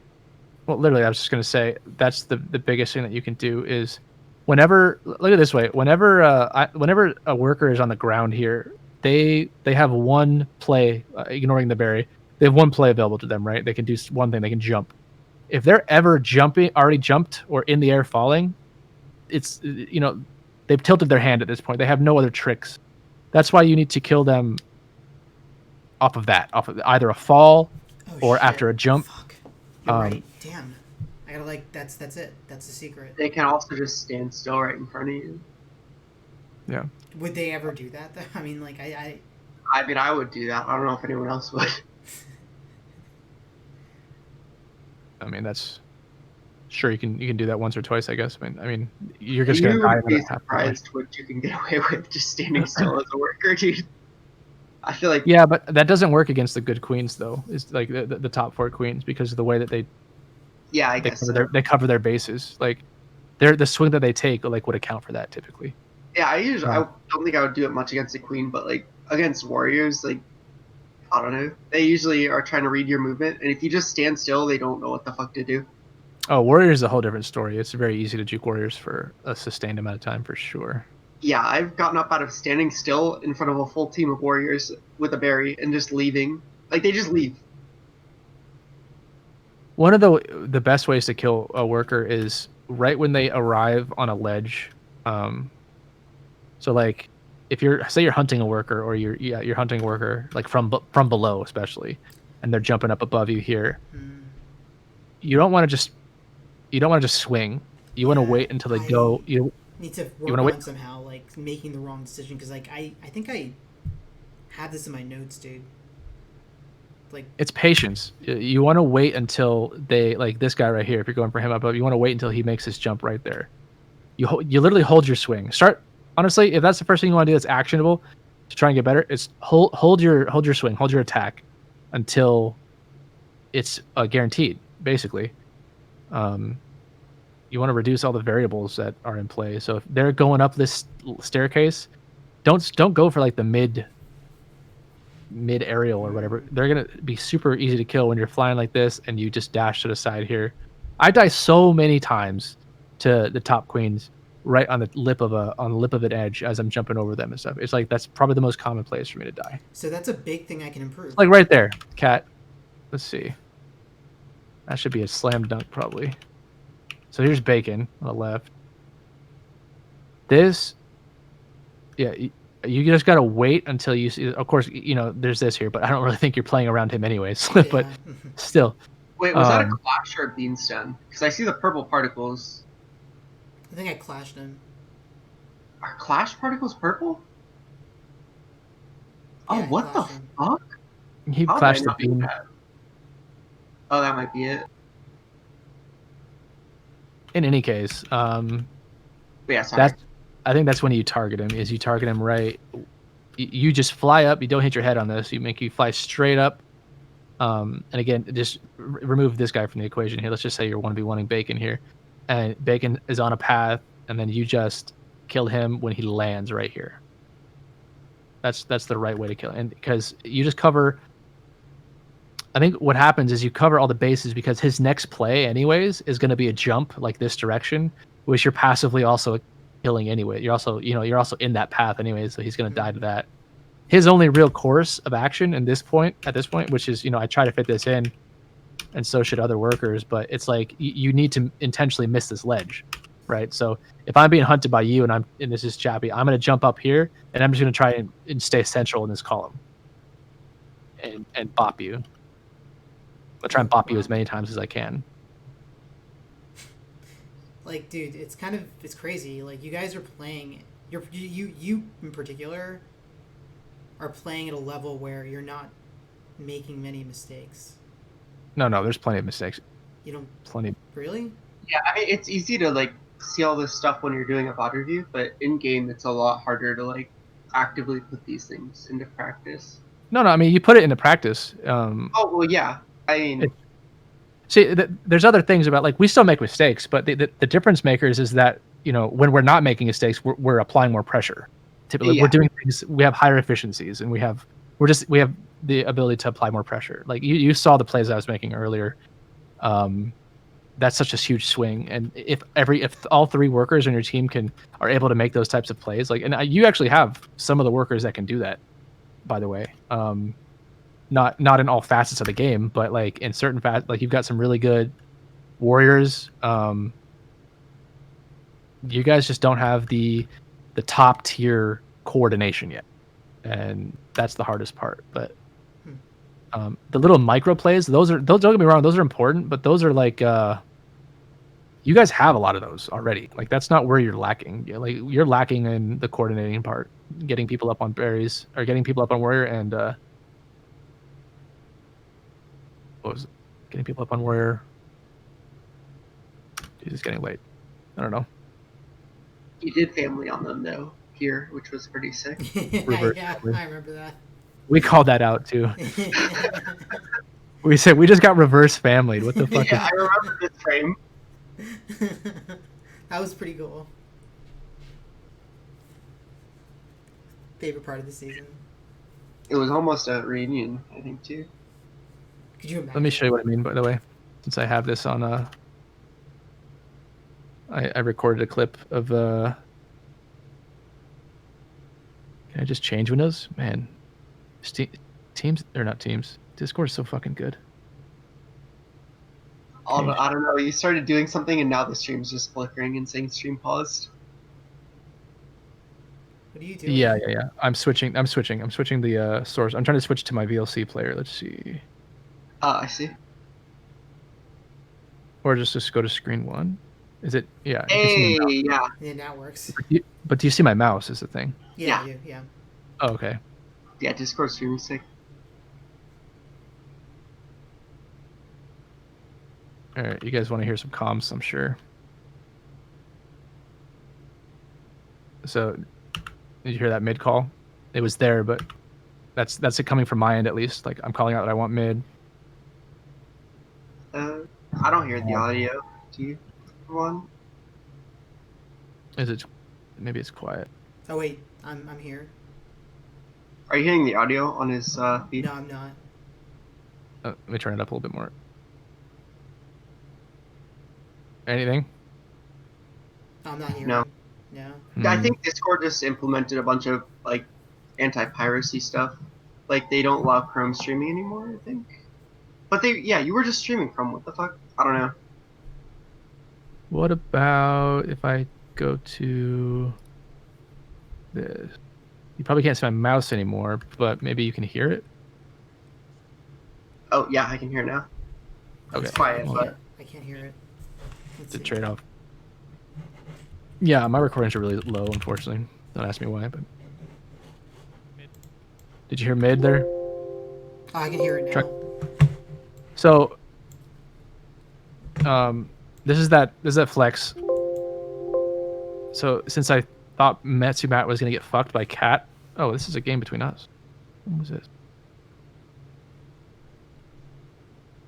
Well, literally, I was just gonna say that's the biggest thing that you can do is whenever look at it this way. Whenever a worker is on the ground here, they have one play, ignoring the berry. They have one play available to them, right? They can do one thing. They can jump. If they're ever already jumped or in the air falling, it's they've tilted their hand at this point. They have no other tricks. That's why you need to kill them off of either a fall or shit. after a jump. Fuck. You're right. Damn. I gotta that's it. That's the secret. They can also just stand still right in front of you. Yeah. Would they ever do that though? I mean, like I mean, I would do that. I don't know if anyone else would. I mean, that's sure you can do that once or twice, I guess. I mean, you're just gonna die. You would be surprised what you can get away with just standing still as a worker, dude. I feel like Yeah, but that doesn't work against the good queens, though. It's like the top 4 queens because of the way that they cover their bases. Like, the swing that they take would account for that typically. Yeah, I don't think I would do it much against a queen, but like against warriors, like I don't know, they usually are trying to read your movement, and if you just stand still, they don't know what the fuck to do. Oh, warriors is a whole different story. It's very easy to juke warriors for a sustained amount of time for sure. Yeah, I've gotten up out of standing still in front of a full team of warriors with a berry and just leaving. Like, they just leave. One of the best ways to kill a worker is right when they arrive on a ledge. So like, if you're hunting a worker, or you're hunting a worker like from below especially, and they're jumping up above you here, you don't want to just swing. You want to wait until they go. You need to work on somehow, like making the wrong decision, because like I think I had this in my notes, dude. Like, it's patience. You want to wait until they, like this guy right here. If you're going for him above, you want to wait until he makes his jump right there. You literally hold your swing. Honestly, if that's the first thing you want to do that's actionable to try and get better, it's hold your swing, hold your attack until it's guaranteed. Basically, you want to reduce all the variables that are in play. So if they're going up this staircase, don't go for like the mid aerial or whatever. They're gonna be super easy to kill when you're flying like this and you just dash to the side here. I die so many times to the top queens right on the lip of an edge as I'm jumping over them and stuff. It's like that's probably the most common place for me to die. So that's a big thing I can improve. It's like right there, cat. Let's see. That should be a slam dunk probably. So here's bacon on the left. This, yeah, you just gotta wait until you see. Of course, you know there's this here, but I don't really think you're playing around him anyways. But Yeah. still, Wait, was that a clash or a beanstone? Because I see the purple particles. I think I clashed him. Are clash particles purple? Oh, Yeah, I what the clashed him. fuck? he How did I clashed the not do beam. that? Oh, that might be it. In any case, But yeah, sorry. I think that's when you target him. Is you target him right. You just fly up. You don't hit your head on this. You fly straight up. And again, just remove this guy from the equation here. Let's just say you're 1v1ing Bacon here, and Bacon is on a path, and then you just kill him when he lands right here. That's the right way to kill him, and because you just cover. I think what happens is you cover all the bases because his next play, anyways, is going to be a jump like this direction, which you're passively also killing anyway. You're also in that path anyways, so he's going to die to that. His only real course of action at this point, which is, I try to fit this in, and so should other workers, but it's like you need to intentionally miss this ledge, right? So if I'm being hunted by you and this is Chappie, I'm going to jump up here and I'm just going to try and stay central in this column and bop you. I'll try and bop you as many times as I can. Like, dude, it's crazy. Like, you guys are playing. You in particular are playing at a level where you're not making many mistakes. No, there's plenty of mistakes. You don't Plenty. really. Yeah, I mean, it's easy to like see all this stuff when you're doing a VOD review, but in game, it's a lot harder to like actively put these things into practice. No, I mean you put it into practice. Oh well, yeah. I mean, See, there's other things about like we still make mistakes, but the difference makers is that when we're not making mistakes, we're applying more pressure. Typically, Yeah. we're doing things. We have higher efficiencies, and we have the ability to apply more pressure. Like you saw the plays I was making earlier. That's such a huge swing, and if all three workers on your team are able to make those types of plays, like, and you actually have some of the workers that can do that, by the way. Not in all facets of the game, but like in certain facets, like you've got some really good warriors. You guys just don't have the top tier coordination yet, and that's the hardest part. But the little micro plays, those don't get me wrong, those are important, but those are like you guys have a lot of those already. Like that's not where you're lacking. You're lacking in the coordinating part, getting people up on berries or getting people up on warrior and what was it? Getting people up on warrior. Jeez, it's getting late. I don't know. you did family on them though here, which was pretty sick. Revert. Yeah, I remember that. We called that out too. We said we just got reverse familied. What the fuck? Yeah, I remember this frame. That was pretty cool. Favorite part of the season. It was almost a reunion, I think, too. Could you imagine? Let me show you what I mean, by the way. Since I have this on I recorded a clip of can I just change windows? Man. Teams, they're not teams. Discord is so fucking good. I don't know, you started doing something and now the stream's just flickering and saying stream paused. What are you doing? Yeah. I'm switching the source. I'm trying to switch to my VLC player. Let's see. I see. Or just go to screen one. Is it? Yeah. you can see my Hey, mouse. yeah. Yeah, now it works. But do you see my mouse is the thing? Yeah, Yeah. yeah. Oh, okay. Yeah, Discord streaming sick. All right. You guys want to hear some comms, I'm sure. So, did you hear that mid call? It was there, but that's it coming from my end at least. Like I'm calling out that I want mid. I don't hear the audio. Do you? One? Is it? Maybe it's quiet. Oh wait, I'm here. Are you hearing the audio on his feed? No, I'm not. Let me turn it up a little bit more. Anything? I'm not hearing. No. No. I Hmm. think Discord just implemented a bunch of like anti-piracy stuff. Like they don't allow Chrome streaming anymore, I think. But you were just streaming from what the fuck? I don't know. What about if I go to this? You probably can't see my mouse anymore, but maybe you can hear it. Oh yeah, I can hear now. Okay. It's quiet, Hold but I can't hear it. Let's The see. trade off. Yeah, my recordings are really low, unfortunately. Don't ask me why, but did you hear mid there? Oh, I can hear it now. Try- So, this is that flex. So since I thought Metsumat was gonna get fucked by Cat, oh, this is a game between us. When was this?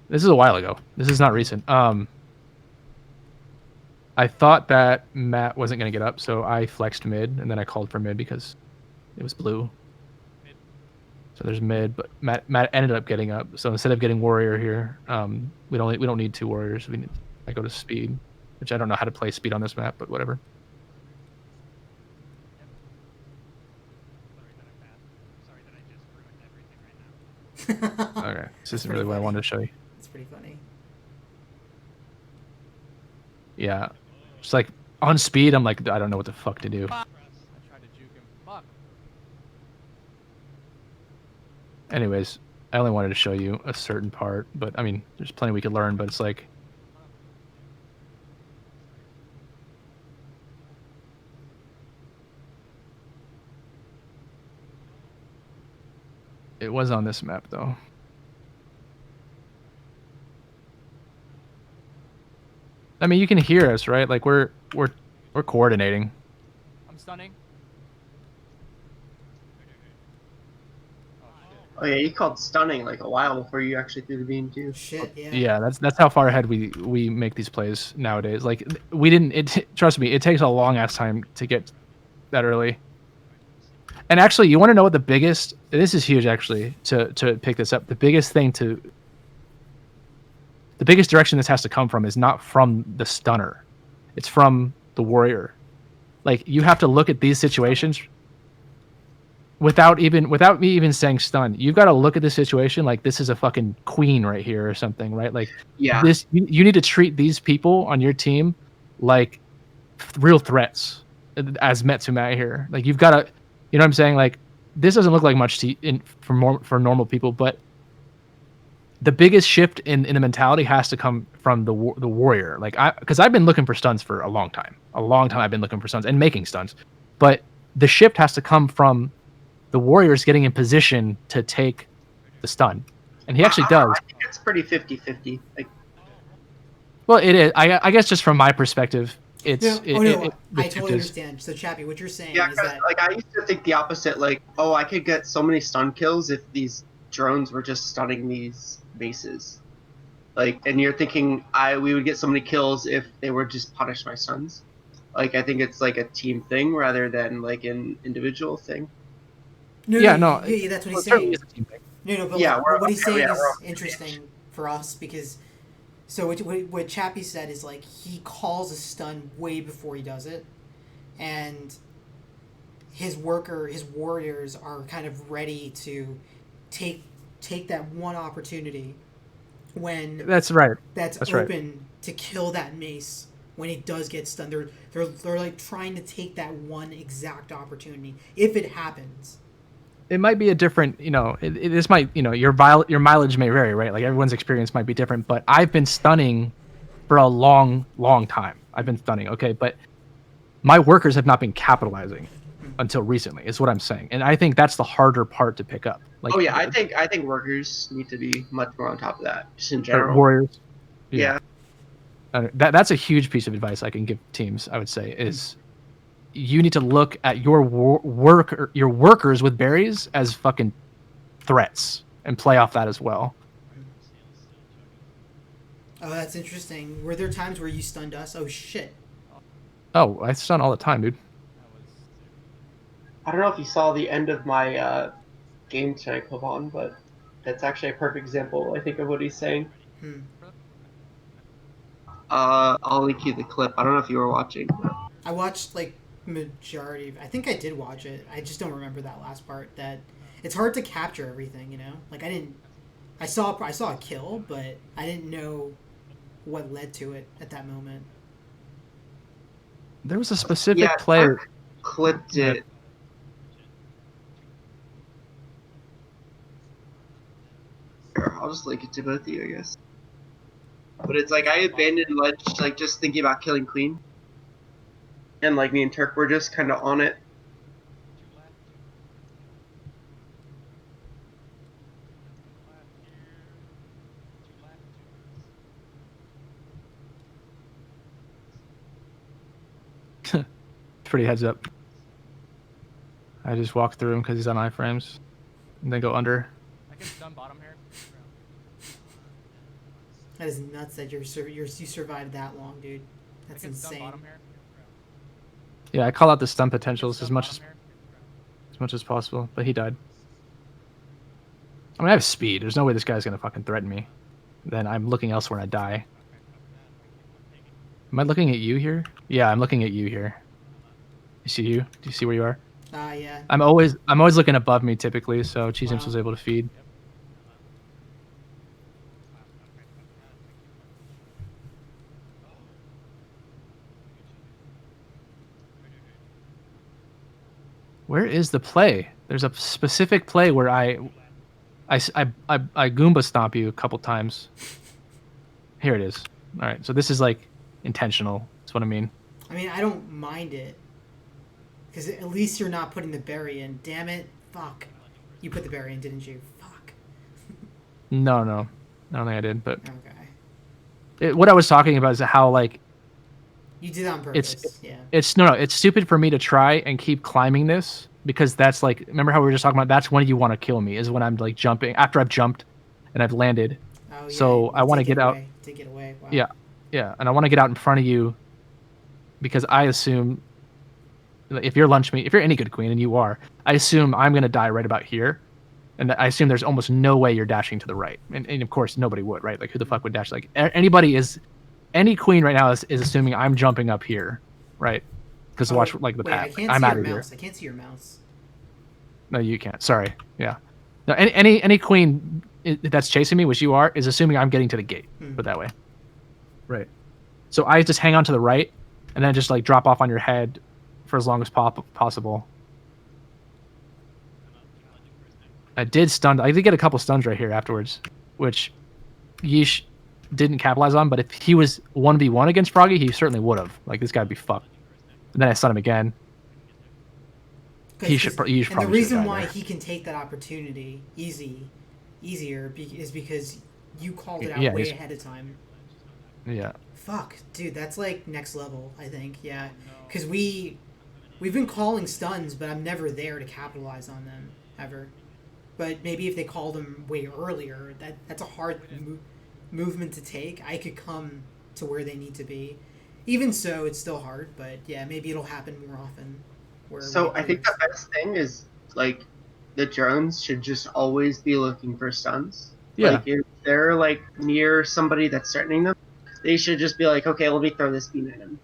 This is a while ago. This is not recent. I thought that Matt wasn't gonna get up, so I flexed mid, and then I called for mid because it was blue. So there's mid, but Matt ended up getting up. So instead of getting warrior here, we don't need 2 warriors. I go to speed, which I don't know how to play speed on this map, but whatever. Okay, this isn't really what I wanted to show you. It's pretty funny. Yeah, just like on speed, I'm like I don't know what the fuck to do. I tried to juke him. Fuck. Anyways, I only wanted to show you a certain part, but I mean, there's plenty we could learn. But it's like, it was on this map though. I mean, you can hear us, right? Like we're coordinating. I'm stunning. oh yeah, you called stunning like a while before you actually threw the beam too. Shit, yeah. Yeah, that's how far ahead we make these plays nowadays. Like we didn't. Trust me, it takes a long ass time to get that early. And actually, you want to know what the biggest? This is huge, actually. To pick this up, the biggest direction this has to come from is not from the stunner, it's from the warrior. Like you have to look at these situations without me even saying stun. You've got to look at this situation like this is a fucking queen right here or something, right? Like Yeah. this, you need to treat these people on your team like real threats as Metsumat here. Like you've got to, you know what I'm saying? Like this doesn't look like much for normal people, but the biggest shift in the mentality has to come from the warrior. Like because I've been looking for stuns for a long time. I've been looking for stuns and making stuns, but the shift has to come from the warrior's getting in position to take the stun, and he actually does. I think it's pretty 50-50. Like, Well, it is. I guess just from my perspective, it's. No, the I shift totally is- understand. So, Chappie, what you're saying yeah, is 'cause, that like I used to think the opposite. Like, oh, I could get so many stun kills if these drones were just stunning these bases. Like, and you're thinking we would get so many kills if they were just punish my stuns. Like, I think it's like a team thing rather than like an individual thing. Yeah, no, yeah, that's what well, he's it certainly saying. is a team thing. No, but Yeah, like, what he's saying is we're on the same interesting for us because. So what Chappie said is like he calls a stun way before he does it, and his warriors are kind of ready to take that one opportunity when That's right. that's That's right. open to kill that mace when it does get stunned. They're like trying to take that one exact opportunity if it happens. It might be a different, this might, your mileage may vary, right? Like everyone's experience might be different, but I've been stunning for a long, long time. I've been stunning, okay? But my workers have not been capitalizing until recently, is what I'm saying. And I think that's the harder part to pick up. Like, Oh yeah, I think workers need to be much more on top of that, just in or general. warriors. Yeah. That's a huge piece of advice I can give teams, I would say, is you need to look at your workers with berries as fucking threats and play off that as well. Oh, that's interesting. Were there times where you stunned us? Oh shit. Oh, I stun all the time, dude. I don't know if you saw the end of my game tonight, Pavan, but that's actually a perfect example, I think, of what he's saying. I'll link you the clip. I don't know if you were watching. But... I watched like majority. I think I did watch it. I just don't remember that last part. That it's hard to capture everything. You know, like I didn't. I saw a kill, but I didn't know what led to it at that moment. There was a specific Yeah, play. Mark clipped it. Here, I'll just link it to both of you, I guess. But it's like I abandoned ledge, like just thinking about killing queen, and like me and Turk were just kind of on it. Pretty heads up. I just walk through him because he's on iframes, and then go under. I can stun bottom here. That is nuts that you survived that long, dude. I That's can stun insane. bottom here. Yeah, I call out the stun potentials Stun as much bottom here. as possible, but he died. I mean, I have speed. There's no way this guy's gonna fucking threaten me. Then I'm looking elsewhere and I die. Am I looking at you here? Yeah, I'm looking at you here. You see you? Do you see where you are? Yeah. I'm always looking above me typically, so Cheese Wow. Imps was able to feed. Where is the play? There's a specific play where I Goomba stomp you a couple times. Here it is. All right, so this is like intentional. That's what I mean. I mean, I don't mind it. Because at least you're not putting the berry in. Damn it. Fuck. You put the berry in, didn't you? Fuck. No, I don't think I did. But Okay. what I was talking about is how like You did it on purpose. Yeah. it's it's stupid for me to try and keep climbing this because that's like, remember how we were just talking about, that's when you want to kill me, is when I'm like jumping after I've jumped and I've landed. Oh, yeah. So you I want to did get out. away. Did get away. Wow. Yeah, and I want to get out in front of you because I assume if you're lunch meat, if you're any good queen, and you are, I assume I'm gonna die right about here, and I assume there's almost no way you're dashing to the right, and of course nobody would, right? Like who the fuck would dash? Like any queen right now is assuming I'm jumping up here, right? Because watch like the wait, I path. can't I'm see out your of here. mouse. I can't see your mouse. No, you can't. Sorry. Yeah. No, any queen that's chasing me, which you are, is assuming I'm getting to the gate. Put that way. Right. So I just hang on to the right, and then just like drop off on your head for as long as possible. I did get a couple stuns right here afterwards, which Yeesh didn't capitalize on. But if he was 1v1 against Froggy, he certainly would have. Like this guy'd be fucked. And then I stun him again. He should probably. And the reason why he can take that opportunity easier is because you called it out way ahead of time. Yeah. Fuck, dude, that's like next level, I think. Yeah, because we've been calling stuns, but I'm never there to capitalize on them ever. But maybe if they call them way earlier, that's a hard movement to take. I could come to where they need to be. Even so, it's still hard. But yeah, maybe it'll happen more often. So I think the best thing is like the drones should just always be looking for stuns. Yeah. Like if they're like near somebody that's threatening them, they should just be like, okay, let me throw this beam at him.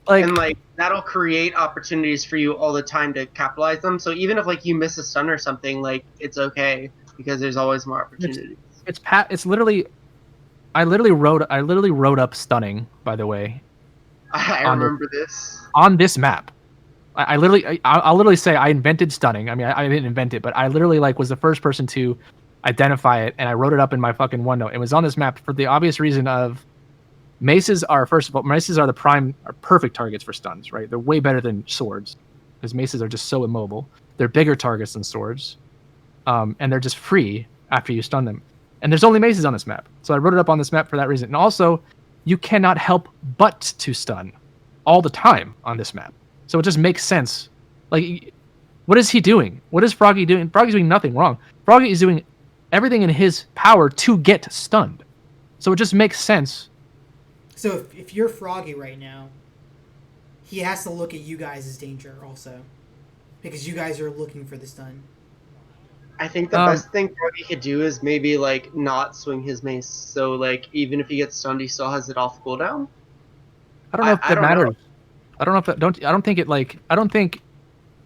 And like that'll create opportunities for you all the time to capitalize them. So even if like you miss a stun or something, like it's okay because there's always more opportunities. It's literally, I literally wrote up stunning, by the way. I remember this on this map. I'll literally say I invented stunning. I mean, I didn't invent it, but I literally like was the first person to identify it, and I wrote it up in my fucking OneNote. It was on this map for the obvious reason of maces are, first of all, maces are perfect targets for stuns, right? They're way better than swords because maces are just so immobile. They're bigger targets than swords, and they're just free after you stun them. And there's only maces on this map, so I wrote it up on this map for that reason. And also, you cannot help but to stun all the time on this map. So it just makes sense. Like, what is he doing? What is Froggy doing? Froggy's doing nothing wrong. Froggy is doing everything in his power to get stunned. So it just makes sense. So if you're Froggy right now, he has to look at you guys as danger also. Because you guys are looking for the stun. I think the best thing Froggy could do is maybe like not swing his mace. So like even if he gets stunned, he still has it off cooldown. I don't know if that matters. I don't know if that, I don't think it like, I don't think,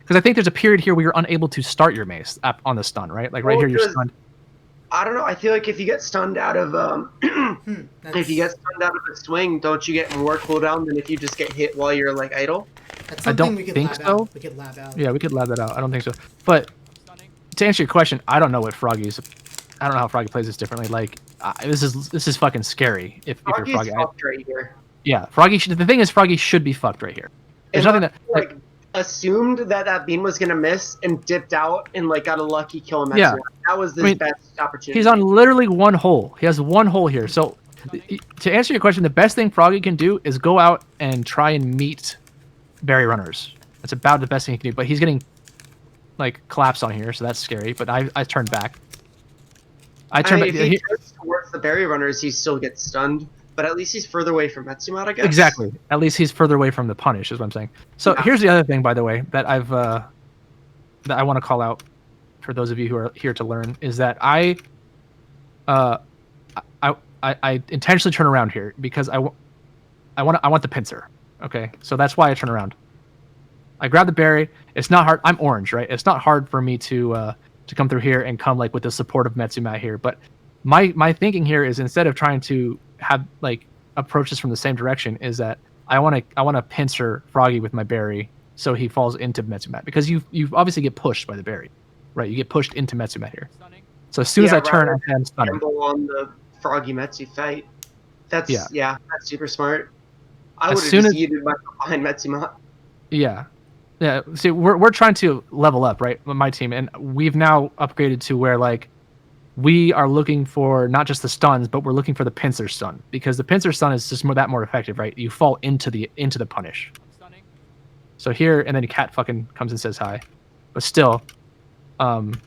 because I think there's a period here where you're unable to start your mace on the stun, right? Like right Well, here, you're because- stunned. I don't know. I feel like if you get stunned out of if you get That's, stunned out of a swing, don't you get more cooldown than if you just get hit while you're like idle? that's I something don't we could think lab so. out. We could lab out. Yeah, we could lab that out. I don't think so. But Stunning. to answer your question, I don't know what Froggy's. I don't know how Froggy plays this differently. Like this is fucking scary. If you're Froggy's Froggy, fucked right here. yeah, Froggy. The thing is, Froggy should be fucked right here. There's And nothing that like assumed that beam was gonna miss and dipped out and like got a lucky kill on Yeah. Metsu. That was his I mean, best opportunity. he's on literally one hole. He has one hole here. So to answer your question, the best thing Froggy can do is go out and try and meet berry runners. That's about the best thing he can do. But he's getting like collapsed on here, so that's scary. But I turned back. I I turned mean, back. if he turns towards the berry runners, he still gets stunned. But at least he's further away from Metsumat, I guess. Exactly. At least he's further away from the punish, is what I'm saying. So Yeah. here's the other thing, by the way, that that I want to call out for those of you who are here to learn is that I intentionally turn around here because I want the pincer. Okay, so that's why I turn around. I grab the berry. It's not hard. I'm orange, right? It's not hard for me to come through here and come like with the support of Metsumat here. But my thinking here is instead of trying to have like approaches from the same direction, is that I want to pincer Froggy with my berry so he falls into Metsumat because you obviously get pushed by the berry, right? You get pushed into Metsumat here. Stunning. So as soon as Yeah, I turn, rather I'm stunning. Gamble on the Froggy Metsu fight. That's Yeah. that's super smart. I As would have soon just as- yeeted my behind Metsumat. Yeah. Yeah. See, we're trying to level up, right? My team, and we've now upgraded to where like we are looking for not just the stuns, but we're looking for the pincer stun because the pincer stun is just more effective, right? You fall into the punish. Stunning. So here, and then Cat fucking comes and says hi, but still, don't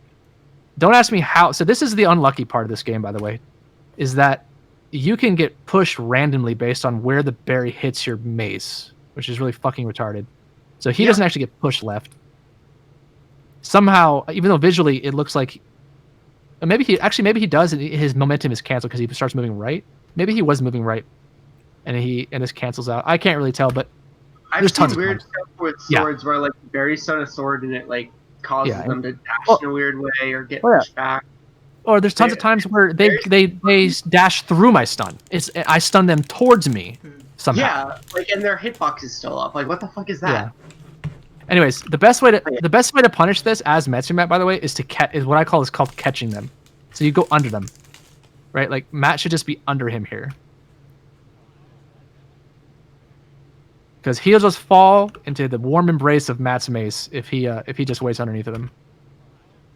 ask me how. So this is the unlucky part of this game, by the way, is that you can get pushed randomly based on where the berry hits your mace, which is really fucking retarded. So he Yeah. doesn't actually get pushed left. Somehow, even though visually it looks like, maybe he does, and his momentum is canceled because he starts moving right. Maybe he was moving right, and this cancels out. I can't really tell, but I've There's seen tons of weird times. stuff with Yeah. swords where like berry stun a sword and it like causes Yeah, them to dash well- in a weird way or get Well, yeah. pushed back. or there's tons of times where they dash through my stun. I stun them towards me somehow. Yeah, like and their hitbox is still up. Like what the fuck is that? Yeah. Anyways, the best way to punish this as Metsumat, by the way, is what I call is called catching them. So you go under them, right? Like Matt should just be under him here, because he'll just fall into the warm embrace of Matt's mace if he just waits underneath of him.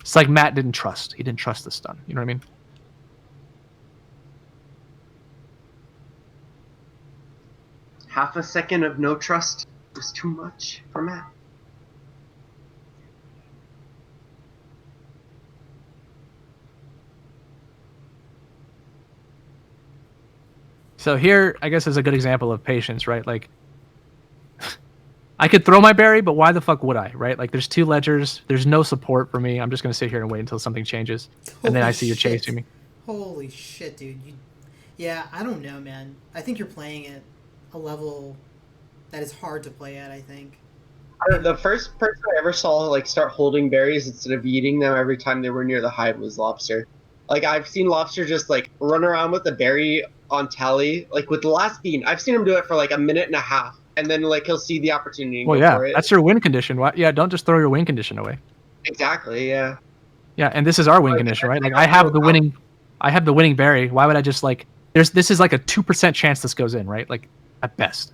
It's like Matt didn't trust. He didn't trust the stun. You know what I mean? Half a second of no trust was too much for Matt. So here, I guess, is a good example of patience, right? Like, I could throw my berry, but why the fuck would I, right? Like, there's two ledgers. There's no support for me. I'm just going to sit here and wait until something changes. And then I Holy see you shit. chasing me. Holy shit, dude. Yeah, I don't know, man. I think you're playing at a level that is hard to play at, I think. The first person I ever saw like start holding berries instead of eating them every time they were near the hive was Lobster. Like I've seen Lobster just like run around with the berry on tally, like with the last bean. I've seen him do it for like a minute and a half, and then like he'll see the opportunity and Well, go yeah, for it. that's your win condition. Yeah, don't just throw your win condition away. Exactly, yeah. Yeah, and this is our win Like, condition, right? Like, I I have the don't know. winning berry. Why would I just like? This is like a 2% chance this goes in, right? Like at best.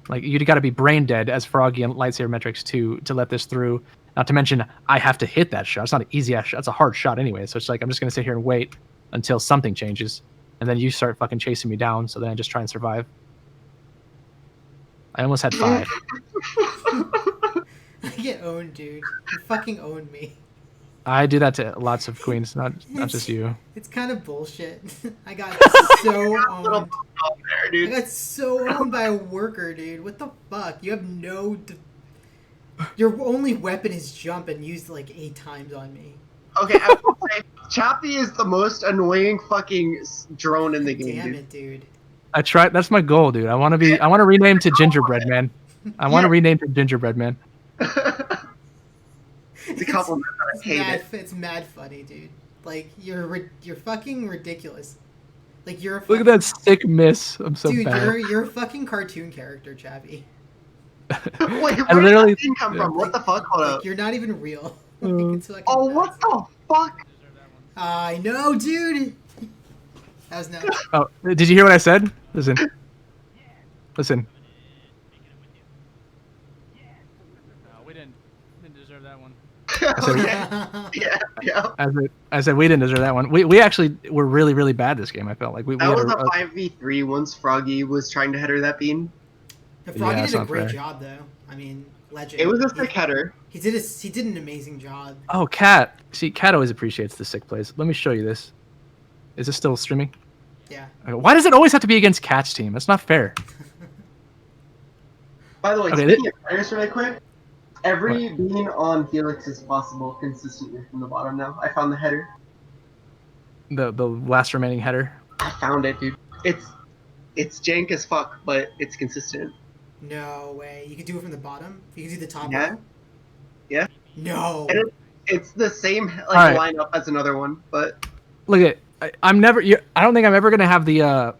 Like you got to be brain dead as Froggy and Lightsaber Metrics to let this through. Not to mention, I have to hit that shot. It's not an easy ass shot. It's a hard shot anyway. So it's like I'm just gonna sit here and wait until something changes, and then you start fucking chasing me down. So then I just try and survive. I almost had 5. I get owned, dude. You fucking owned me. I do that to lots of queens, not just you. It's kind of bullshit. I got so owned. Oh, there, I dude. got so owned by a worker, dude. What the fuck? You have no... Your only weapon is jump and used like 8 times on me. Okay, I will say, Chappie is the most annoying fucking drone in the game, Damn dude. it, dude. I tried. That's my goal, dude. I want to rename to Gingerbread Man. I want to Yeah. rename to Gingerbread Man. It's a compliment that I hate it. It's mad funny, dude. Like you're fucking ridiculous. Like you're a Look at that sick miss. I'm so dude. bad. You're a fucking cartoon character, Chappy. Wait, where I did literally. that thing come from? What the fuck? Hold Like up. you're not even real. Uh, Like, it's fucking Oh, nuts. what the fuck? Deserve that one. I know, dude. That was nuts. Oh, did you hear what I said? Listen. Listen. No, we didn't deserve that one. Okay. Yeah. I said we didn't deserve that one. We actually were really really bad this game. I felt like we That had was a 5v3 once Froggy was trying to header that bean. The Froggy Yeah, did a sounds great fair. job, though. I mean, legend. It was a sick header. He did an amazing job. Oh, Cat. See, Cat always appreciates the sick plays. Let me show you this. Is this still streaming? Yeah. Okay, why does it always have to be against Cat's team? That's not fair. By the way, Okay, speaking of headers really quick, every bean on Felix is possible consistently from the bottom now. I found the header. The last remaining header. I found it, dude. It's jank as fuck, but it's consistent. No way. You could do it from the bottom. You could do the top Yeah. row. Yeah. No. And it's the same Alright. lineup as another one, but Look at. I'm never. I don't think I'm ever gonna have the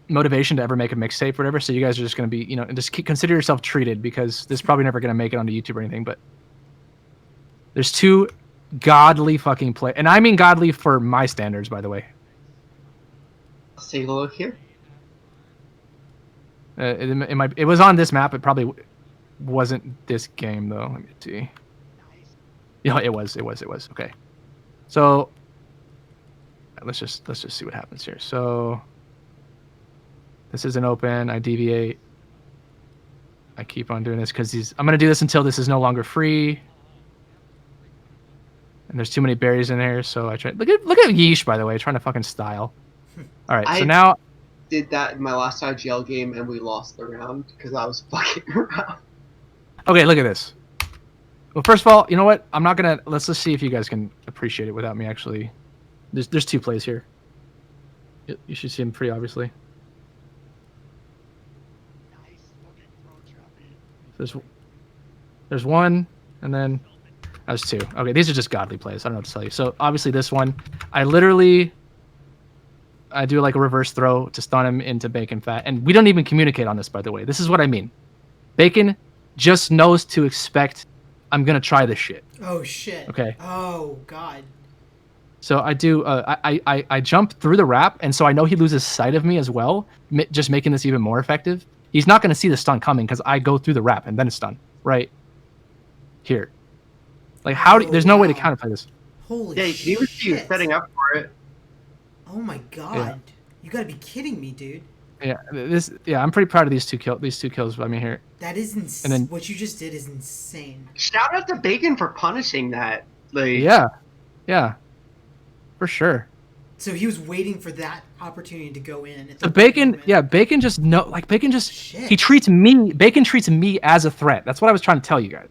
motivation to ever make a mixtape or whatever. So you guys are just gonna be, just consider yourself treated because this is probably never gonna make it onto YouTube or anything. But there's two godly fucking play, and I mean godly for my standards, by the way. let's take a look here. It was on this map. It probably wasn't this game though. Let me see. Yeah, it was. Okay. So let's just see what happens here. So this isn't open. I deviate. I keep on doing this because I'm gonna do this until this is no longer free. And there's too many berries in there, so I try. Look at Yeesh, by the way, trying to fucking style. All right, so now. Did that in my last IGL game and we lost the round because I was fucking around. Okay, look at this. Well, first of all, you know what? I'm not gonna. Let's just see if you guys can appreciate it without me actually. There's two plays here. You should see them pretty obviously. There's one, and then there's two. Okay, these are just godly plays. I don't know what to tell you. So obviously this one, I do like a reverse throw to stun him into Bacon Fat, and we don't even communicate on this, by the way. This is what I mean. Bacon just knows to expect. I'm gonna try this shit. Oh shit. Okay. Oh god. So I do. I jump through the wrap, and so I know he loses sight of me as well, just making this even more effective. He's not going to see the stun coming because I go through the wrap and then it's stun right here. Like there's no way to counterplay this. Holy Yeah, you can even see you shit. setting up for it. Oh my god. Yeah. You gotta be kidding me, dude. Yeah, I'm pretty proud of these two kills. I mean here. That is insane. And then- What you just did is insane. Shout out to Bacon for punishing that. Like, Yeah, for sure. So he was waiting for that opportunity to go in. At The right Bacon, moment. yeah, Bacon just Shit. he treats Bacon treats me as a threat. That's what I was trying to tell you guys.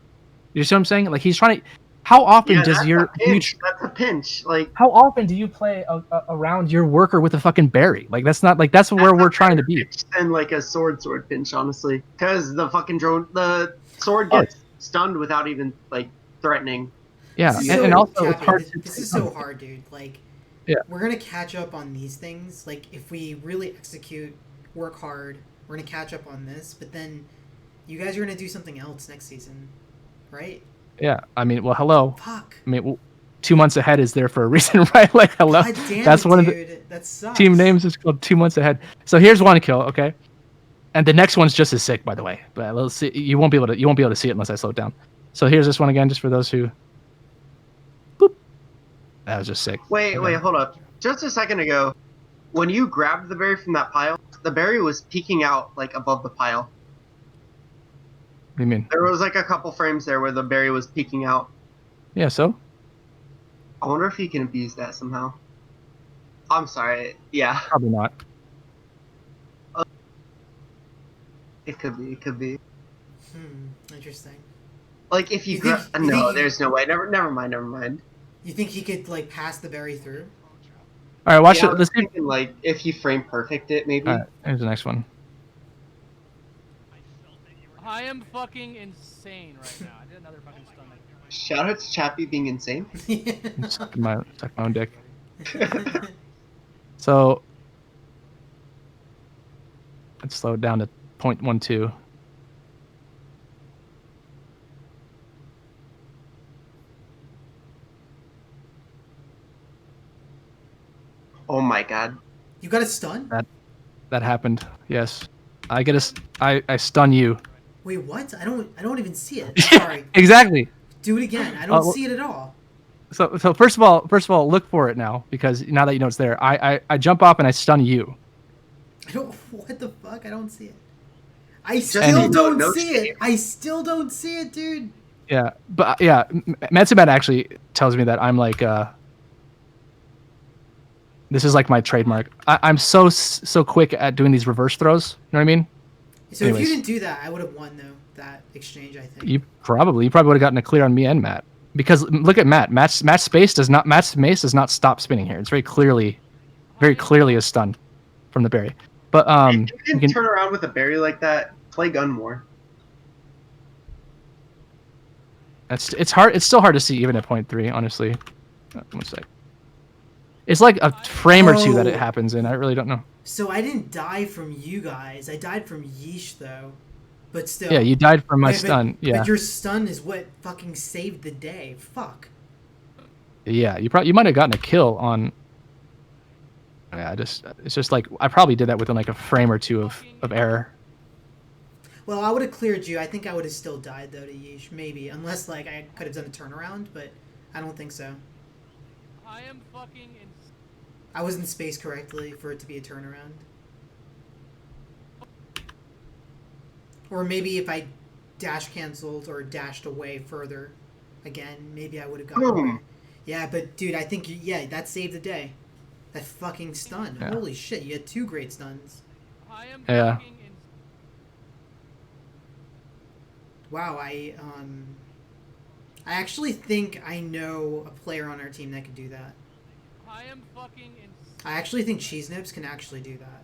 You see what I'm saying? Like he's trying to. How often yeah, does that's your a pinch. That's a pinch. Like how often do you play around your worker with a fucking berry? Like that's not like that's where we're trying to be. and like a sword pinch, honestly, because the fucking the sword gets stunned without even like threatening. Yeah, This is and so- also it's Cappy, hard. This is so hard, dude. Like, Yeah. we're gonna catch up on these things. Like, if we really execute, work hard, we're gonna catch up on this. But then, you guys are gonna do something else next season, right? Yeah, I mean, well, hello. Fuck. I mean, 2 months ahead is there for a reason, right? Like, hello. God damn That's it, one of the dude. That sucks. team names is called 2 months ahead. So here's one kill, okay, and the next one's just as sick, by the way. But let's see. You won't be able to see it unless I slow it down. So here's this one again, just for those who. Boop. That was just sick. Wait, hold up. Just a second ago, when you grabbed the berry from that pile, the berry was peeking out like above the pile. What do you mean? There was like a couple frames there where the berry was peeking out. Yeah. So. I wonder if he can abuse that somehow. I'm sorry. Yeah, Probably not. it could be. It could be. Interesting. Like if you, You think- gra- you no, think- there's no way. Never mind. You think he could like pass the berry through? All right, watch Yeah, I it. was Let's see. thinking, like, if you frame perfect it, maybe. All right, here's the next one. I am fucking insane right now. I did another fucking stun. Shout out to Chappie being insane. Suck my own dick. So let's slow it down to 0.12. Oh my god. You got a stun? That happened. Yes, I get I stun you. Wait, what? I don't even see it. Sorry. Exactly. Do it again. I don't well- see it at all. So first of all, look for it now, because now that you know it's there, I jump up and I stun you. I don't. What the fuck? I don't see it. I And still you don't know, no see shame. it. I still don't see it, dude. Yeah, but yeah, Matsubat actually tells me that I'm like this is like my trademark. I'm so quick at doing these reverse throws. You know what I mean? So Anyways. if you didn't do that, I would have won though that exchange. I think. You probably would have gotten a clear on me and Matt, because look at Matt. Matt's mace does not stop spinning here. It's very clearly a stun from the berry. But If you you can turn around with a berry like that, play gun more. it's hard. It's still hard to see even at 0.3, honestly. One sec. It's like a frame or two that it Oh. happens in. I really don't know. So I didn't die from you guys. I died from Yeesh though. But still. Yeah, you died from my Wait, stun. Yeah, But your stun is what fucking saved the day. Fuck. yeah. You might have gotten a kill on. Yeah, it's just like I probably did that within like a frame or two of error. Well, I would have cleared you. I think I would have still died though to Yeesh, maybe, unless like I could have done a turnaround, but I don't think so. I am fucking insane. I was in space correctly for it to be a turnaround. Or maybe if I dash canceled or dashed away further, again, maybe I would have gotten Boom. away. Yeah, but dude, I think that saved the day. That fucking stun. Yeah. Holy shit, you had 2 great stuns. I am Yeah. fucking insane. Wow, I actually think I know a player on our team that could do that. I am fucking insane. I actually think Cheese Nips can actually do that.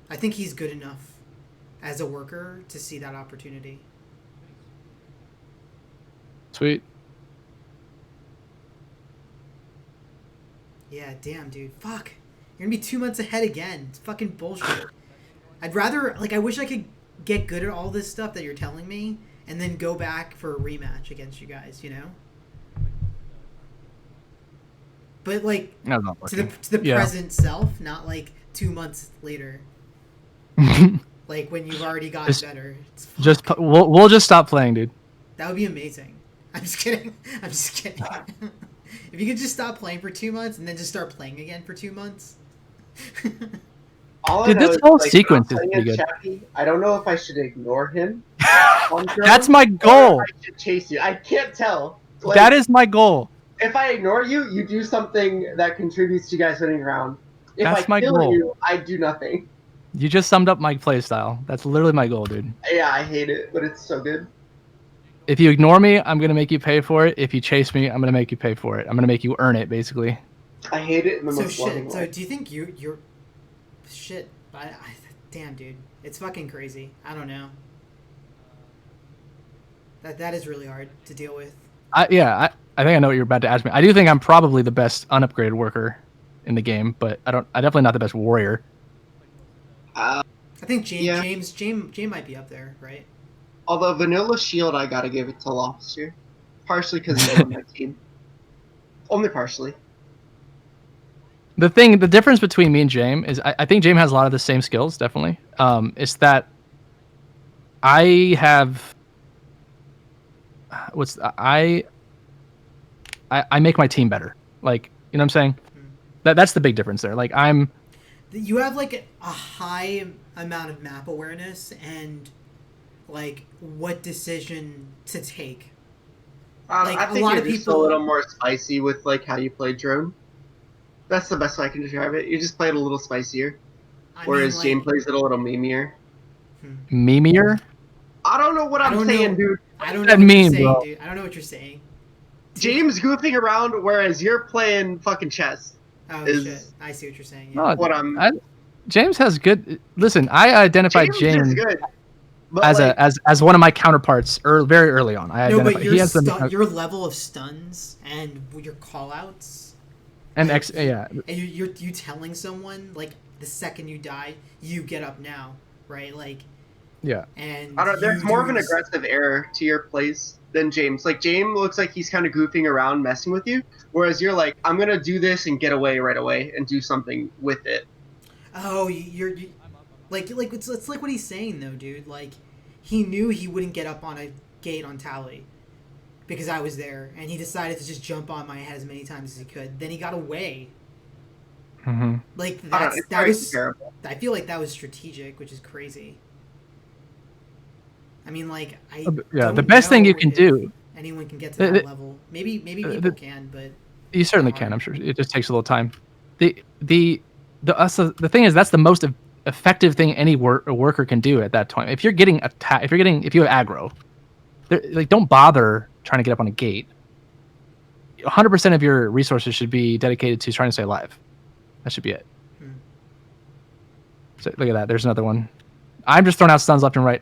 I think he's good enough as a worker to see that opportunity. Sweet. Yeah, damn, dude. Fuck. You're gonna be 2 months ahead again. It's fucking bullshit. I'd rather, like, I wish I could get good at all this stuff that you're telling me and then go back for a rematch against you guys, you know? But, like, No, not to the working. Yeah. present self, not, like, 2 months later. Like, when you've already gotten better. It's fuck. We'll just stop playing, dude. That would be amazing. I'm just kidding. I'm just kidding. If you could just stop playing for 2 months and then just start playing again for 2 months. All I Dude, know this is, whole like, sequence when is I'm pretty playing good. as Chappie, I don't know if I should ignore him. on drone, That's my or goal. if I should chase you. I can't tell. Like, That is my goal. if I ignore you, you do something that contributes to you guys winning around. If That's I my kill goal. you, I do nothing. You just summed up my playstyle. That's literally my goal, dude. Yeah, I hate it, but it's so good. If you ignore me, I'm gonna make you pay for it. If you chase me, I'm gonna make you pay for it. I'm gonna make you earn it, basically. I hate it in the So most loving shit. So way. do you think you're shit? Damn, dude, it's fucking crazy. I don't know. That is really hard to deal with. I think I know what you're about to ask me. I do think I'm probably the best unupgraded worker in the game, but I'm definitely not the best warrior. Uh, I think James Yeah. James might be up there, right? although Vanilla Shield, I gotta give it to Lobster. Partially because he's on my team. Only partially. The difference between me and James is I think James has a lot of the same skills, definitely. It's that I have I make my team better. Like, you know what I'm saying? That's the big difference there. Like You have like a high amount of map awareness and like what decision to take. Like, I a think lot you're of just people- a little more spicy with like how you play drone. That's the best way I can describe it. You just play it a little spicier, whereas James plays it a little memeier. memeier. I don't know what I I'm don't saying, know. dude. I don't know That what meme, you're saying, bro. dude. I don't know what you're saying. James goofing around, whereas you're playing fucking chess. Oh is shit! I see what you're saying. No, Yeah. what I'm. James has good. Listen, I identified James is James good, but as like, as one of my counterparts very early on. I No, identified but he has your level of stuns and your callouts, and like, yeah. and you telling someone like the second you die, you get up now, right? Like, Yeah. and I don't. There's you more of an doing- aggressive air to your plays than James. Like James looks like he's kind of goofing around, messing with you, whereas you're like, I'm gonna do this and get away right away and do something with it. Oh, you like it's like what he's saying though, dude. Like, he knew he wouldn't get up on a gate on Tally because I was there, and he decided to just jump on my head as many times as he could. Then he got away. Mm-hmm. Like I don't know, it's that very was. comparable. I feel like that was strategic, which is crazy. I mean, like Yeah. don't The best thing you know can if do. anyone can get to The- that the- level. Maybe people the- can, but You certainly can. I'm sure it just takes a little time. The thing is that's the most effective thing any worker can do at that time. If you're getting attacked, if you have aggro, like don't bother trying to get up on a gate. 100% of your resources should be dedicated to trying to stay alive. That should be it. So look at that. There's another one. I'm just throwing out stuns left and right.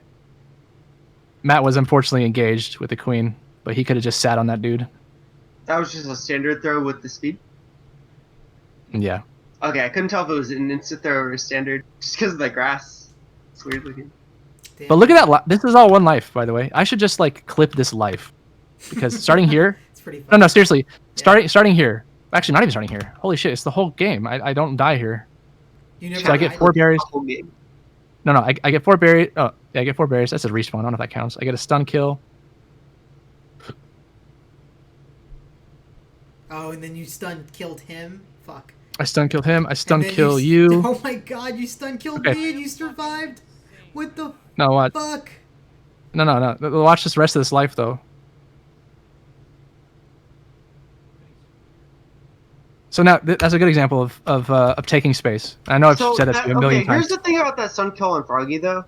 Matt was unfortunately engaged with the queen, but he could have just sat on that dude. That was just a standard throw with the speed. Yeah. Okay, I couldn't tell if it was an instant throw or a standard, just because of the grass. It's weird looking. damn. But look at that. This is all one life, by the way. I should just like clip this life because starting here. It's pretty No, fun. no, seriously. Starting here. Actually, not even starting here. Holy shit! It's the whole game. I don't die here. You never So I get died? 4 berries. Whole game. No, I get 4 berries. Oh, yeah, I get 4 berries. That's a respawn. I don't know if that counts. I get a stun kill. Oh, and then you killed him. Fuck. I stun kill him. I stun And then kill you. Oh my god, you stun killed Okay. me and you survived. What the No, what? fuck? No. Watch this rest of this life though. So now that's a good example of taking space. I know I've said that to you a million Here's times. the thing about that Sun Kill on Froggy though.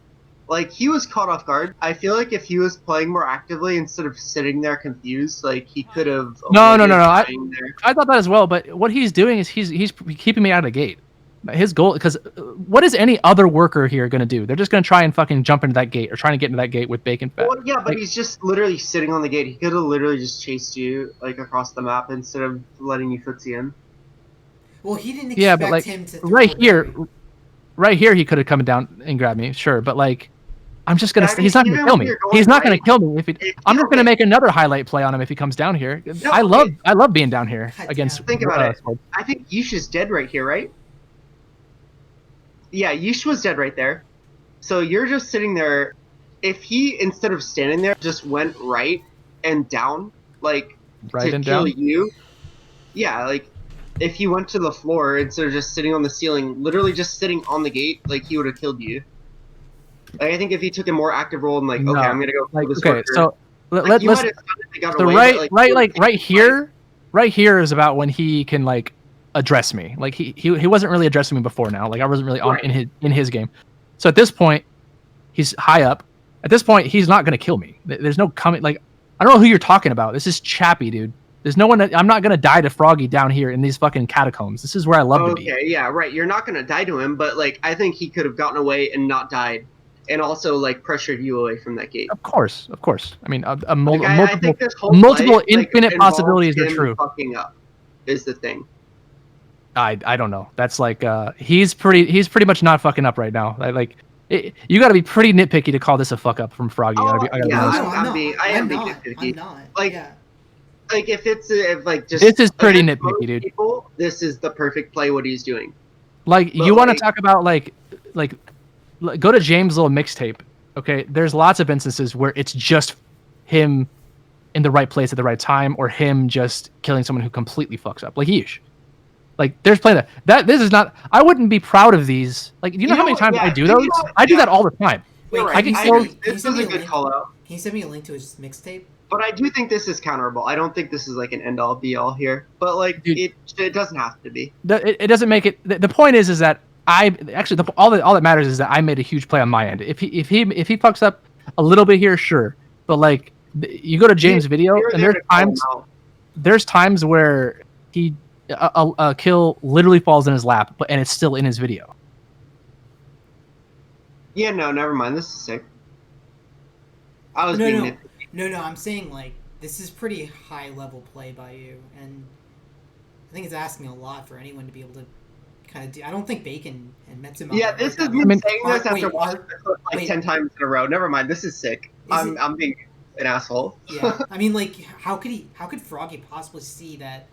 Like he was caught off guard. I feel like if he was playing more actively instead of sitting there confused, like he could have. No. avoided I dying there. thought that as well, but what he's doing is he's keeping me out of the gate. His goal, because what is any other worker here going to do? They're just going to try and fucking jump into that gate or trying to get into that gate with bacon fat. Well, yeah, but Like- he's just literally sitting on the gate. He could have literally just chased you like across the map instead of letting you footsie in. Well, he didn't expect Yeah, but like him to throw right here, he could have come down and grabbed me, sure. But like, I'm just gonna. Yeah, I mean, he's not gonna even kill when me. you're going He's not gonna right- kill me if he. I'm just gonna make another highlight play on him if he comes down here. No, I love being down here God against. damn. Think about it. Sword. I think Yish is dead right here, right? Yeah, Yish was dead right there. So you're just sitting there. If he, instead of standing there, just went right and down, like, Right to and kill down. you. Yeah, like, if he went to the floor instead of just sitting on the ceiling, literally just sitting on the gate, like, he would have killed you. Like, I think if he took a more active role and, like, No, okay, I'm gonna go Like kill this okay, worker, so like, you let's. might have suddenly got So away, but, like, right here is about when he can like address me. Like he wasn't really addressing me before now. Like I wasn't really on Right. in his game. So at this point, he's high up. At this point, he's not gonna kill me. There's no coming. Like I don't know who you're talking about. This is Chappie, dude. There's no one. I'm not gonna die to Froggy down here in these fucking catacombs. This is where I love to be. Okay, yeah, right. You're not gonna die to him, but like I think he could have gotten away and not died, and also like pressured you away from that gate. Of course. I mean, Like, I multiple. think this whole multiple play, like, infinite involves possibilities are him true. Fucking up is the thing. I don't know. That's like he's pretty much not fucking up right now. You got to be pretty nitpicky to call this a fuck up from Froggy. I gotta be yeah, honest. No, I'm not. being- I am being not. nitpicky. I'm not. Like, yeah. Like if like just This is pretty against nitpicky, most dude. People, this is the perfect play. What he's doing. Like But, you want to like- talk about like go to James' little mixtape. Okay, there's lots of instances where it's just him in the right place at the right time, or him just killing someone who completely fucks up, like Yeesh. Like there's plenty of that. This is not. I wouldn't be proud of these. Like you know how many times yeah, I do you those? know- I do yeah. that all the time. Wait, You're I right. can can kill- you send me- can you This send is me a good link? call out. Can you send me a link to his mixtape? But I do think this is counterable. I don't think this is like an end all be all here. But like Dude. it doesn't have to be. It doesn't make it. The point is that I actually all that matters is that I made a huge play on my end. If he fucks up a little bit here, sure. But like you go to James' video You're and there there's to call him times out. there's times where he a kill literally falls in his lap, and it's still in his video. Yeah, no, never mind. This is sick. I was No, being no, nitpicky. no. I'm saying like this is pretty high level play by you, and I think it's asking a lot for anyone to be able to kind of do. I don't think Bacon and Metsuma. Yeah, this is are me I mean, saying this are- after wait, watching the clip like wait. 10 times in a row. Never mind. This is sick. I'm being an asshole. Yeah, I mean, like, how could Froggy possibly see that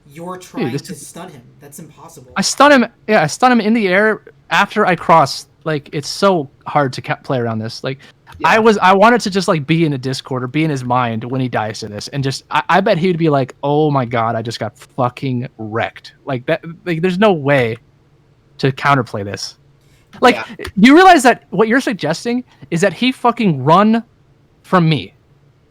you're trying this to is- stun him? That's impossible. I stun him. Yeah, I stun him in the air after I cross. Like, it's so hard to play around this. Like, Yeah. I wanted to just like be in a Discord or be in his mind when he dies to this, and just I bet he'd be like, "Oh my god, I just got fucking wrecked." Like that. Like, there's no way to counterplay this. Like, Yeah. you realize that what you're suggesting is that he fucking run from me.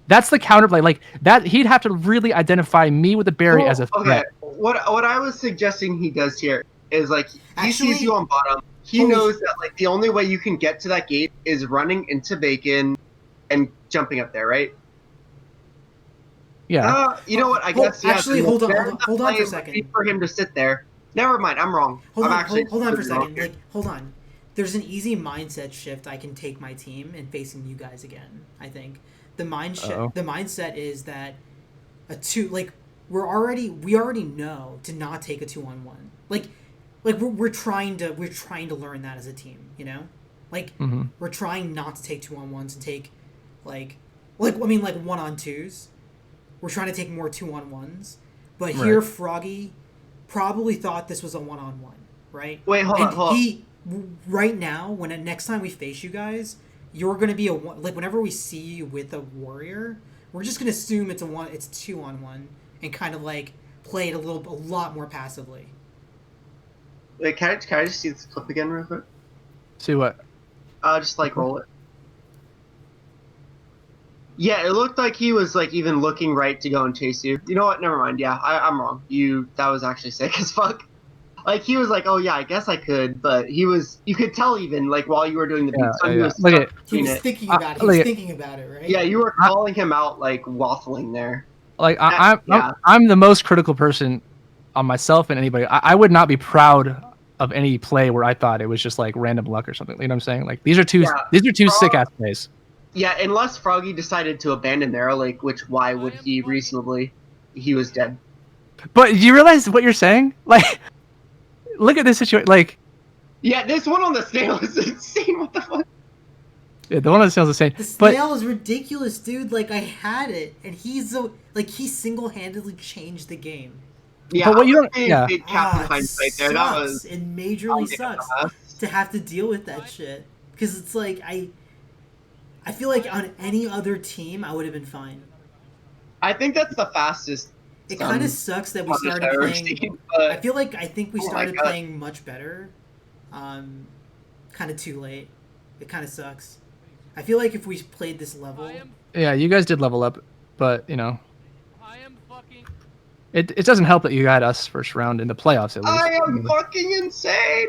That's the counterplay. Like that, he'd have to really identify me with the berry as a threat. Okay, what I was suggesting he does here is like he Actually- sees you on bottom. He Holy knows that like the only way you can get to that gate is running into Bacon and jumping up there, right? Yeah. You know what? I Hold- guess yeah. actually, the hold on, better hold on- the hold on for a play second. would be for him to sit there. Never mind. I'm wrong. Hold I'm on, actually hold on for a wrong second. here. Like, hold on. There's an easy mindset shift I can take my team and facing you guys again. I think the Uh-oh. mindset is that we already know to not take a 2-on-1. Like we're trying to learn that as a team. You know, like Mhm. we're trying not to take 2-on-1s and take like 1-on-2s. We're trying to take more 2-on-1s. But here, Right. Froggy probably thought this was a 1-on-1, right? Wait, hold on. Right now, next time we face you guys, you're gonna be whenever we see you with a warrior, we're just gonna assume it's a 2-on-1, and kind of like play it a lot more passively. Wait, can I just see this clip again real quick? See what? Just like roll it. Yeah, it looked like he was like even looking right to go and chase you. You know what? Never mind. Yeah, I'm wrong. That was actually sick as fuck. Like he was like, oh yeah, I guess I could, but you could tell even like while you were doing the beat, Yeah, he yeah. was Look at He between was it. thinking about it. He look was at- thinking about it, right? Yeah, you were calling him out like waffling there. like Yeah. I'm the most critical person on myself and anybody. I would not be proud of any play where I thought it was just like random luck or something. You know what I'm saying? Like these are two sick ass plays. Yeah, unless Froggy decided to abandon there, like why would he reasonably? He was dead. But do you realize what you're saying? Like, look at this situation. Like, Yeah, this one on the snail is insane. What the fuck? yeah, the one that sounds the same. The But snail is ridiculous, dude. Like I had it, and he single-handedly changed the game. Yeah, But what you I was don't- being yeah. big Captain it hindsight there. That sucks. was. It majorly sucks to have to deal with that shit. Because it's like I feel like on any other team I would have been fine. I think that's the fastest. It kind of sucks that we punish started I've ever playing. seen, I but think we Oh my started God. playing much better. Kind of too late. It kind of sucks. I feel like if we played this level, yeah, you guys did level up, but you know, I am fucking. it doesn't help that you got us first round in the playoffs at least. I am fucking insane.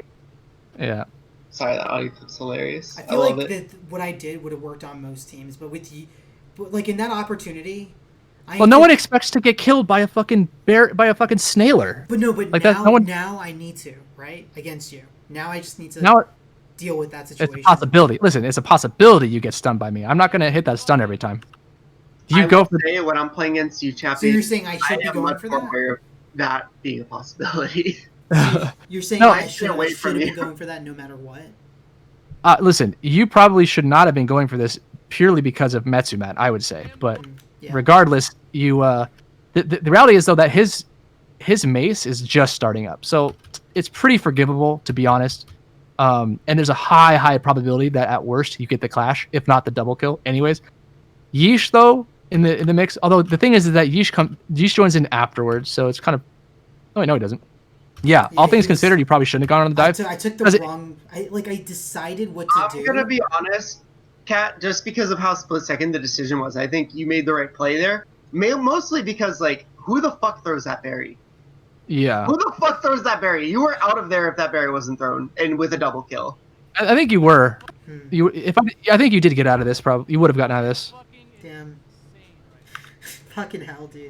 Yeah. Sorry, that audio clip's hilarious. I I feel love like it. that what I did would have worked on most teams, but with you, but like in that opportunity, Well, no one expects to get killed by a fucking snailer. But no, but like now, that. No one. now I need to, right, against you. Now I just need to Now deal with that it's situation. a possibility. Listen, it's a possibility you get stunned by me. I'm not gonna hit that stun every time. You I go will for say when I'm playing against you, Chappie. So you're saying I I should be am going much for more that? aware of that being a possibility. You're saying No, I I should can't wait from have been you. going for that no matter what? Listen, you probably should not have been going for this purely because of Metsumat, I would say. But Yeah. regardless, you the reality is though that his mace is just starting up, so it's pretty forgivable to be honest. And there's a high probability that at worst you get the clash, if not the double kill. Anyways, Yeesh though in the mix. Although the thing is that Yeesh joins in afterwards, so it's kind of. Oh wait, no, he doesn't. Yeah, all Yeah, things he was- considered, you probably shouldn't have gone on the dive. I took the Does it- wrong. I decided what to do. I'm gonna be honest, Kat. Just because of how split second the decision was, I think you made the right play there. Mostly because like, who the fuck throws that berry? Yeah, Who the fuck throws that berry? You were out of there if that berry wasn't thrown, and with a double kill. I think you were. Hmm. I think you did get out of this. Probably you would have gotten out of this. Fucking Damn. insane right Fucking hell, dude.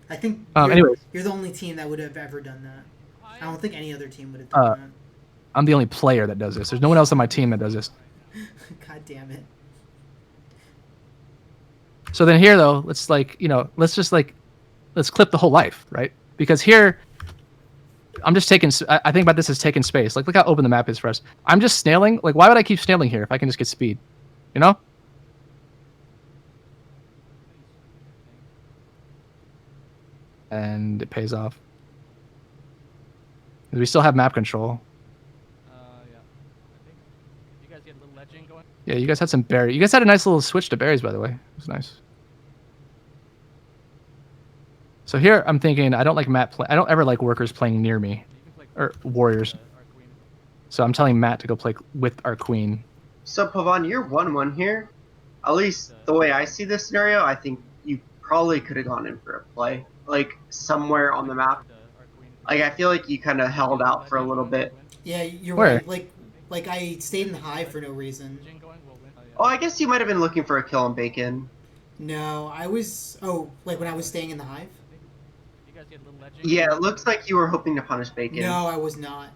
now. I think. Anyways, you're the only team that would have ever done that. I don't think any other team would have done I'm the only player that does this. There's no one else on my team that does this. that. God damn it. So then here though, let's let's clip the whole life, right? Because here, I'm just taking. I think about this as taking space. Like, look how open the map is for us. I'm just snailing. Like, why would I keep snailing here if I can just get speed? You know? And it pays off. We still have map control. Yeah. I think you guys get a little ledging going. Yeah, you guys had some berry. You guys had a nice little switch to berries, by the way. It was nice. So here I'm thinking I don't like Matt. I don't ever like workers playing near me, You can play or warriors. our queen. So I'm telling Matt to go play with our queen. So Pavan, you're 1-1 here. At least the way I see this scenario, I think you probably could have gone in for a play, like somewhere on the map. Like I feel like you kind of held out for a little bit. Yeah, you're Where? right. Like I stayed in the hive for no reason. Oh, I guess you might have been looking for a kill on bacon. No, I was. Oh, like when I was staying in the hive. You guys get a little ledging. Yeah, it looks like you were hoping to punish bacon. No, I was not.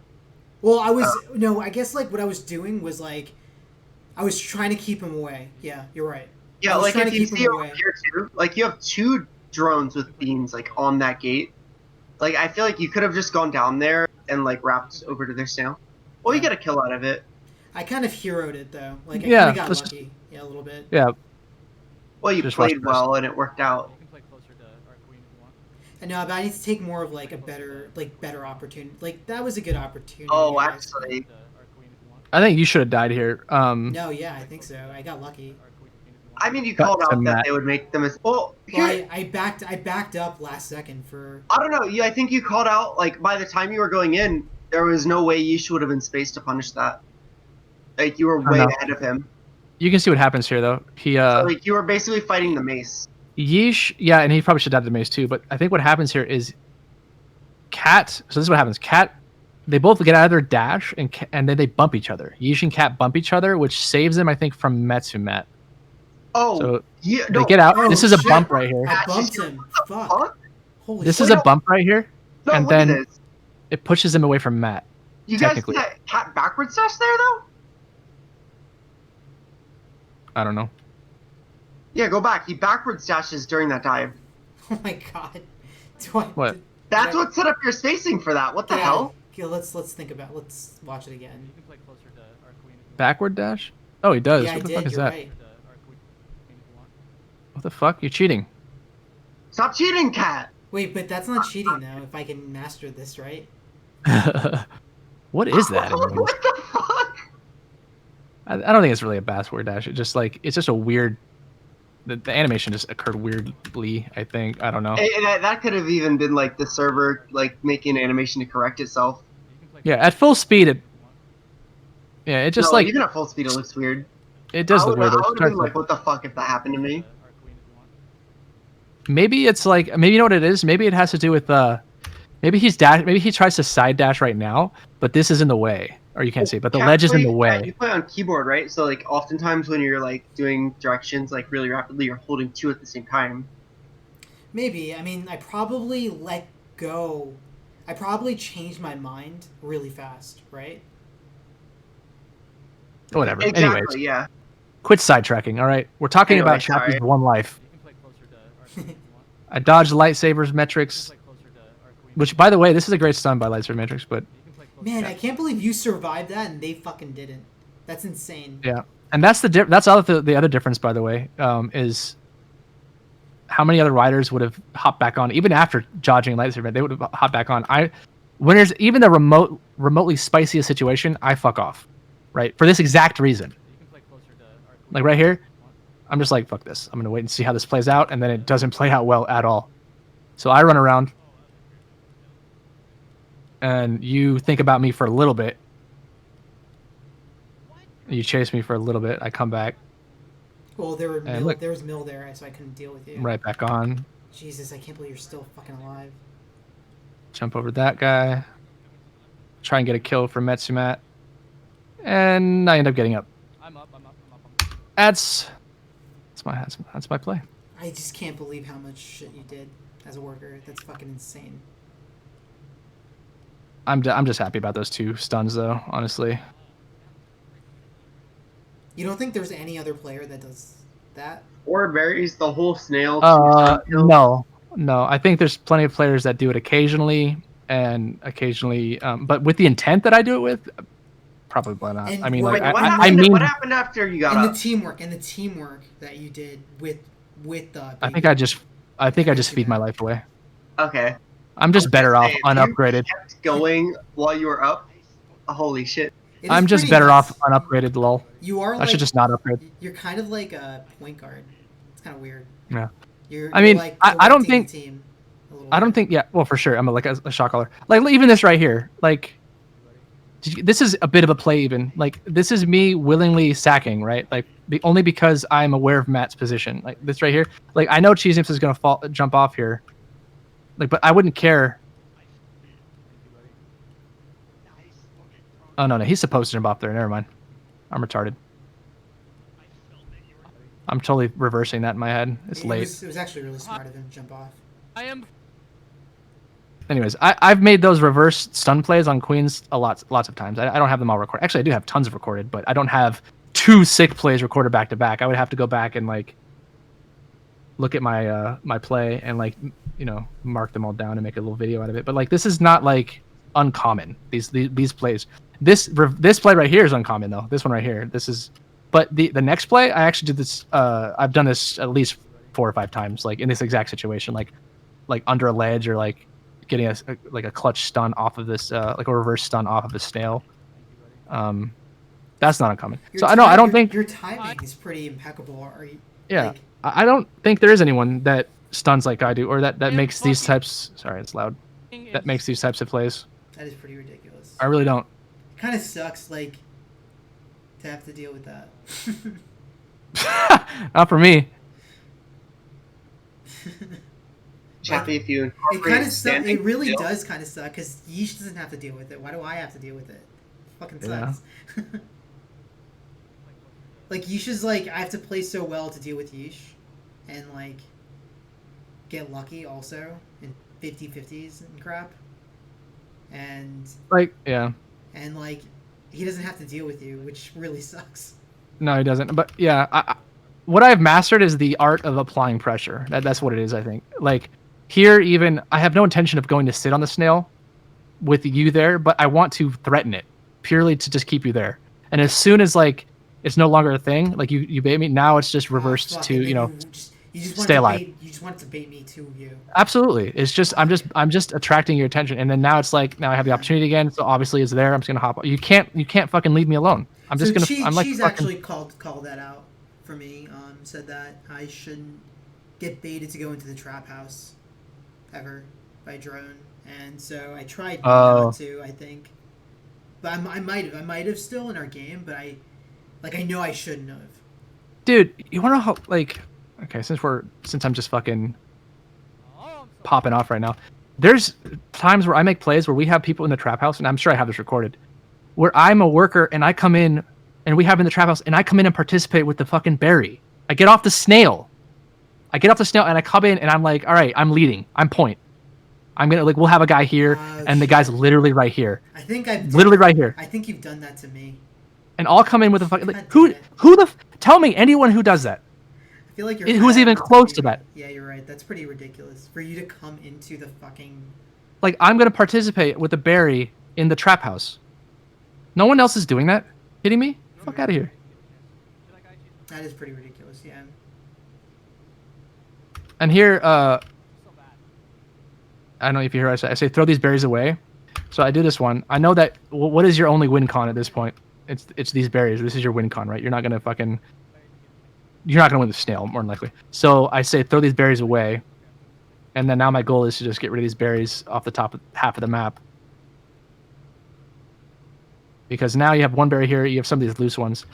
Well, I was. No, I guess like what I was doing was like, I was trying to keep him away. Yeah, you're right. Yeah, I was like trying if to you keep see him over away. here too, like you have 2 drones with beams like on that gate. Like I feel like you could have just gone down there and like wrapped over to their snail. Well, you get a kill out of it. I kind of heroed it though. Like I Yeah, kind of got let's lucky. Yeah, a little bit. Yeah, Well, you Just watch played this. well and it worked out. You can play closer to our queen if you want. And no, but I need to take more of like a better opportunity. Like that was a good opportunity. Oh, I guess. actually, To our queen if you want. I think you should have died here. No, yeah, I think so. I got lucky. Our queen if you want. I mean, you Got called out some that Matt. they would make them as well. Well, Here, I backed up last second for. I don't know. Yeah, I think you called out like by the time you were going in, there was no way Yeesh would have been space to punish that. Like you were way know. ahead of him. You can see what happens here though. He Like you were basically fighting the mace. Yeesh, yeah, and he probably should have died to the mace too. But I think what happens here is Cat. So this is what happens. Cat, they both get out of their dash and then they bump each other. Yeesh and Cat bump each other, which saves them, I think, from Metsumat. Oh, So yeah, they no, get out. Oh, This is a shit. bump right here. I bumped him. Fuck. fuck? Holy This shit. is a bump right here. No, And look at then- this. It pushes him away from Matt. You guys see technically. that cat backwards dash there though? I don't know. Yeah, go back. He backwards dashes during that dive. Oh my god. Do I? What? That's Yeah. what set up your spacing for that. What the Yeah. hell? Okay, let's think about. Let's watch it again. You can play closer to our queen if you want. Backward dash? Oh, he does. Yeah, I What the did. fuck is You're that? right. To our queen if you want. What the fuck? You're cheating. Stop cheating, cat. Wait, but that's not cheating though. If I can master this right. What is that? anyways? What the fuck? I don't think it's really a backward dash. It's just a weird. The animation just occurred weirdly. I think. I don't know. That could have even been like the server like making an animation to correct itself. You can play Yeah, at full speed, it. Yeah, it just No, like even at full speed, it looks weird. it does I look would weird. have It been starts like, what the fuck if that happened to me? to our queen if you want. Maybe it's like maybe you know what it is. Maybe it has to do with maybe he's dash. Maybe he tries to side dash right now, but this is in the way, or you can't see. But the Cat ledge is in play- the Cat, way. you play on keyboard, right? So like oftentimes when you're like doing directions like really rapidly, you're holding 2 at the same time. Maybe. I mean, I probably let go. I probably changed my mind really fast, right? Whatever. Exactly. Anyways, Yeah. quit sidetracking. All right, we're talking Anyway, about chapters sorry. 1 life. You can play closer to our queen if you want. I dodged lightsabers You metrics, can play closer to our queen. which by the way, this is a great stun by lightsaber metrics, but You can play closer. Man, I can't believe you survived that and they fucking didn't. That's insane. yeah, and that's that's the other difference, by the way, is how many other riders would have hopped back on even after dodging lightsaber. They would have hopped back on. When there's even the remotely spiciest situation, I fuck off, right? For this exact reason. You can play closer to our queen. Like right here, I'm just like, fuck this. I'm gonna wait and see how this plays out, and then it doesn't play out well at all. So I run around, and you think about me for a little bit. You chase me for a little bit. I come back Well, there And look. was Mill there, so I couldn't deal with you. right back on. Jesus, I can't believe you're still fucking alive. Jump over that guy. Try and get a kill for Metsumat, and I end up getting up. I'm up. That's my play. I just can't believe how much shit you did. as a worker. That's fucking insane. I'm just happy about those 2 stuns though, honestly. You don't think there's any other player that does that? Or berries the whole snail. 2 stun kills? No. I think there's plenty of players that do it occasionally, but with the intent that I do it with, probably not. And I mean, what- like, What I happened? mean, What happened after you got And up? the teamwork that you did with the. I think I just feed my life away. Okay. I'm just better off If you unupgraded. kept going while you were up. Holy shit. It is I'm just pretty better nuts. off unupgraded. Lol. You are. I Like, should just not upgrade. You're kind of like a point guard. It's kind of weird. Yeah. You're I mean, like I don't directing the think- team a little I don't bit. think. Yeah. Well, for sure. I'm like a shot caller. Like even this right here. Like, this is a bit of a play. Even like this is me willingly sacking. Right. Like only because I'm aware of Matt's position. Like this right here. Like I know Cheese Nips is gonna jump off here. Like, but I wouldn't care. Oh no, he's supposed to jump off there. Never mind. I'm retarded. I'm totally reversing that in my head. It's late. It was actually really smart of him to jump off. I am. Anyways, I've made those reverse stun plays on queens lots of times. I don't have them all recorded. Actually, I do have tons of recorded, but I don't have 2 sick plays recorded back to back. I would have to go back and like look at my my play and like mark them all down and make a little video out of it. But like this is not like uncommon. These plays. This play right here is uncommon though. This one right here. But the next play I actually did this. I've done this at least 4 or 5 times, like in this exact situation, like under a ledge or like getting a clutch stun off of this, like a reverse stun off of a snail. That's not uncommon. So I don't think. Your timing is pretty impeccable. Are you? Yeah, Like, I don't think there is anyone that stuns like I do, or that And makes these fucking- types. Sorry, it's loud. That makes these types of plays. that is pretty ridiculous. I really don't. It kind of sucks, like, to have to deal with that. Not for me. Chappy, if you It incorporate kind of sucks. standing It really still- does kind of suck because Yeesh doesn't have to deal with it. Why do I have to deal with it? Fucking Yeah. sucks. Like Yeesh is like I have to play so well to deal with Yeesh, and like get lucky also in 50-50s and crap. And Like, yeah. like he doesn't have to deal with you, which really sucks. No, he doesn't. But yeah, what I've mastered is the art of applying pressure. That's what it is, I think. Like here, even I have no intention of going to sit on the snail with you there, but I want to threaten it purely to just keep you there. And as soon as like it's no longer a thing, like you bait me, now it's just reversed Oh, fuck, to and then you just want stay to alive. you just want to bait me to you. Absolutely. It's just I'm just attracting your attention, and then now it's like now I have the opportunity again. So obviously it's there. I'm just gonna hop. You can't fucking leave me alone. I'm just gonna. I'm like she's fucking. actually called that out for me. Said that I shouldn't get baited to go into the trap house ever by drone, and so I tried not to. I think, but I might have still in our game, but I know I shouldn't have. Dude, you wanna know how like? Okay, since I'm just fucking popping off right now. There's times where I make plays where we have people in the trap house, and I'm sure I have this recorded, where I'm a worker and I come in, and we have in the trap house, and I come in and participate with the fucking berry. I get off the snail. And I come in and I'm like, all right, I'm leading. I'm point. I'm gonna we'll have a guy here, and the guy's literally right here. I think I've Literally right here. I think you've done that to me. And I'll come in with a fucking God like, tell me anyone who does that. I feel like you're Who's even close to that? Yeah, you're right. That's pretty ridiculous for you to come into the fucking. Like I'm gonna participate with the berry in the trap house. No one else is doing that. Kidding me? Fuck out of here. That is pretty ridiculous. Yeah. And here, I don't know if you hear what I say throw these berries away. So I do this one. I know that. What is your only win con at this point? It's these berries. This is your win con, right? You're not gonna win the snail, more than likely. So I say throw these berries away, and then now my goal is to just get rid of these berries off the top of half of the map. Because now you have one berry here, you have some of these loose ones.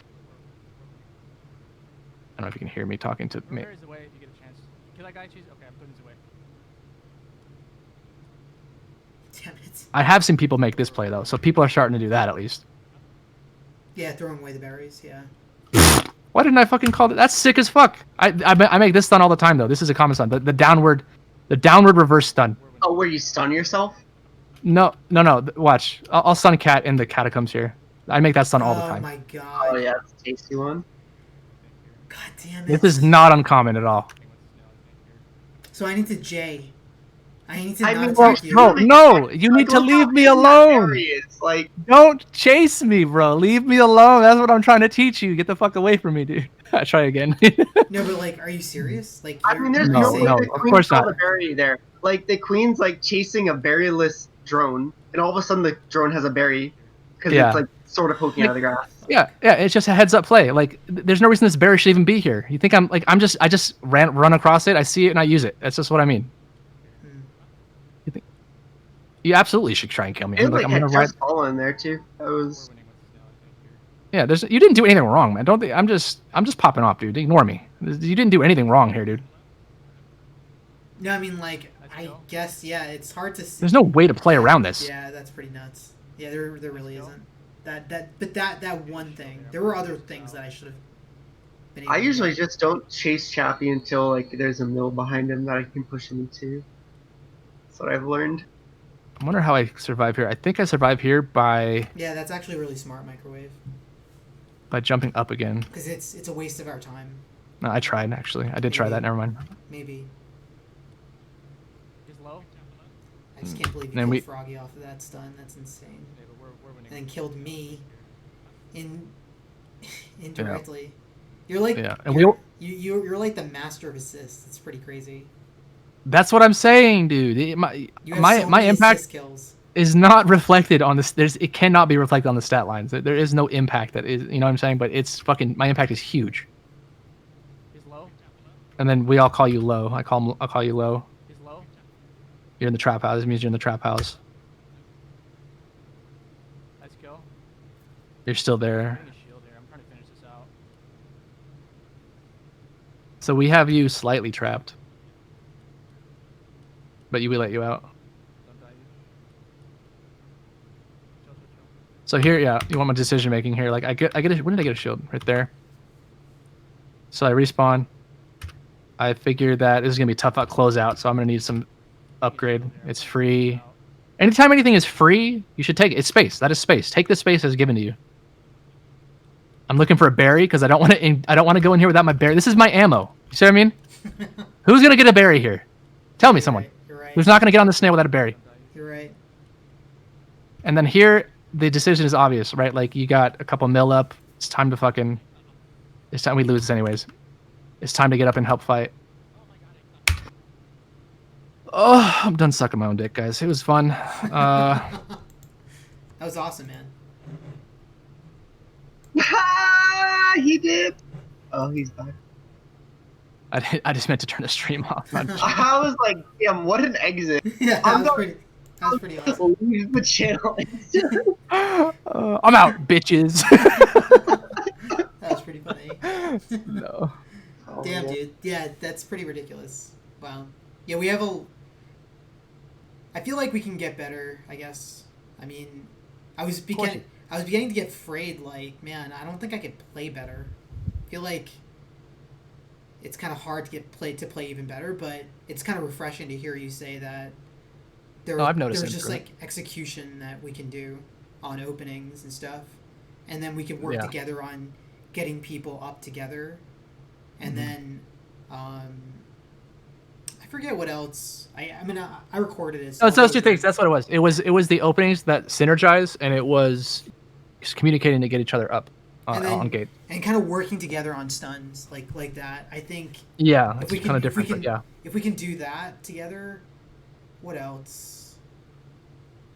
I don't know if you can hear me talking to me. Berries away if you get a chance. Kill that guy, cheese. Okay, I'm putting this away. Damn it. I have seen people make this play though, so people are starting to do that at least. Yeah, throwing away the berries. Yeah. Why didn't I fucking call it? That's sick as fuck. I make this stun all the time though. This is a common stun. The downward The downward reverse stun. Oh, where you stun yourself? No. Watch. I'll stun Cat in the catacombs here. I make that stun all the time. Oh my god. Oh yeah, it's a tasty one. God damn it. This is not uncommon at all. So I need to J. I need to I not mean, attack you. No, you need to leave me alone. It's like, Don't chase me, bro. Leave me alone. That's what I'm trying to teach you. Get the fuck away from me, dude. I try again. No, but like, are you serious? Like, I mean, there's No, no way no, the of queen course saw not. the berry there. Like the queen's like chasing a berryless drone, and all of a sudden the drone has a berry because Yeah. it's like sort of poking out of the grass. Yeah, it's just a heads up play. Like, there's no reason this berry should even be here. You think I just run across it. I see it and I use it. That's just what I mean. Hmm. You absolutely should try and kill me. It I'm like I'm had gonna ride. just fallen there too. That was. Yeah, you didn't do anything wrong, man. Don't think I'm just popping off, dude. Ignore me. You didn't do anything wrong here, dude. No, I mean, like, I guess, yeah, it's hard to see. There's no way to play around this. Yeah, that's pretty nuts. Yeah, there really isn't. That one thing. There were other things that I should have been able I to usually do. just don't chase Chappie until like there's a mill behind him that I can push him into. That's what I've learned. I wonder how I survive here. I think I survive here by Yeah, that's actually really smart, Microwave. jumping up again. Because it's a waste of our time. No, I tried actually. I did try that. Never mind. Maybe. He's low. I just can't believe you Then killed we- Froggy off of that stun. That's insane. Okay, but we're winning. And then killed me indirectly. You're like Yeah, and you're like the master of assists. It's pretty crazy. That's what I'm saying, dude. You have My so many impact assist kills. is not reflected on this. It cannot be reflected on the stat lines. There is no impact that is. You know what I'm saying? But it's fucking. My impact is huge. He's low. And then we all call you low. I'll call you low. He's low. You're in the trap house. This means you're in the trap house. Nice kill. You're still there. I'm getting a shield here. I'm trying to finish this out. So we have you slightly trapped. But we let you out. Don't die. Chill. So here, yeah, you want my decision making here? Like I get a, when did I get a shield? Right there. So I respawn. I figure that this is gonna be tough out closeout, so I'm gonna need some upgrade. It's free. Anytime anything is free, you should take it. It's space. That is space. Take the space as given to you. I'm looking for a berry because I don't want to go in here without my berry. This is my ammo. You see what I mean? Who's gonna get a berry here? Tell me, someone. You're right. Who's not gonna get on the snail without a berry? You're right. And then here, the decision is obvious, right? Like, you got a couple mil up. It's time to fucking... It's time we lose this anyways. It's time to get up and help fight. Oh, I'm done sucking my own dick, guys. It was fun. That was awesome, man. He did. Oh, he's back. I just meant to turn the stream off. I was like, damn, what an exit. Yeah, I'm that was pretty awesome. Leave the channel. I'm out, bitches. That was pretty funny. No. Damn, dude. Yeah, that's pretty ridiculous. Wow. Yeah, we have a... I feel like we can get better, I guess. I mean, I was beginning to get afraid, like, man, I don't think I could play better. I feel like it's kind of hard to play even better, but it's kind of refreshing to hear you say that I've noticed there's just improvement. like execution that we can do on openings and stuff, and then we can work Yeah. together on getting people up together, and then I forget what else. I mean I recorded it. So No, it's I'll those go two things. through- That's what it was. It was the openings that synergize, and it was just communicating to get each other up And then- on gate. and kind of working together on stuns like that. I think Yeah, if it's we kind can- of if we different, but can- yeah. if we can do that together, what else?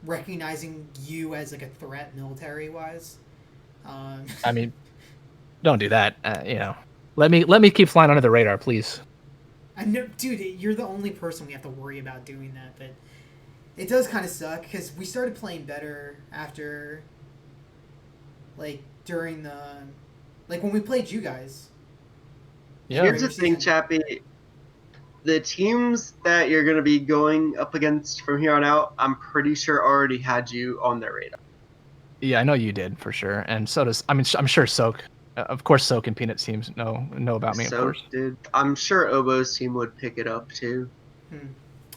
Recognizing you as like a threat military wise. I mean, don't do that. You know, let me keep flying under the radar, please. I know, dude, you're the only person we have to worry about doing that, but it does kind of suck because we started playing better after, like, during the, like, when we played you guys. Yeah. Here's the Regular thing, season. Chappie. The teams that you're going to be going up against from here on out, I'm pretty sure already had you on their radar. Yeah, I know you did for sure, and so does. I mean, I'm sure Soak. Of course, Soak and Peanut teams know about me. Of So, course. dude, I'm sure Obo's team would pick it up too.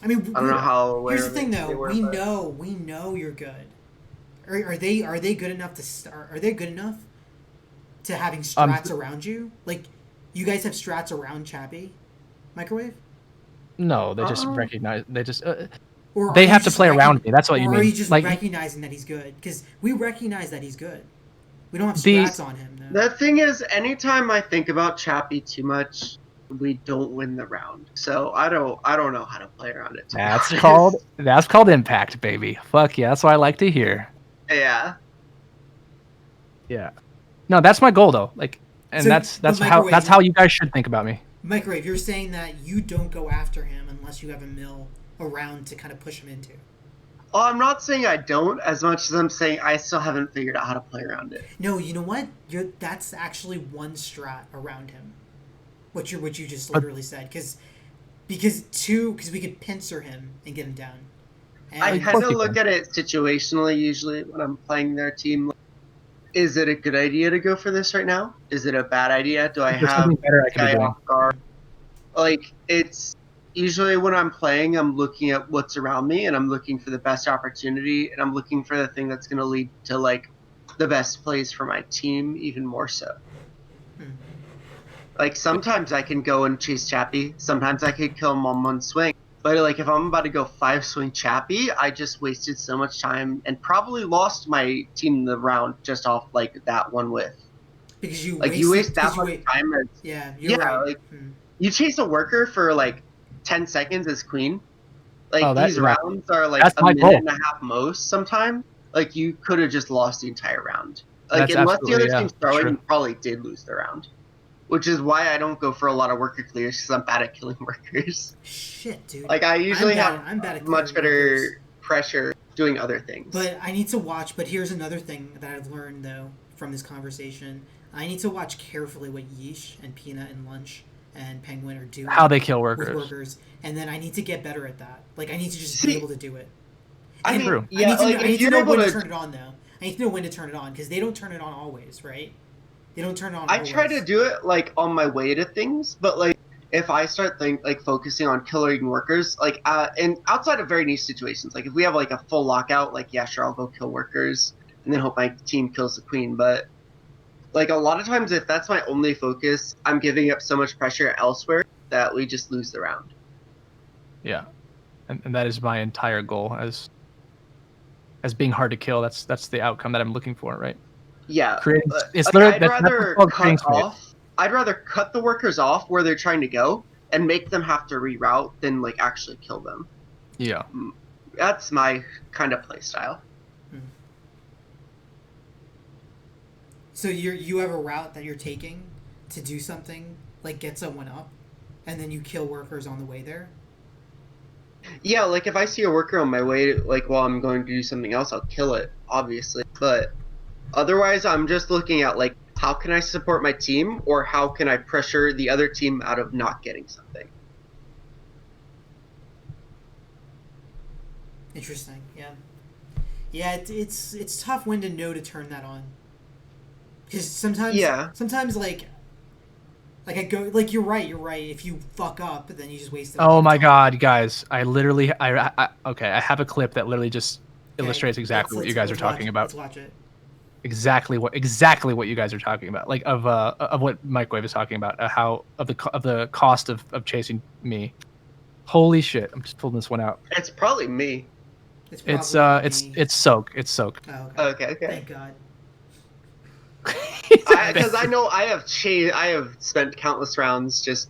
I mean, I don't know how aware here's the thing, they though. were, We but- know you're good. Are they good enough to are they good enough to having strats around you? Like, you guys have strats around Chappie, Microwave, No, they just Uh-uh. recognize. They just. or They are you have to just play around me. That's what you or mean. are you just Like- recognizing that he's good? Because we recognize that he's good. We don't have The- strats on him. No. The thing is, anytime I think about Chappie too much, we don't win the round. So I don't know how to play around it. To be That's called impact, baby. Fuck yeah, that's what I like to hear. Yeah. Yeah. No, that's my goal though. Like, and So, that's but how Microwave, you guys should think about me. Microwave, you're saying that you don't go after him unless you have a mill around to kind of push him into. Well, I'm not saying I don't, as much as I'm saying I still haven't figured out how to play around it. No, you know what? That's actually one strat around him. What you just But- literally said, because we could pincer him and get him down. And I Of kind course of you look can. at it situationally usually when I'm playing their team. Is it a good idea to go for this right now? Is it a bad idea? Do I There's have something better I could be guy doing. off guard? Like, it's usually when I'm playing, I'm looking at what's around me and I'm looking for the best opportunity and I'm looking for the thing that's going to lead to like the best plays for my team, even more so. Hmm. Like, sometimes I can go and chase Chappie, sometimes I could kill him on one swing. But like, if I'm about to go 5-swing Chappie, I just wasted so much time and probably lost my team the round just off like that one whiff. because you Like, waste, you waste because that you much wa- time as Yeah, you're Yeah, right. like- Hmm. you chase a worker for like 10 seconds as queen. Like, Oh, that- these yeah. rounds are like That's a my minute goal. and a half most sometimes. Like, you could have just lost the entire round. Like, That's unless the other absolutely, yeah, team's throwing, true. you probably did lose the round. Which is why I don't go for a lot of worker clears, because I'm bad at killing workers. Shit, dude. Like, I usually I'm bad at much clearing workers. better pressure doing other things. But I need to watch. But here's another thing that I've learned though from this conversation. I need to watch carefully what Yeesh and Peanut and Lunch and Penguin are doing. How they kill with workers. workers, and then I need to get better at that. Like, I need to just See, be able to do it. I And mean, True. yeah, I like, need if to you're know able when to to turn it on though. I need to know when to turn it on because they don't turn it on always, right? They don't turn it on. I always. try to do it like on my way to things, but like if I start focusing on killing workers, like and outside of very niche situations, like if we have like a full lockout, like yeah, sure, I'll go kill workers and then hope my team kills the queen. But like a lot of times, if that's my only focus, I'm giving up so much pressure elsewhere that we just lose the round. Yeah, and that is my entire goal as being hard to kill. That's the outcome that I'm looking for, right? Yeah, Creating, it's like, literally I'd that's rather called creating cut space. off. I'd rather cut the workers off where they're trying to go and make them have to reroute than like actually kill them. Yeah, That's my kind of play style. So you have a route that you're taking to do something like get someone up, and then you kill workers on the way there. Yeah, like if I see a worker on my way, like while I'm going to do something else, I'll kill it, obviously. But otherwise, I'm just looking at like how can I support my team, or how can I pressure the other team out of not getting something. Interesting. Yeah. Yeah, it's tough when to know to turn that on. Because sometimes, Yeah. sometimes like I go like you're right. If you fuck up, then you just wasted. Oh my time. god, guys! I literally, okay, I have a clip that literally just Okay, illustrates exactly what you guys are let's watch talking it. about. Let's watch it. Exactly what you guys are talking about. Like of what Microwave is talking about. How of the cost of chasing me. Holy shit! I'm just pulling this one out. It's probably me. It's It's probably it's me. it's soak. It's soak. Oh, okay. Okay. Thank God. Because I know I have spent countless rounds just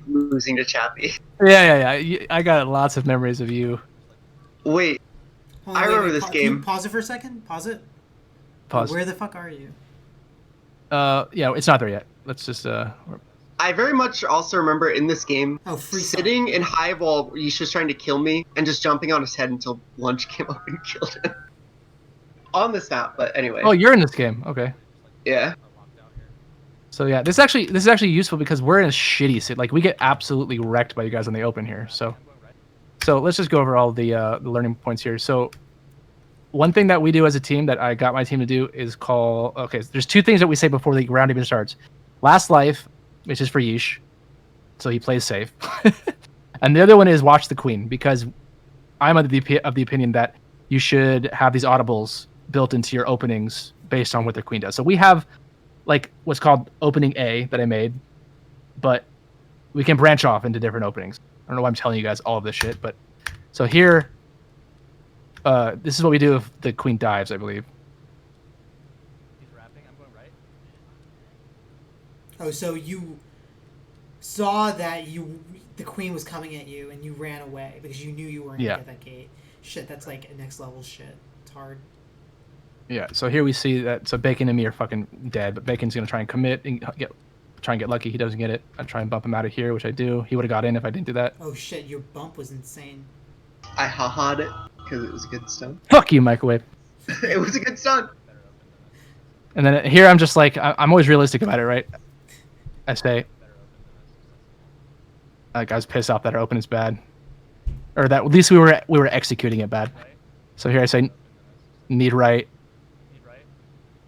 losing to Chappie. Yeah. I got lots of memories of you. Wait, Hold on, I wait, remember wait, this can you game. pause it for a second. Pause it. Pause. Where the fuck are you? Yeah, it's not there yet. Let's just I very much also remember in this game Oh, free sitting in hive while Yeesh was trying to kill me and just jumping on his head until Lunch came up and killed him. On this map, but anyway. Oh, you're in this game. Okay. Yeah. So yeah, this is actually useful because we're in a shitty city. Like we get absolutely wrecked by you guys on the open here. So let's just go over all the learning points here. So one thing that we do as a team that I got my team to do is call. Okay, there's two things that we say before the round even starts. Last life, which is for Yeesh, so he plays safe. And the other one is watch the queen, because I'm of the opinion that you should have these audibles built into your openings based on what the queen does. So we have like what's called opening A that I made, but we can branch off into different openings. I don't know why I'm telling you guys all of this shit, but so here, this is what we do if the queen dives, I believe. He's wrapping. I'm going right. Oh, so you saw that the queen was coming at you and you ran away because you knew you weren't Yeah. gonna get that gate. Shit, that's like next level shit. It's hard. Yeah, so here we see that, so Bacon and me are fucking dead, but Bacon's gonna try and commit and try and get lucky. He doesn't get it. I try and bump him out of here, which I do. He would have got in if I didn't do that. Oh shit, your bump was insane. I ha-ha'd it because it was a good stun. Fuck you, microwave. It was a good stun. And then here I'm just like, I'm always realistic about it, right? I say, like, I was pissed off that our open is bad, or that at least we were executing it bad. So here I say, need right. Need right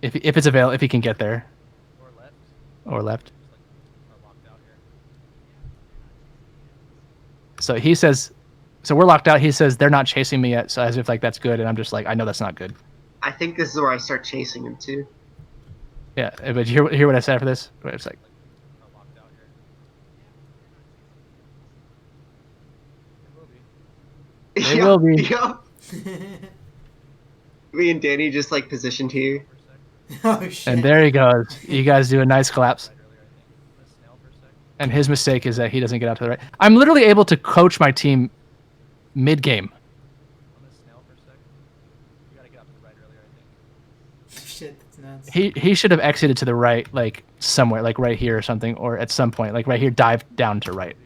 If it's available, if he can get there or left. or left. Just like are locked out here. So he says, so we're locked out. He says they're not chasing me yet. So as if like that's good, and I'm just like, I know that's not good. I think this is where I start chasing him too. Yeah, but you hear what I said for this? It's like, Are locked out here. It will be. They will be. Yup. Me and Danny just like positioned here. For a sec. Oh shit. and there he goes. You guys do a nice collapse. Right earlier, I think. I'm gonna snail for a sec. And his mistake is that he doesn't get out to the right. I'm literally able to coach my team mid-game. I'm gonna snail for a sec. You gotta get up to the right earlier, I think. Shit, that's nuts. He should have exited to the right, like somewhere, like right here or something, or at some point, like right here, dive down to right.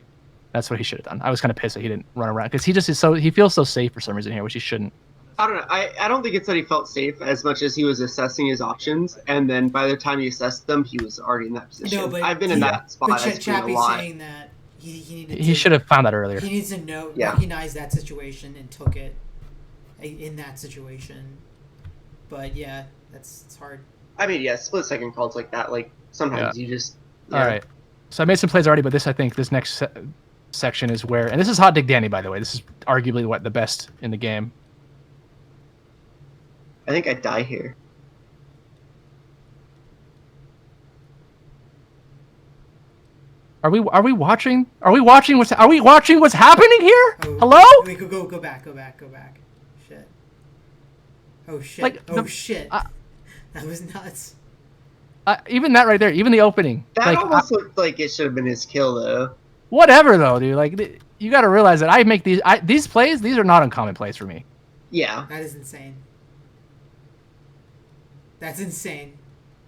That's what he should have done. I was kind of pissed that he didn't run around because he just is he feels so safe for some reason here, which he shouldn't. I don't know. I don't think it's that he felt safe as much as he was assessing his options, and then by the time he assessed them, he was already in that position. No, but I've been in Yeah. that spot. But I've seen a Chappie's lot. saying that he needed He to, should have found that earlier. He needs to know, Yeah. recognize that situation and took it in that situation. But yeah, it's hard. I mean, yeah, split second calls like that. Like sometimes you just. All right. So I made some plays already, but I think this next section is where, and this is Hot Dig Danny, by the way. This is arguably the best in the game. I think I die here. Are we watching? Are we watching what's happening here? Oh, Hello? Wait, go back. Shit. Oh shit. Like, oh the- shit. I- That was nuts. Even that right there, even the opening. That like, almost looked like it should have been his kill, though. whatever though, dude. Like, you got to realize that I make these plays. These are not uncommon plays for me. Yeah. That is insane. That's insane.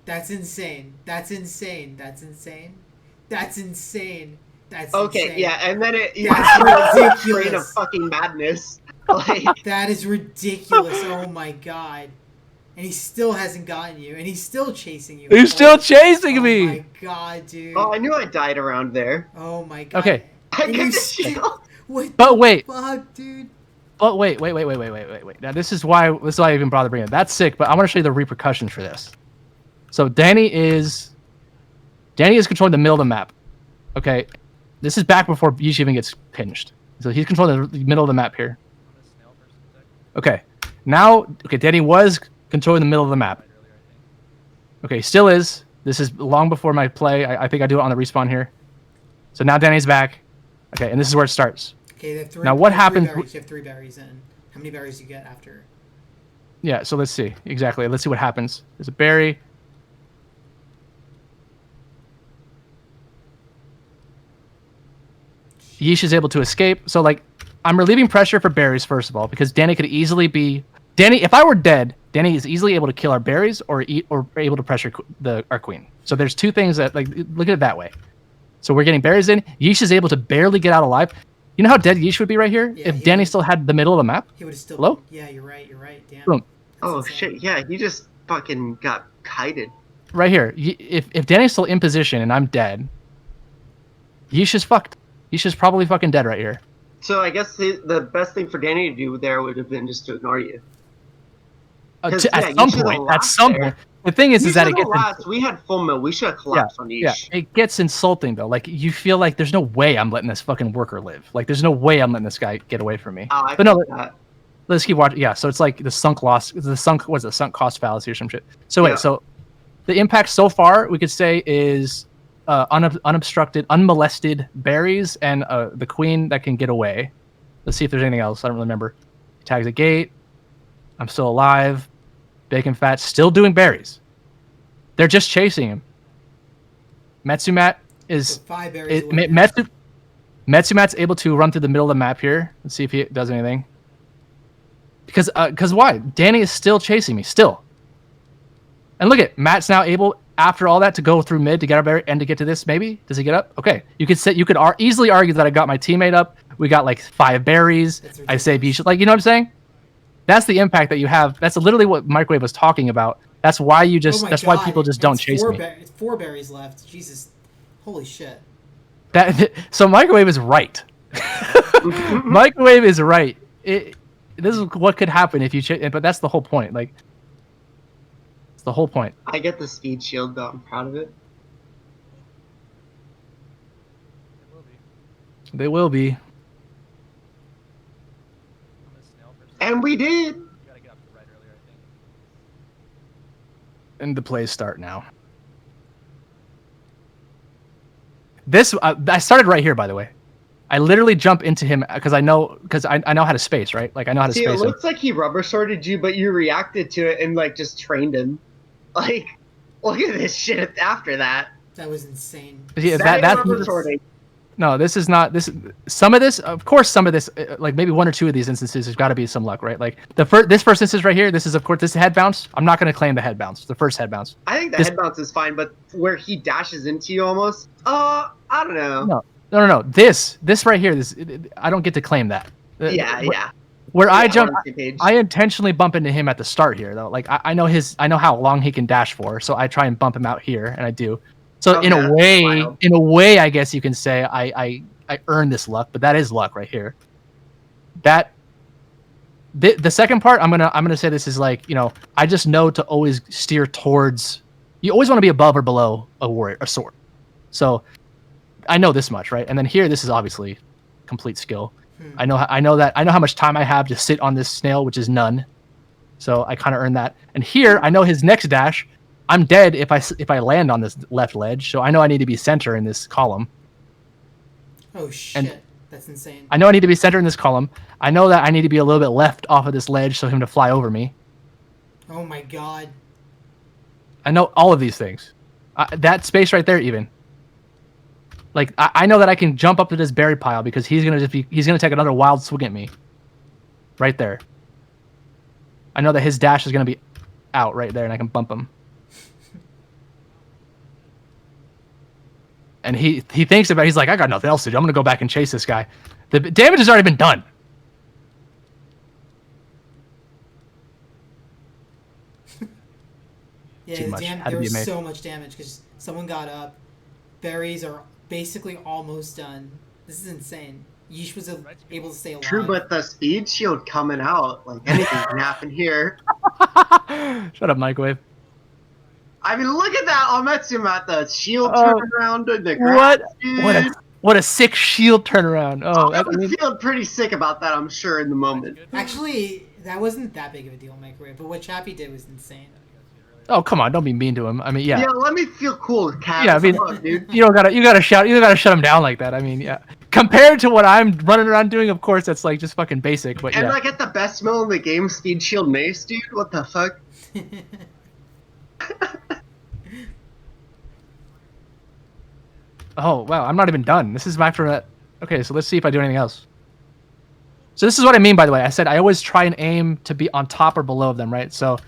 That's insane. That's insane. That's insane. That's insane. That's Okay, insane. yeah, and then it. That's train of ridiculous. fucking madness. Like, That is ridiculous. Oh my god. And he still hasn't gotten you, and he's still chasing you. He's still chasing Oh me. my god, dude. oh, I knew I died around there. Oh my god. Okay. I And get you the still- shield. What But wait, the fuck, dude? but wait. Now this is why I even bother bringing it. That's sick, but I want to show you the repercussions for this. So Danny is controlling the middle of the map. Okay, this is back before Yish even gets pinched. So he's controlling the middle of the map here. I'm gonna snail for a sec. Okay, now Danny was controlling the middle of the map. Right earlier, I think. Okay, still is. This is long before my play. I think I do it on the respawn here. So now Danny's back. Okay, and this is where it starts. Okay, they have three. Now, what they have three happens- berries. You have 3 berries in. How many berries do you get after? Yeah, so let's see. Exactly. Let's see what happens. There's a berry. Yeesh is able to escape. So, like, I'm relieving pressure for berries, first of all, because Danny could easily be... Danny, if I were dead, Danny is easily able to kill our berries or able to pressure our queen. So there's two things that, like, look at it that way. So we're getting berries in. Yeesh is able to barely get out alive. You know how dead Yeesh would be right here? Yeah, if he Danny would. still had the middle of the map? He would have still. Hello? Yeah, you're right. Damn. Boom. That's Oh insane. shit! Yeah, he just fucking got kited. Right here. If Danny's still in position and I'm dead, Yeesh is fucked. Yeesh is probably fucking dead right here. So I guess the best thing for Danny to do there would have been just to ignore you. 'Cause, At you some should've point, at laughed some there. point. The thing is We that it should've gets laughed. We had full mill. We should have collapsed on yeah, Ish. it gets insulting though. Like you feel like there's no way I'm letting this fucking worker live. Like there's no way I'm letting this guy get away from me. Oh, I But no, feel that. let's keep watching. Yeah, so it's like the sunk cost fallacy or some shit. So wait, Yeah. so the impact so far we could say is unobstructed, unmolested berries and the queen that can get away. Let's see if there's anything else. I don't really remember. Tags a gate. I'm still alive. Bacon fat still doing berries. They're just chasing him. Metsumat So is 5 berries. it, away. Metsumat's able to run through the middle of the map here. Let's see if he does anything. Because why? Danny is still chasing me, still. And look at Matt's now able, after all that, to go through mid to get up there and to get to this. Maybe does he get up? Okay, you could easily argue that I got my teammate up. We got like 5 berries. That's I say ridiculous. like you know what I'm saying? That's the impact that you have. That's literally what Microwave was talking about. That's why you just. Oh my that's why God, people just it's don't chase me. It's 4 berries left. Jesus, holy shit. So Microwave is right. Microwave is right. This is what could happen if you but that's the whole point. Like, it's the whole point. I get the speed shield though. I'm proud of it. It will be. They will be. I'm gonna snail for a second. And we did. You gotta get up to the right earlier, I think. And the plays start now. This I started right here, by the way. I literally jump into him because I know how to space, right? Like I know how to See, it space him. looks like he rubber sworded you, but you reacted to it and like just trained him. Like, look at this shit after that. That was insane. Yeah, That that's ain't rubber swording. no. This is not this. Some of this, of course, some of this, like maybe 1 or 2 of these instances, there's got to be some luck, right? Like this first instance right here. This is of course this head bounce. I'm not going to claim the head bounce. The first head bounce. I think the This- head bounce is fine, but where he dashes into you almost, I don't know. No. This right here. I don't get to claim that. Yeah. Where I Yeah, jump, we're on the same page. I intentionally bump into him at the start here, though. Like I know how long he can dash for, so I try and bump him out here, and I do. So Okay, in a that's way, wild. I guess you can say I earned this luck, but that is luck right here. The second part, I'm gonna say this is like, you know, I just know to always steer towards. You always want to be above or below a sword. So I know this much, right? And then here, this is obviously complete skill. I know how much time I have to sit on this snail, which is none. So I kind of earned that. And here, I know his next dash. I'm dead if I land on this left ledge. So I know I need to be center in this column. Oh shit, that's insane. I know I need to be center in this column. I know that I need to be a little bit left off of this ledge so him to fly over me. Oh my God. I know all of these things. That space right there, even. Like I know that I can jump up to this berry pile because he's gonna take another wild swing at me. Right there. I know that his dash is gonna be out right there, and I can bump him. And he thinks about it, he's like, I got nothing else to do. I'm gonna go back and chase this guy. The damage has already been done. Yeah, Too much. Had to there be was amazing. so much damage because someone got up. Berries are basically almost done. This is insane. Yeesh was able to stay alive. True, but the speed shield coming out, like anything can happen here. Shut up, Microwave. I mean, look at that on Metsumat, the shield Oh, turnaround, the grass, dude. What a sick shield turnaround. Oh, I was feeling pretty sick about that, I'm sure, in the moment. Actually, that wasn't that big of a deal, Microwave. But what Chappie did was insane. oh, come on, don't be mean to him. I mean, yeah. Yeah, let me feel cool, Cat. Yeah, I mean, Come on, dude. you gotta shut him down like that. I mean, yeah. Compared to what I'm running around doing, of course, that's like just fucking basic. But And yeah, I get the best mill in the game, Speed Shield Mace, dude. What the fuck? oh wow, I'm not even done. This is after that. Okay, so let's see if I do anything else. So this is what I mean, by the way. I said I always try and aim to be on top or below them, right? So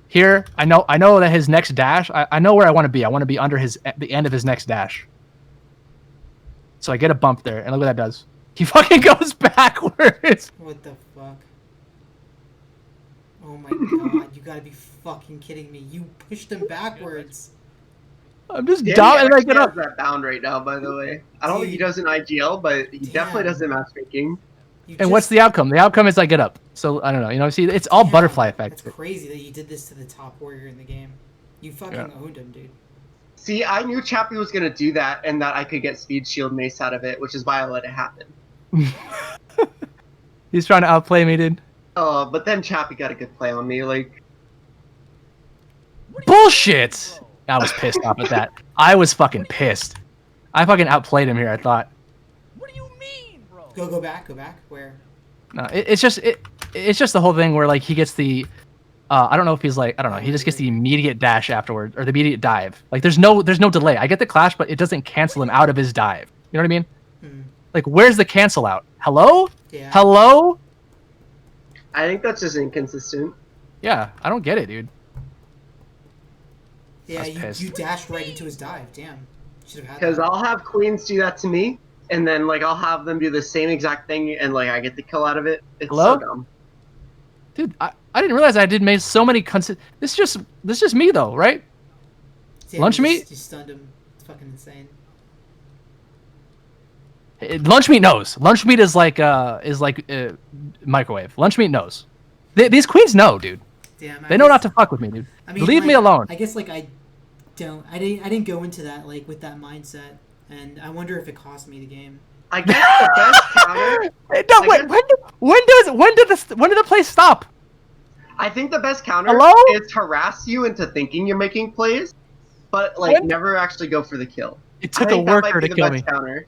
here, I know that his next dash, I know where I want to be. I want to be under the end of his next dash. So I get a bump there, and look what that does. He fucking goes backwards. What the fuck? Oh my God, you gotta be fucking kidding me. You pushed him backwards. I'm just Danny down, and I actually get up. has that bound right now, by the way. I don't think he Dude. does in IGL, but he definitely Damn. does in matchmaking. You And what's just- the outcome? The outcome is I get up. So I don't know. You know, see, it's all Damn, butterfly effect. That's crazy that you did this to the top warrior in the game. You fucking Yeah. owned him, dude. See, I knew Chappie was gonna do that, and that I could get speed shield mace out of it, which is why I let it happen. He's trying to outplay me, dude. But then Chappie got a good play on me. Like, Bullshit! I was pissed off at that. I was fucking pissed. I fucking outplayed him here, I thought. What do you mean, bro? Go back. Where? No, it's just the whole thing where like he gets the I don't know if he's like, I don't know, he just gets the immediate dash afterward or the immediate dive. Like there's no delay. I get the clash, but it doesn't cancel him out of his dive. You know what I mean? Hmm. Like where's the cancel out? Hello? Yeah. Hello? I think that's just inconsistent. Yeah, I don't get it, dude. Yeah, I was pissed. you dashed right into his dive. Damn. Should have had Because that. I'll have queens do that to me, and then like I'll have them do the same exact thing, and like I get the kill out of it. It's Hello? so dumb. Dude, I didn't realize I did make so many this is just me though, right? Damn, lunch you meat? just- You stunned him. It's fucking insane. Lunch meat knows. Lunch meat is like microwave. Lunch meat knows. These queens know, dude. Damn. They know not to fuck with me, dude. I mean, Leave me like, alone. I guess like I didn't go into that like with that mindset, and I wonder if it cost me the game. I guess the best counter. No, wait, when did the play stop? I think the best counter Hello? is harass you into thinking you're making plays, but like When? never actually go for the kill. It I took a think that might worker be to the kill me. best counter.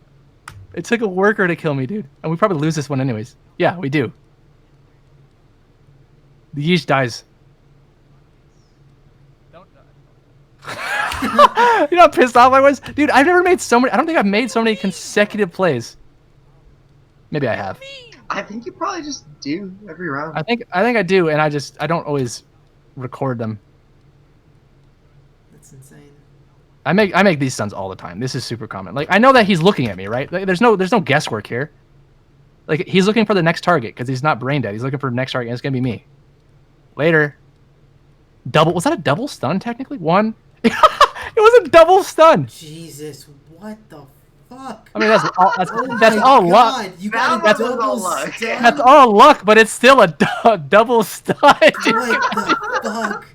It took a worker to kill me, dude. And we probably lose this one anyways. Yeah, we do. The Yeesh dies. Don't die. You know how pissed off I was? Dude, I've never made so many. I don't think I've made so many consecutive plays. Maybe I have. I think you probably just do every round. I think I do, and I don't always record them. That's insane. I make these stuns all the time. This is super common. Like I know that he's looking at me, right? Like, there's no guesswork here. Like he's looking for the next target because he's not brain dead. He's looking for the next target, and it's gonna be me. Later. Double. Was that a double stun technically? One. It was a double stun. Jesus, what the fuck? I mean that's all. That's, Oh that's my all luck. God, you That got a was all double luck. stun? That's all luck, but it's still a double stun. What the fuck?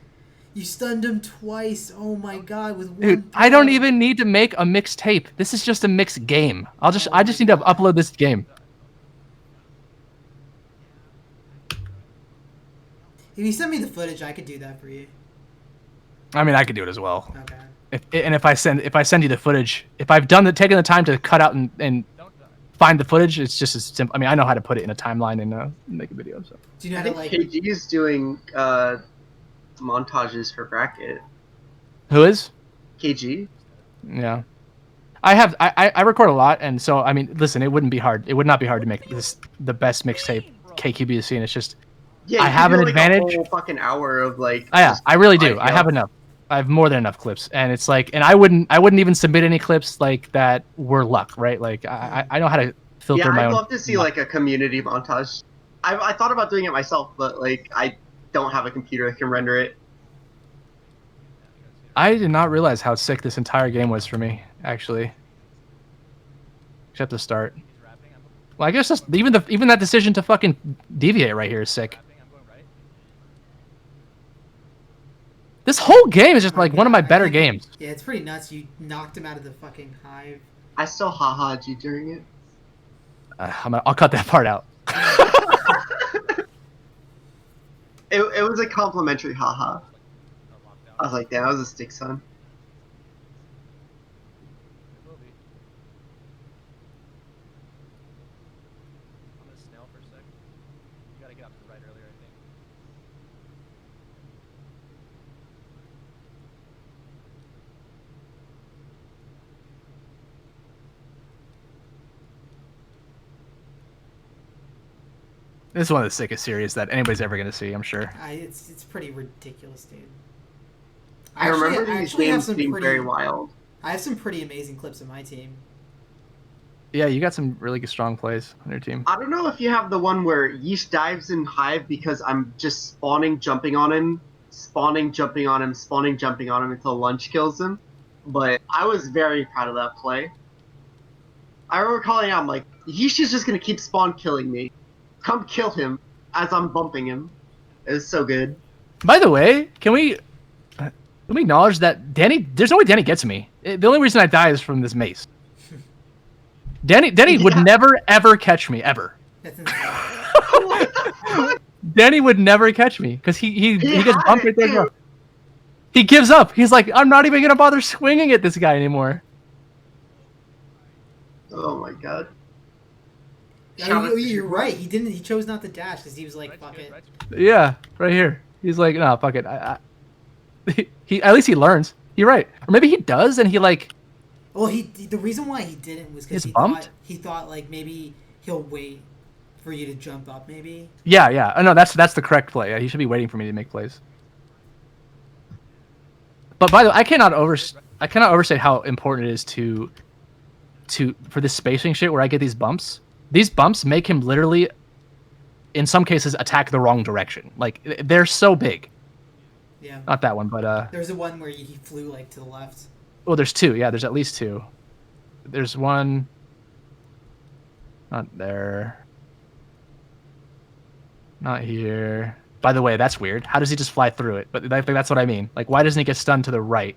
You stunned him twice. Oh my god, with one. Dude, I don't throw. even need to make a mixed tape. This is just a mixed game. I just need to upload this game. If you send me the footage, I could do that for you. I mean, I could do it as well. Okay. If I send you the footage, if I've taken the time to cut out and Don't die. find the footage, it's just as simple. I mean, I know how to put it in a timeline and make a video. So Do you know I how to think like? KG is doing montages for bracket. who is? KG. Yeah, I record a lot, and so I mean, listen, it wouldn't be hard. It would not be hard to make this the best mixtape KQB has seen. It's just Yeah, I you have do, an like, advantage. A whole fucking hour of like. yeah, just I really do. like, I have enough. I have more than enough clips, and it's like, and I wouldn't even submit any clips like that were luck, right? Like I know how to filter Yeah, my I'd own. love to see like a community montage. I thought about doing it myself, but like I don't have a computer that can render it. I did not realize how sick this entire game was for me, actually. Except the start. He's rapping. I'm Well, I guess just even that decision to fucking deviate right here is sick. rapping. I'm going right. This whole game is just like one of my better games. Yeah, it's pretty nuts. You knocked him out of the fucking hive. I still ha-ha'd you during it. I'll cut that part out. It was a complimentary haha. A lockdown. I was like, damn, that was a stick, son. It will be. I'm gonna snail for a sec. You gotta get up to the right earlier, I think. This is one of the sickest series that anybody's ever gonna see, I'm sure. It's pretty ridiculous, dude. I remember I these actually have games some being pretty- very wild. I have some pretty amazing clips of my team. Yeah, you got some really good strong plays on your team. I don't know if you have the one where Yeesh dives in Hive because I'm just spawning, jumping on him, spawning, jumping on him, spawning, jumping on him until lunch kills him. But I was very proud of that play. I remember calling out, I'm like, Yeesh is just gonna keep spawn killing me. come kill him as I'm bumping him. It was so good. By the way, can we acknowledge that Danny? There's no way Danny gets me. The only reason I die is from this mace. Danny would Yeah. never ever catch me ever. That's insane. What the fuck? Danny would never catch me because he gets had bumped it, right there. too. He gives up. He's like, I'm not even gonna bother swinging at this guy anymore. Oh my god. You're right. He didn't. He chose not to dash because he was like, "Fuck it." Yeah, right here. He's like, no, fuck it. He at least he learns. You're right. Or maybe he does, and he like. Well, the reason why he didn't was because It's bumped? he thought like maybe he'll wait for you to jump up. Maybe. Yeah. Oh, no, that's the correct play. Yeah, he should be waiting for me to make plays. But by the way, I cannot overstate how important it is for this spacing shit where I get these bumps. These bumps make him literally, in some cases, attack the wrong direction. Like they're so big. Yeah. Not that one, but There's a one where he flew like to the left. oh, there's two. Yeah, there's at least two. There's one. Not there. Not here. By the way, that's weird. How does he just fly through it? But that's what I mean. Like, why doesn't he get stunned to the right?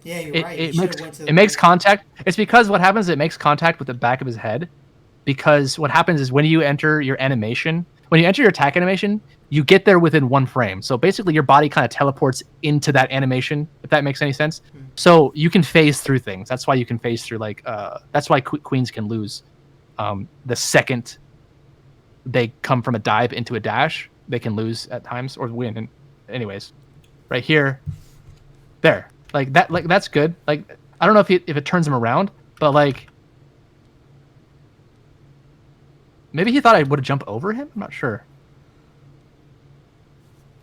Yeah, you're right. He It should've makes went to the it makes right. contact. It's because what happens is it makes contact with the back of his head. Because what happens is when you enter your animation, when you enter your attack animation, you get there within one frame. So basically, your body kind of teleports into that animation. If that makes any sense. So you can phase through things. That's why you can phase through that's why queens can lose. The second they come from a dive into a dash, they can lose at times or win. And anyways, right here, there, like that's good. Like I don't know if it turns him around, but like maybe he thought I would jump over him. I'm not sure.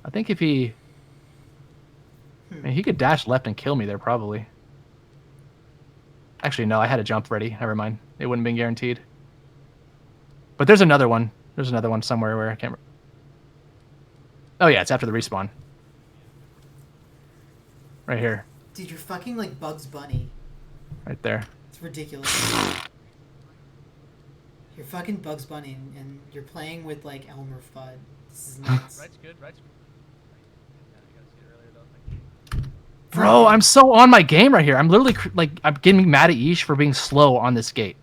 I think if he, I mean, he could dash left and kill me there probably. Actually, no, I had a jump ready. Never mind. It wouldn't have been guaranteed. But there's another one. There's another one somewhere where I can't. Oh yeah, it's after the respawn. Right here, Dude, you're fucking like Bugs Bunny. right there. It's ridiculous. You're fucking Bugs Bunny, and you're playing with like Elmer Fudd. This is nuts. Right's good. Right's good. Yeah, you gotta see it earlier though. Thank you. Bro, I'm so on my game right here. I'm literally like I'm getting mad at Yeesh for being slow on this gate.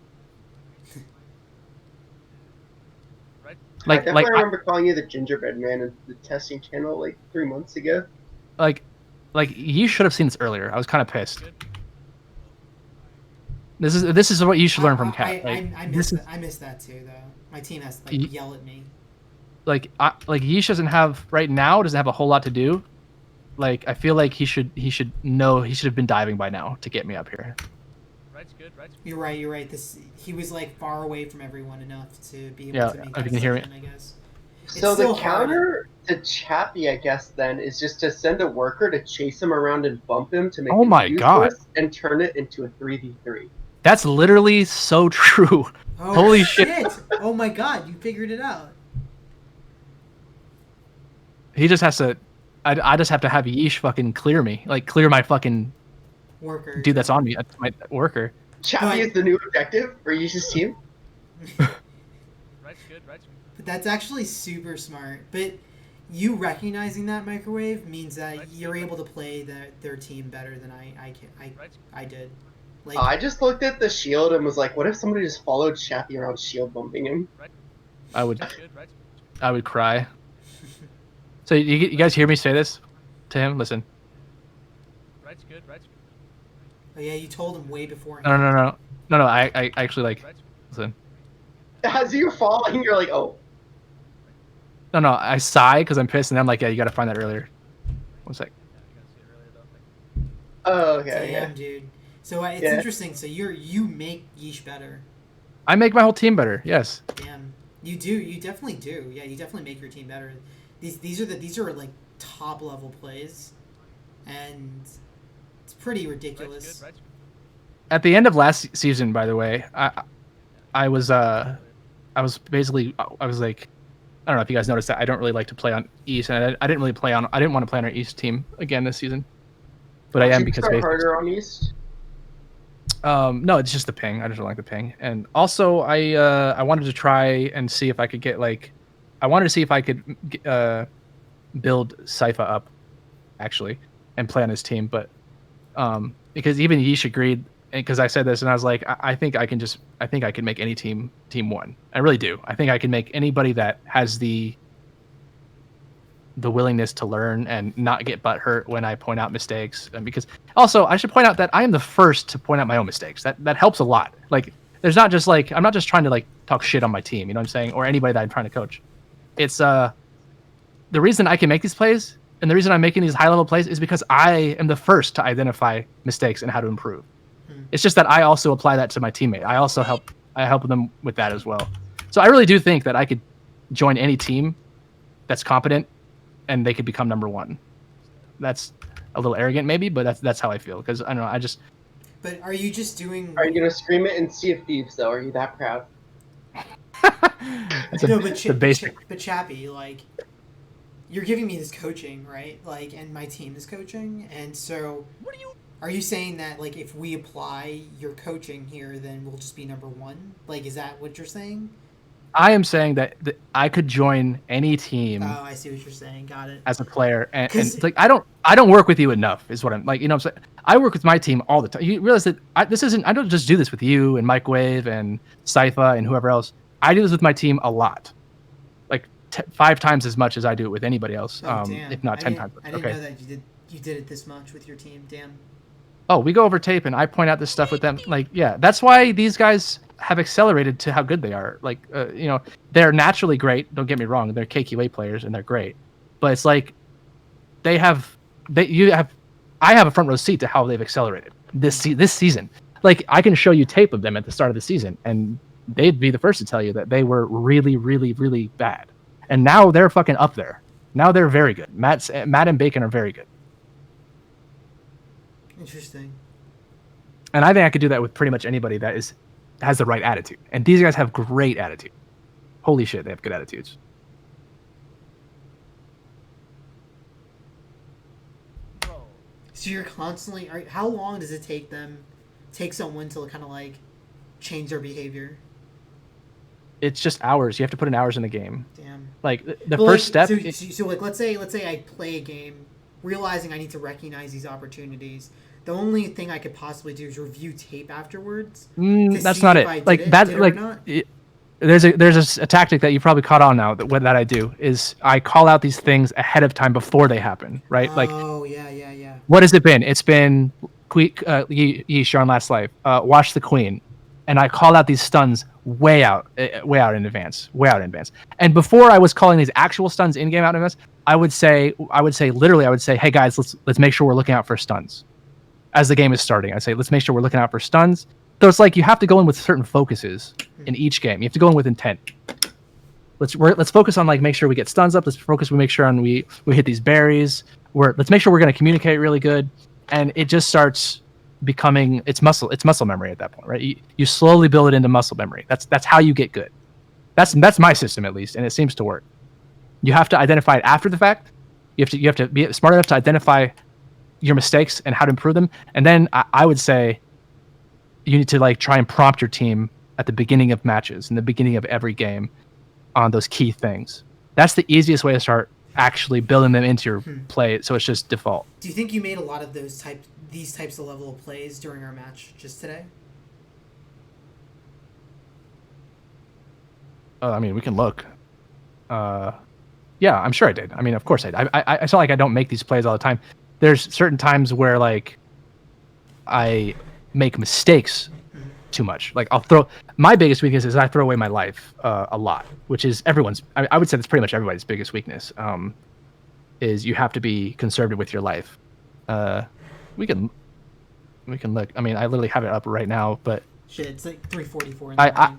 Right. I Like definitely remember calling you the gingerbread man in the testing channel like 3 months ago. like you should have seen this earlier. I was kind of pissed. Good. This is what you should learn from Cat. I miss that too, though. My team has to like yell at me. Like Yeesh doesn't have right now doesn't have a whole lot to do. Like I feel like he should know he should have been diving by now to get me up here. Right's good. Right's good. You're right. He was like far away from everyone enough to be able Yeah, to make if that you can hear me. decision, I guess. So It's the so hard. counter to Chappie, I guess, then is just to send a worker to chase him around and bump him to make Oh him my God. useless and turn it into a 3v3. That's literally so true. Oh, Holy shit. Oh my god, you figured it out. He just has to. I just have to have Yeesh fucking clear me, like clear my fucking Worker. dude that's on me, that's my worker. Chappie Right. is the new objective for Yish's team. Right's good. Right's good. But that's actually super smart. But you recognizing that microwave means that you're able to play their team better than I did. Like I just looked at the shield and was like, what if somebody just followed Chappie around shield bumping him? I would Right's good. Right's good. I would cry. So you guys hear me say this to him? Listen. Right's good. Right's good. oh yeah, you told him way before. No. I actually like Right's good. listen. As you falling, you're like, oh. No. I sigh because I'm pissed, and I'm like, yeah, you got to find that earlier. 1 sec. Yeah, you gotta see it earlier though. Thank you. Oh, okay. Damn, dude. So it's Yeah. interesting. So you make Yeesh better. I make my whole team better. Yes. Damn, you do. You definitely do. Yeah, you definitely make your team better. These are like top level plays, and it's pretty Right's ridiculous. good. Right's good. At the end of last season, by the way, I was basically I was like, I don't know if you guys noticed that I don't really like to play on East, and I didn't want to play on our East team again this season, but I am You because start basically, harder on East. No, it's just the ping. I just don't like the ping. And also, I wanted to try and see if I could get like, I wanted to see if I could build Sypha up, actually, and play on his team. But because even Yeesh agreed, because I said this, and I was like, I think I can make any team one. I really do. I think I can make anybody that has the willingness to learn and not get butthurt when I point out mistakes. And because also I should point out that I am the first to point out my own mistakes. That helps a lot. Like there's not just like, I'm not just trying to like talk shit on my team, you know what I'm saying? Or anybody that I'm trying to coach. It's the reason I can make these plays and the reason I'm making these high level plays is because I am the first to identify mistakes and how to improve. It's just that I also apply that to my teammate. I also help them with that as well. So I really do think that I could join any team that's competent and they could become number one. That's a little arrogant maybe, but that's how I feel. Because I don't know, But are you just doing? Are you gonna scream it in Sea of Thieves though? Are you that proud? that's the basic. But Chappie, like, you're giving me this coaching, right? Like, and my team is coaching, and so are you saying that like if we apply your coaching here, then we'll just be number one? Like, is that what you're saying? I am saying that I could join any team. Oh, I see what you're saying. Got it. As a player, and like I don't work with you enough, is what I'm like. You know, what I'm saying I work with my team all the time. You realize that I don't just do this with you and Microwave and Sypha and whoever else. I do this with my team a lot, like 5 times as much as I do it with anybody else, if not 10 times. I didn't know that you did it this much with your team. Damn. Oh, we go over tape and I point out this stuff with them. Like, yeah, that's why these guys have accelerated to how good they are. Like, you know, they're naturally great. Don't get me wrong; they're KQA players and they're great. But it's like I have a front row seat to how they've accelerated this season. Like, I can show you tape of them at the start of the season, and they'd be the first to tell you that they were really, really, really bad. And now they're fucking up there. Now they're very good. Matt and Bacon are very good. Interesting. And I think I could do that with pretty much anybody that has the right attitude. And these guys have great attitude. Holy shit, they have good attitudes. Bro, So you're constantly. How long does it take someone to kind of like change their behavior? It's just hours. You have to put in hours in the game. Damn. Like the But, first like, step. So like, let's say I play a game, realizing I need to recognize these opportunities. The only thing I could possibly do is review tape afterwards. That's not it. Like that. Like there's a tactic that you probably caught on now that I do is I call out these things ahead of time before they happen. Right. Like. Oh yeah. What has it been? It's been Yeesh on Last Life. Watch the Queen, and I call out these stuns way out in advance. And before I was calling these actual stuns in game out in advance, I would say, hey guys, let's make sure we're looking out for stuns. As the game is starting, I'd say, let's make sure we're looking out for stuns. So it's like you have to go in with certain focuses in each game. You have to go in with intent. Let's focus on like make sure we get stuns up. Let's focus. We make sure we hit these berries. Let's make sure we're going to communicate really good, and it just starts becoming it's muscle memory at that point, right? You slowly build it into muscle memory. That's how you get good. That's my system at least, and it seems to work. You have to identify it after the fact. You have to be smart enough to identify your mistakes and how to improve them, and then I would say you need to like try and prompt your team at the beginning of matches, in the beginning of every game, on those key things. That's the easiest way to start actually building them into your play, so it's just default. Do you think you made a lot of these types of level of plays during our match just today? I mean, we can look. Yeah, I'm sure I did. I mean, of course I did. It's not like I don't make these plays all the time. There's certain times where like I make mistakes too much. Like my biggest weakness is I throw away my life a lot, which is everyone's. I would say that's pretty much everybody's biggest weakness. Is you have to be conservative with your life. We can look. I mean, I literally have it up right now, but Shit, it's like 3:44 in the I morning.